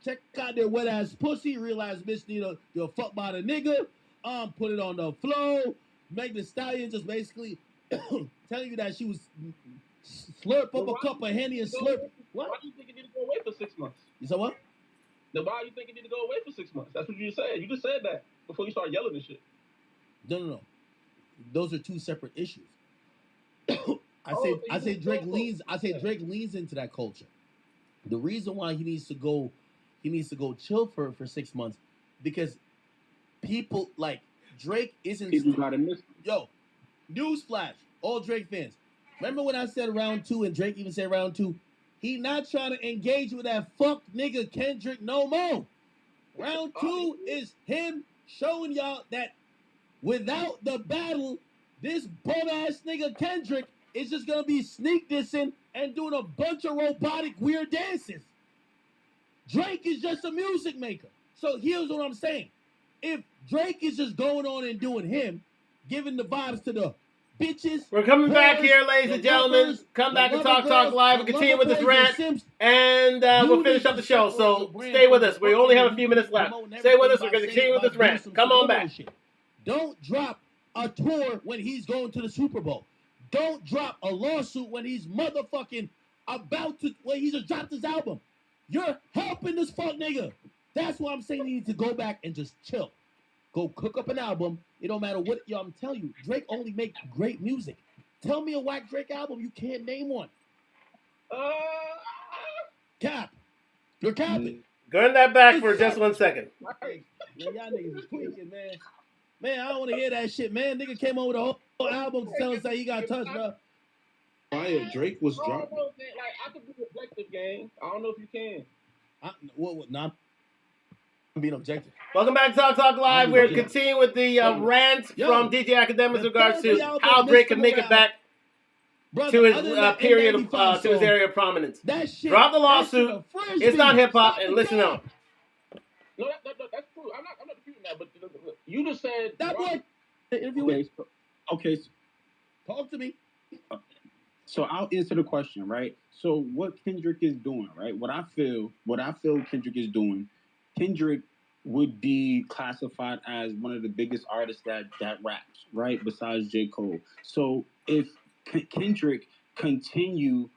S2: Check out their wet ass pussy. Realize bitch need a fuck by the nigga. Put it on the floor. Make the stallion just basically telling you that she was slurp up a cup of Henny and slurp. What?
S4: Why do you think it need to go away for 6 months?
S2: You said what?
S4: Then why do you think it need to go away for 6 months? That's what you just said. You just said that before you started yelling and shit.
S2: No. Those are two separate issues. I say Drake leans into that culture. The reason why he needs to go chill for 6 months, because people like Drake isn't.
S3: People gotta miss.
S2: Yo, Newsflash, all Drake fans. Remember when I said round 2 and Drake even said round 2? He not trying to engage with that fuck nigga Kendrick no more. Round 2 is him showing y'all that without the battle, this bum-ass nigga Kendrick is just going to be sneak dissing and doing a bunch of robotic weird dances. Drake is just a music maker. So here's what I'm saying. If Drake is just going on and doing him, giving the vibes to the bitches.
S1: We're coming back here, ladies and gentlemen. Come back and Talk Live and continue with this rant. And we'll finish up the show. So stay with us. We only have a few minutes left. Stay with us. We're going to continue with this rant. Come on back.
S2: Don't drop a tour when he's going to the Super Bowl. Don't drop a lawsuit when he's motherfucking about to, when he just dropped his album. You're helping this fuck nigga. That's why I'm saying you need to go back and just chill. Go cook up an album. It don't matter what, yo, I'm telling you, Drake only make great music. Tell me a whack Drake album. You can't name one. Cap. You're capping.
S1: Turn that back for just 1 second.
S2: Man, y'all niggas is tweaking, man. Man, I don't want to hear that shit, man. Nigga came over the whole album to tell us that he got touched, bro.
S7: Fire, Drake was dropping.
S4: Like, I could be objective, gang. I don't know if you can.
S2: Nah, I'm being objective.
S1: Welcome back to Talk Live. We're continuing with the rant from DJ Academics in regards to how Drake can make it back to his period of to his area of prominence. Drop the lawsuit. It's not hip hop, and listen up.
S4: No, that's true. I'm not disputing that, but you just said
S2: that boy.
S3: Okay.
S2: Talk to me.
S3: So I'll answer the question, right? So what Kendrick is doing, right? What I feel Kendrick is doing, Kendrick would be classified as one of the biggest artists that raps, right? Besides J. Cole. So if Kendrick continue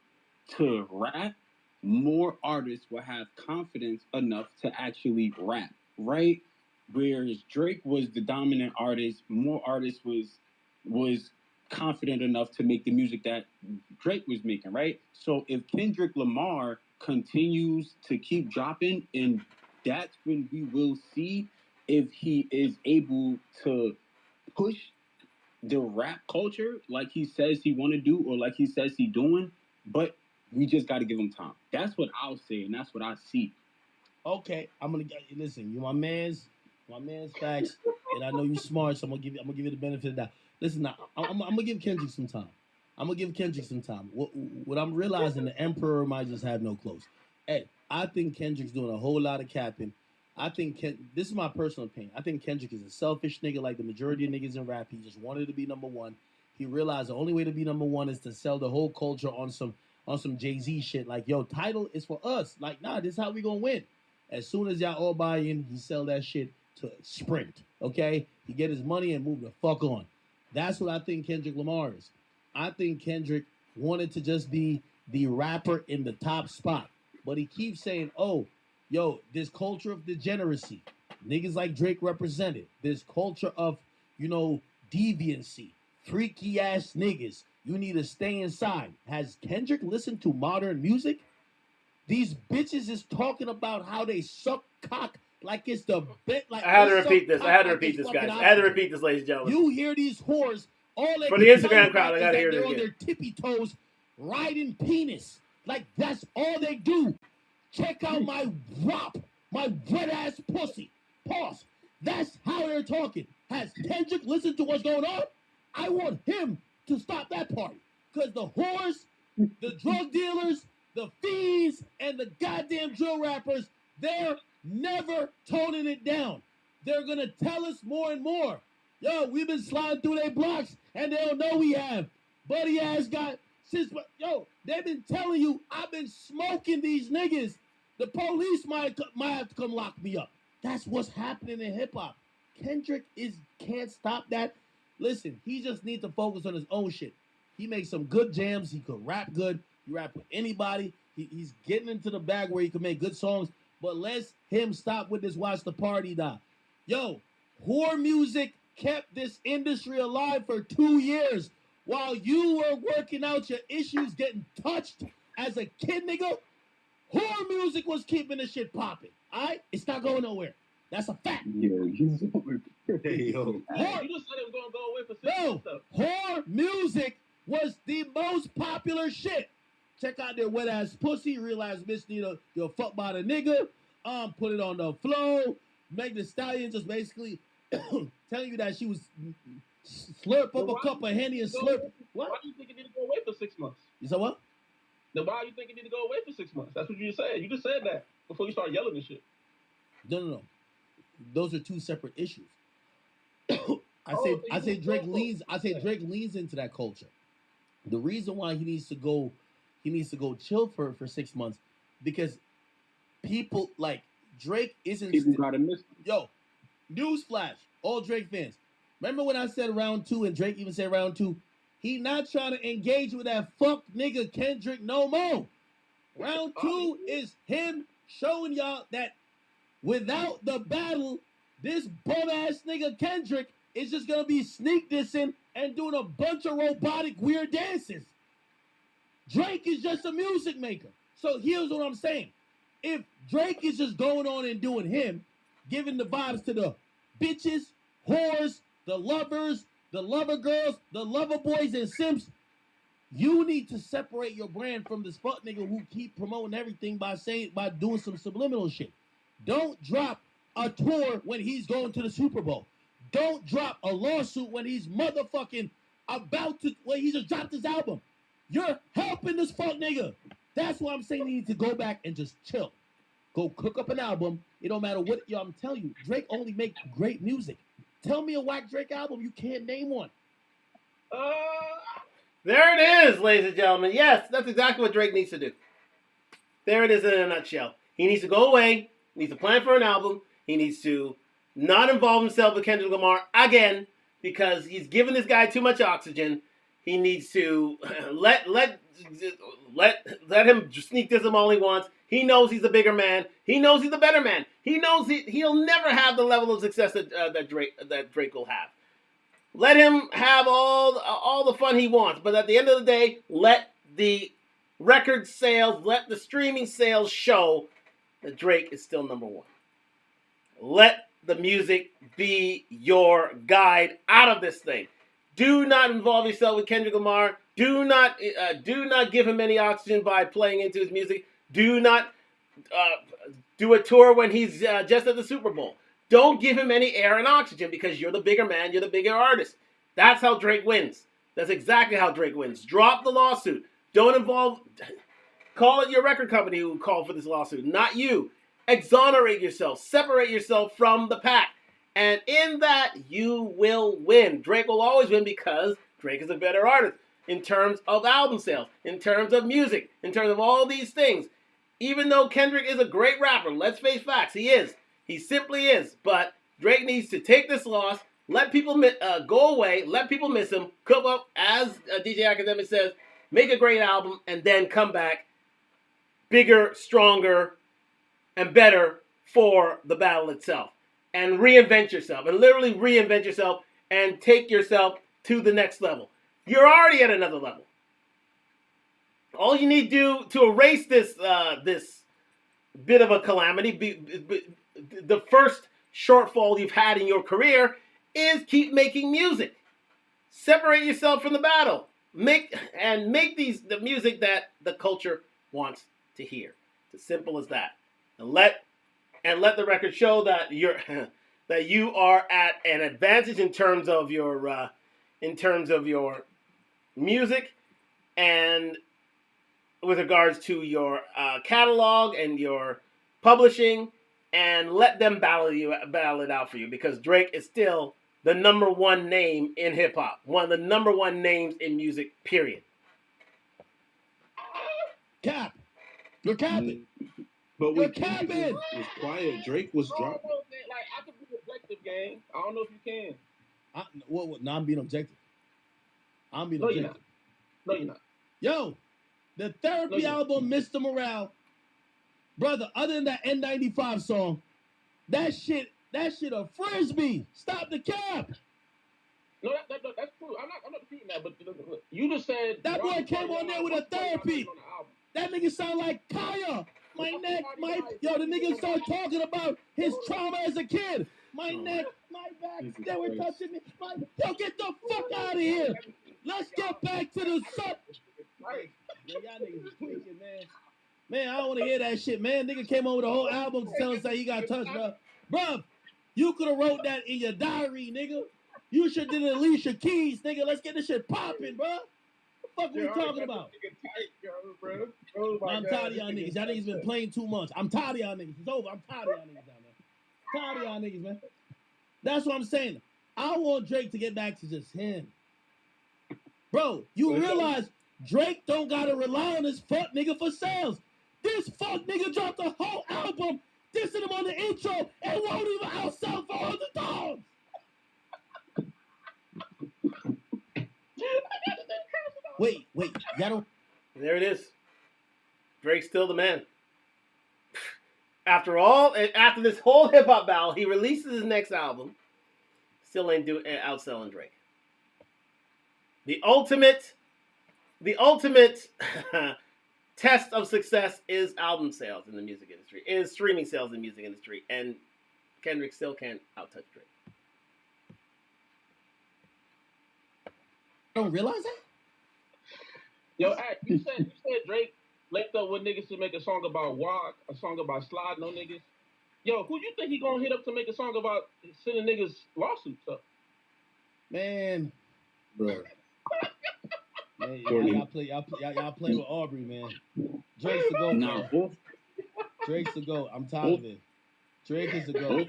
S3: to rap, more artists will have confidence enough to actually rap, right? Whereas Drake was the dominant artist, more artists was confident enough to make the music that Drake was making, right? So if Kendrick Lamar continues to keep dropping, and that's when we will see if he is able to push the rap culture like he says he want to do or like he says he doing, but we just got to give him time. That's what I'll say, and that's what I see.
S2: Okay, I'm gonna listen. You my man's facts, and I know you smart, so I'm gonna give you the benefit of that. Listen, now, I'm gonna give Kendrick some time. What I'm realizing, the Emperor might just have no clothes. Hey, I think Kendrick's doing a whole lot of capping. I think this is my personal opinion. I think Kendrick is a selfish nigga like the majority of niggas in rap. He just wanted to be number one. He realized the only way to be number one is to sell the whole culture on some Jay-Z shit. Like, yo, title is for us. Like, nah, this is how we gonna win. As soon as y'all all buy in, he sell that shit to Sprint. Okay? He get his money and move the fuck on. That's what I think Kendrick Lamar is. I think Kendrick wanted to just be the rapper in the top spot. But he keeps saying, oh, yo, this culture of degeneracy. Niggas like Drake represented. This culture of, deviancy. Freaky ass niggas. You need to stay inside. Has Kendrick listened to modern music? These bitches is talking about how they suck cock like it's the bit. Like
S1: I had to repeat this, guys. I had to repeat this, ladies and gentlemen.
S2: You hear these whores all
S1: for the Instagram crowd. I gotta hear it
S2: again.
S1: They're
S2: on their tippy toes, riding penis. Like that's all they do. Check out my wop, my wet ass pussy. Pause. That's how they're talking. Has Kendrick listened to what's going on? I want him to stop that party. Because the whores, the drug dealers, the fiends, and the goddamn drill rappers, they're never toning it down. They're going to tell us more and more. Yo, we've been sliding through their blocks, and they don't know we have. Buddy ass got, they've been telling you, I've been smoking these niggas. The police might have to come lock me up. That's what's happening in hip-hop. Kendrick can't stop that. Listen, he just needs to focus on his own shit. He makes some good jams. He could rap good. He rap with anybody. He's getting into the bag where he can make good songs. But let him stop with this watch the party die. Yo, whore music kept this industry alive for 2 years. While you were working out your issues getting touched as a kid, nigga, whore music was keeping the shit popping. All right? It's not going nowhere. That's a fact.
S3: Yo, you
S7: Hey, yo.
S4: Yeah, you just said it was gonna go away for 6
S2: No,
S4: months though.
S2: whore music was the most popular shit. Check out their wet ass pussy. Realize bitch need a you're fucked by the nigga. Put it on the flow. Meg the Stallion just basically telling you that she was slurp
S4: Well,
S2: up a
S4: why
S2: cup
S4: do
S2: of
S4: you
S2: Henny
S4: think
S2: and
S4: it go
S2: slurp.
S4: away?
S2: What?
S4: Why do you think it need to go away for 6 months?
S2: You said what?
S4: Then why do you think it need to go away for 6 months? That's what you just said. You just said that before you start yelling and shit.
S2: No. Those are two separate issues. I
S4: Oh,
S2: say Drake leans into that culture. The reason why he needs to go chill for 6 months because people like Drake isn't
S3: people gotta miss him.
S2: yo, newsflash, all Drake fans. Remember when I said round 2 and Drake even said round 2? He not trying to engage with that fuck nigga Kendrick no more. Round 2 is him showing y'all that without the battle, this bum ass nigga Kendrick is just gonna be sneak dissing and doing a bunch of robotic weird dances. Drake is just a music maker. So here's what I'm saying. If Drake is just going on and doing him, giving the vibes to the bitches, whores, the lovers, the lover girls, the lover boys and simps, you need to separate your brand from this fuck nigga who keep promoting everything by doing some subliminal shit. Don't drop a tour when he's going to the Super Bowl. Don't drop a lawsuit when he's motherfucking when he just dropped his album. You're helping this fuck nigga. That's why I'm saying you need to go back and just chill. Go cook up an album. It don't matter what, yo, I'm telling you, Drake only make great music. Tell me a whack Drake album. You can't name one.
S1: There it is, ladies and gentlemen. Yes, that's exactly what Drake needs to do. There it is in a nutshell. He needs to go away. He needs to plan for an album. He needs to not involve himself with Kendrick Lamar again because he's giving this guy too much oxygen. He needs to let him sneak this him all he wants. He knows he's a bigger man. He knows he's a better man. He knows he'll never have the level of success that Drake will have. Let him have all the fun he wants, but at the end of the day, let the record sales, let the streaming sales show that Drake is still number one. Let the music be your guide out of this thing. Do not involve yourself with Kendrick Lamar. Do not give him any oxygen by playing into his music. Do not do a tour when he's just at the Super Bowl. Don't give him any air and oxygen because you're the bigger man. You're the bigger artist. That's how Drake wins. That's exactly how Drake wins. Drop the lawsuit. Don't involve. Call it your record company who called for this lawsuit, not you. Exonerate yourself. Separate yourself from the pack. And in that, you will win. Drake will always win because Drake is a better artist in terms of album sales, in terms of music, in terms of all these things. Even though Kendrick is a great rapper, let's face facts, he is. He simply is. But Drake needs to take this loss, let people go away, let people miss him, come up, as DJ Academic says, make a great album, and then come back bigger, stronger, and better for the battle itself. And reinvent yourself, and literally reinvent yourself, and take yourself to the next level. You're already at another level. All you need to do to erase this bit of a calamity, the first shortfall you've had in your career, is keep making music. Separate yourself from the battle. Make the music that the culture wants to hear. It's as simple as that. And let the record show that you are at an advantage in terms of your music and with regards to your catalog and your publishing, and let them battle it out for you, because Drake is still the number one name in hip hop, one of the number one names in music, period.
S2: Cap, you're capping.
S7: But
S2: You're
S7: when Kendrick
S2: capping.
S7: was quiet, Drake was
S4: I
S7: dropping.
S4: don't know, man. Like, I could be objective, gang. I don't know if you can.
S2: No, I'm being objective. I'm being
S4: No, you're
S2: objective.
S4: not. No, you're not.
S2: Yo, the Therapy
S4: No,
S2: album, Mr. Morale, brother, other than that N95 song, that shit a frisbee. Stop the cap.
S4: No, that's true. I'm not disputing that, but look, you just said
S2: That boy came on there with a therapy. That nigga sound like Kaya. My neck, yo, the nigga start talking about his trauma as a kid. My neck, my back, they were touching me. Yo, get the fuck out of here. Let's get back to the sun.
S4: Right.
S2: Yo, y'all niggas tweaking, man. Man, I don't want to hear that shit, man. Nigga came over the whole album to tell us that he got touched, bro. Bruh, you could have wrote that in your diary, nigga. You should did Alicia Keys, nigga. Let's get this shit popping, bro. What the fuck are we talking about? I'm tired of y'all niggas. Y'all niggas been playing too much. I'm tired of y'all niggas. It's over. I'm tired of y'all niggas down there. Tired of y'all niggas, man. That's what I'm saying. I want Drake to get back to just him. Bro, you realize Drake don't gotta rely on his fuck nigga for sales. This fuck nigga dropped a whole album dissing him on the intro and won't even outsell for all the dogs. Wait, y'all don't.
S1: There it is. Drake's still the man. After all, after this whole hip hop battle, he releases his next album. Still ain't outselling Drake. The ultimate test of success is album sales in the music industry, is streaming sales in the music industry, and Kendrick still can't outtouch Drake.
S2: Don't realize that?
S4: Yo, you said Drake linked up with niggas to make a song about walk, a song about sliding on niggas. Yo, who you think he gonna hit up to make a song about sending niggas lawsuits up?
S2: Man.
S7: Bro.
S2: Man, y'all play with Aubrey, man. Drake's the GOAT, man. Drake's the GOAT. I'm tired of it. Drake is the GOAT.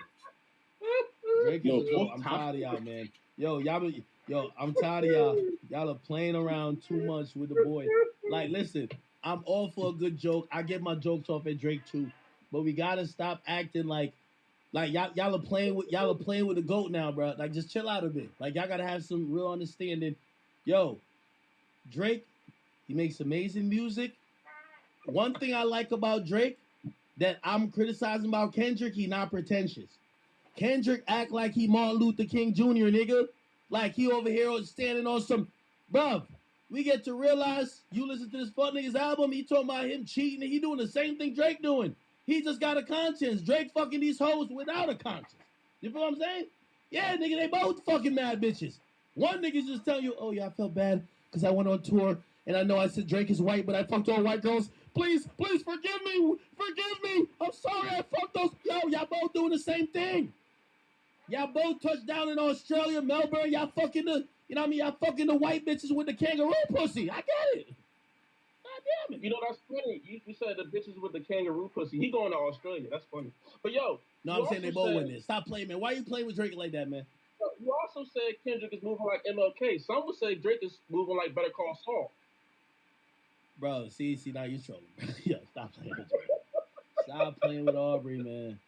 S2: Drake is the GOAT. I'm tired of y'all, man. Yo, I'm tired of y'all. Y'all are playing around too much with the boy. Like, listen, I'm all for a good joke. I get my jokes off at Drake too, but we gotta stop acting like y'all are playing with the GOAT now, bro. Like, just chill out a bit. Like, y'all gotta have some real understanding. Yo, Drake, he makes amazing music. One thing I like about Drake that I'm criticizing about Kendrick, he not pretentious. Kendrick act like he Martin Luther King Jr., nigga. Like he over here standing on some, bruv. We get to realize, you listen to this fuck nigga's album, he talking about him cheating, and he doing the same thing Drake doing. He just got a conscience. Drake fucking these hoes without a conscience. You feel what I'm saying? Yeah, nigga, they both fucking mad bitches. One nigga's just telling you, oh yeah, I felt bad because I went on tour and I know I said Drake is white, but I fucked all white girls. Please forgive me. Forgive me. I'm sorry I fucked those. Yo, y'all both doing the same thing. Y'all both touched down in Australia, Melbourne. Y'all fucking the, you know what I mean? Y'all fucking the white bitches with the kangaroo pussy. I get it. God damn it.
S4: You know, that's funny. You said the bitches with the kangaroo pussy. He going to Australia. That's funny. But yo.
S2: No, I'm saying they both win this. Stop playing, man. Why are you playing with Drake like that, man?
S4: You also said Kendrick is moving like MLK. Some would say Drake is moving like Better Call Saul.
S2: Bro, see, now you trolling. Yo, stop playing with Drake. Stop playing with Aubrey, man.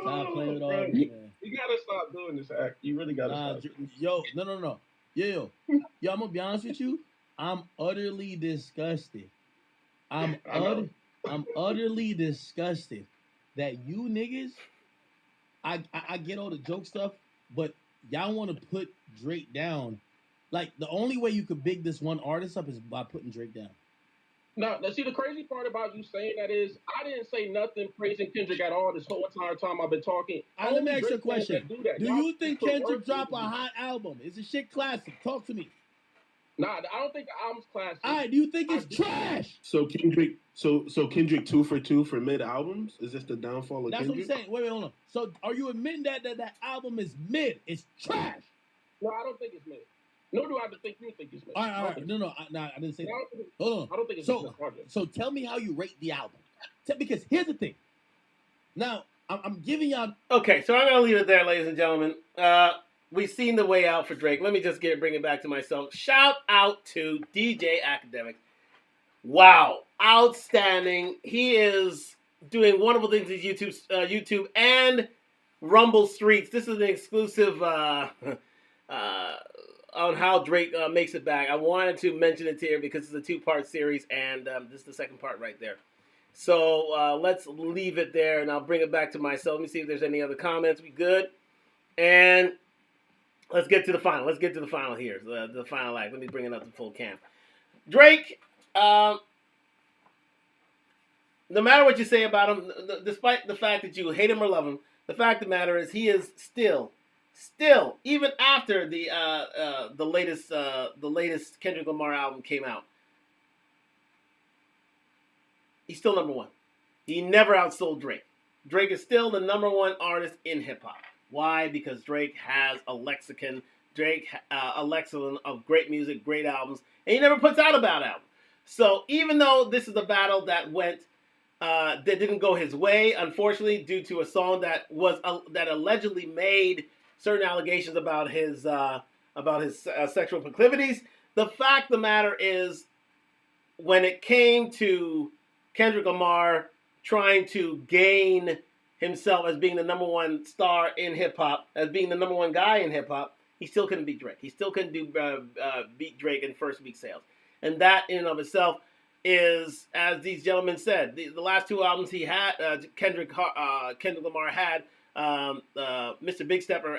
S2: Stop playing with Aubrey, man.
S4: You gotta stop doing this act. You really gotta stop.
S2: Yo, no. Yo, I'm gonna be honest with you. I'm utterly disgusted. I'm utterly disgusted that you niggas. I get all the joke stuff, but y'all want to put Drake down. Like, the only way you could big this one artist up is by putting Drake down.
S4: Now, see, the crazy part about you saying that is, I didn't say nothing praising Kendrick at all this whole entire time I've been talking.
S2: Let me ask you a question. Do you think Kendrick dropped a hot album? Is the shit classic? Talk to me.
S4: Nah, I don't think the album's classic.
S2: All right, do you think it's trash?
S7: So Kendrick 2 for 2 for mid albums? Is this the downfall of
S2: That's
S7: Kendrick?
S2: What I'm saying. Wait, hold on. So are you admitting that album is mid? It's trash.
S4: No, I don't think it's mid. Nor do I think you think it's mid.
S2: All right. No, I didn't say that. Hold on.
S4: I don't think it's
S2: so tell me how you rate the album. Because here's the thing. Now, I'm giving y'all...
S1: Okay, so I'm going to leave it there, ladies and gentlemen. We've seen the way out for Drake. Let me just bring it back to myself. Shout out to DJ Academic. Wow. Outstanding. He is doing wonderful things with YouTube and Rumble Streets. This is an exclusive on how Drake makes it back. I wanted to mention it here because it's a 2-part series, and this is the second part right there. So let's leave it there, and I'll bring it back to myself. Let me see if there's any other comments. We good? And let's get to the final. Let's get to the final here. The final act. Let me bring it up to full cam. Drake, no matter what you say about him, despite the fact that you hate him or love him, the fact of the matter is he is still, even after the latest Kendrick Lamar album came out, he's still number one. He never outsold Drake. Drake is still the number one artist in hip hop. Why? Because Drake has a lexicon. Drake a lexicon of great music, great albums, and he never puts out a bad album. So even though this is a battle that didn't go his way, unfortunately, due to a song that allegedly made certain allegations about his sexual proclivities, the fact of the matter is, when it came to Kendrick Lamar trying to gain himself as being the number one star in hip hop, as being the number one guy in hip hop, he still couldn't beat Drake. He still couldn't beat Drake in first week sales, and that in and of itself is, as these gentlemen said, the last two albums he had, Kendrick Lamar had, Mr. Big Stepper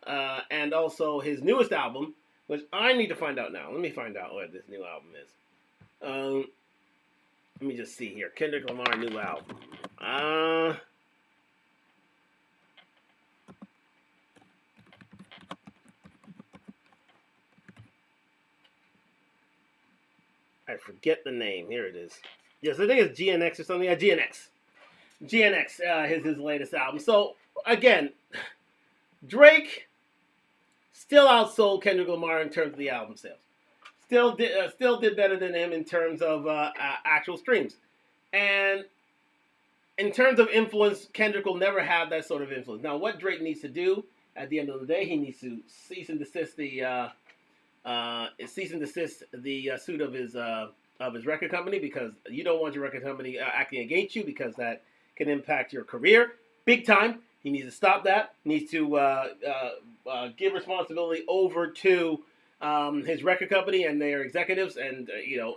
S1: and also his newest album, which I need to find out now. Let me find out what this new album is. Let me just see here. Kendrick Lamar new album. I forget the name. Here it is. Yes, I think it's GNX or something. Yeah, GNX. GNX is his latest album. So, again, Drake still outsold Kendrick Lamar in terms of the album sales. Still did better than him in terms of actual streams. And in terms of influence, Kendrick will never have that sort of influence. Now, what Drake needs to do at the end of the day, he needs to cease and desist the suit of his record company, because you don't want your record company acting against you, because that can impact your career big time. He needs to stop that. He needs to give responsibility over to his record company and their executives, and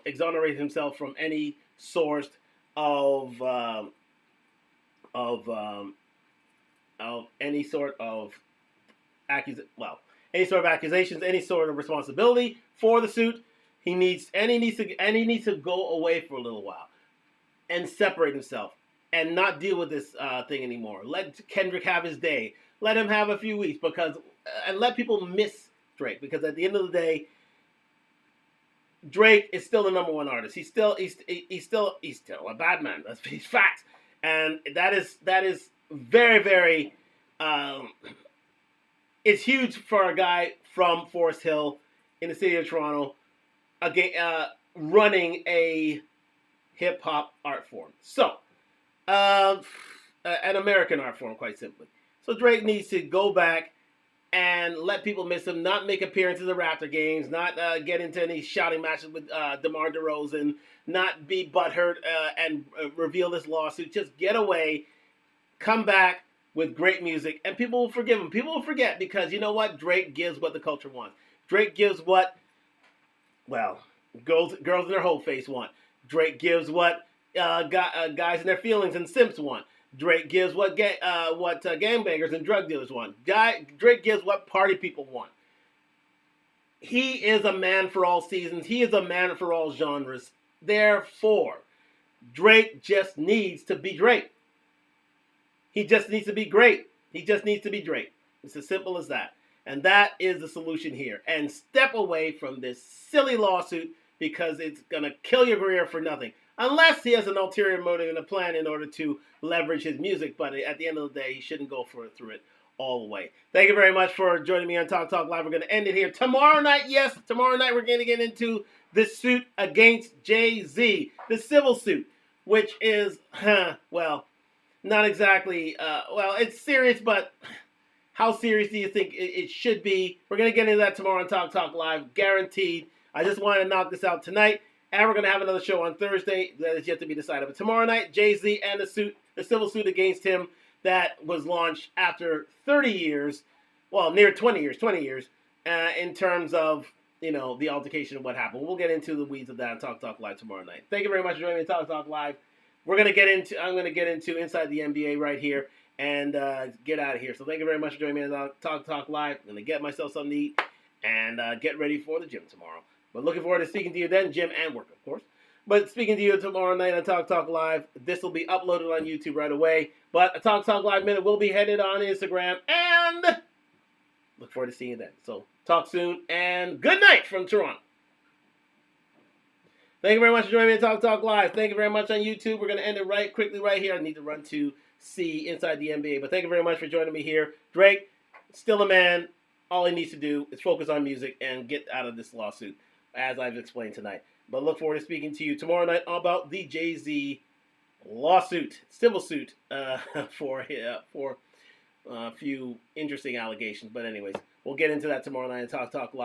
S1: exonerate himself from any sort of any sort of accusations, any sort of responsibility for the suit. He needs to go away for a little while and separate himself and not deal with this thing anymore. Let Kendrick have his day. Let him have a few weeks, and let people miss Drake, because at the end of the day, Drake is still the number one artist. He's still a bad man. That's facts, and that is very, very. It's huge for a guy from Forest Hill in the city of Toronto, running a hip hop art form. So, an American art form, quite simply. So Drake needs to go back and let people miss him, not make appearances at Raptor games, not get into any shouting matches with DeMar DeRozan, not be butthurt and reveal this lawsuit. Just get away, come back with great music, and people will forgive him. People will forget, because you know what? Drake gives what the culture wants. Drake gives what, girls in their whole face want. Drake gives what guys in their feelings and simps want. Drake gives what gangbangers and drug dealers want. Drake gives what party people want. He is a man for all seasons. He is a man for all genres. Therefore, Drake just needs to be Drake. He just needs to be great. He just needs to be Drake. It's as simple as that. And that is the solution here. And step away from this silly lawsuit, because it's going to kill your career for nothing. Unless he has an ulterior motive and a plan in order to leverage his music. But at the end of the day, he shouldn't go through it all the way. Thank you very much for joining me on Talk Live. We're going to end it here. Tomorrow night, we're going to get into this suit against Jay-Z. The civil suit, which is, not exactly, it's serious, but how serious do you think it should be? We're going to get into that tomorrow on Talk Live, guaranteed. I just wanted to knock this out tonight. And we're going to have another show on Thursday that is yet to be decided. But tomorrow night, Jay-Z and the civil suit against him that was launched after 30 years, near 20 years, in terms of, the altercation of what happened. We'll get into the weeds of that on Talk Live tomorrow night. Thank you very much for joining me on Talk Live. I'm going to get into Inside the NBA right here and get out of here. So thank you very much for joining me on Talk Live. I'm going to get myself something to eat and get ready for the gym tomorrow. But looking forward to speaking to you then, gym and work, of course. But speaking to you tomorrow night on Talk Talk Live, this will be uploaded on YouTube right away. But a Talk Talk Live minute will be headed on Instagram, and look forward to seeing you then. So talk soon, and good night from Toronto. Thank you very much for joining me on Talk Talk Live. Thank you very much on YouTube. We're going to end it quickly right here. I need to run to see Inside the NBA. But thank you very much for joining me here. Drake, still a man. All he needs to do is focus on music and get out of this lawsuit, as I've explained tonight. But look forward to speaking to you tomorrow night about the Jay-Z lawsuit, civil suit, for a few interesting allegations. But anyways, we'll get into that tomorrow night and Talk Talk Live.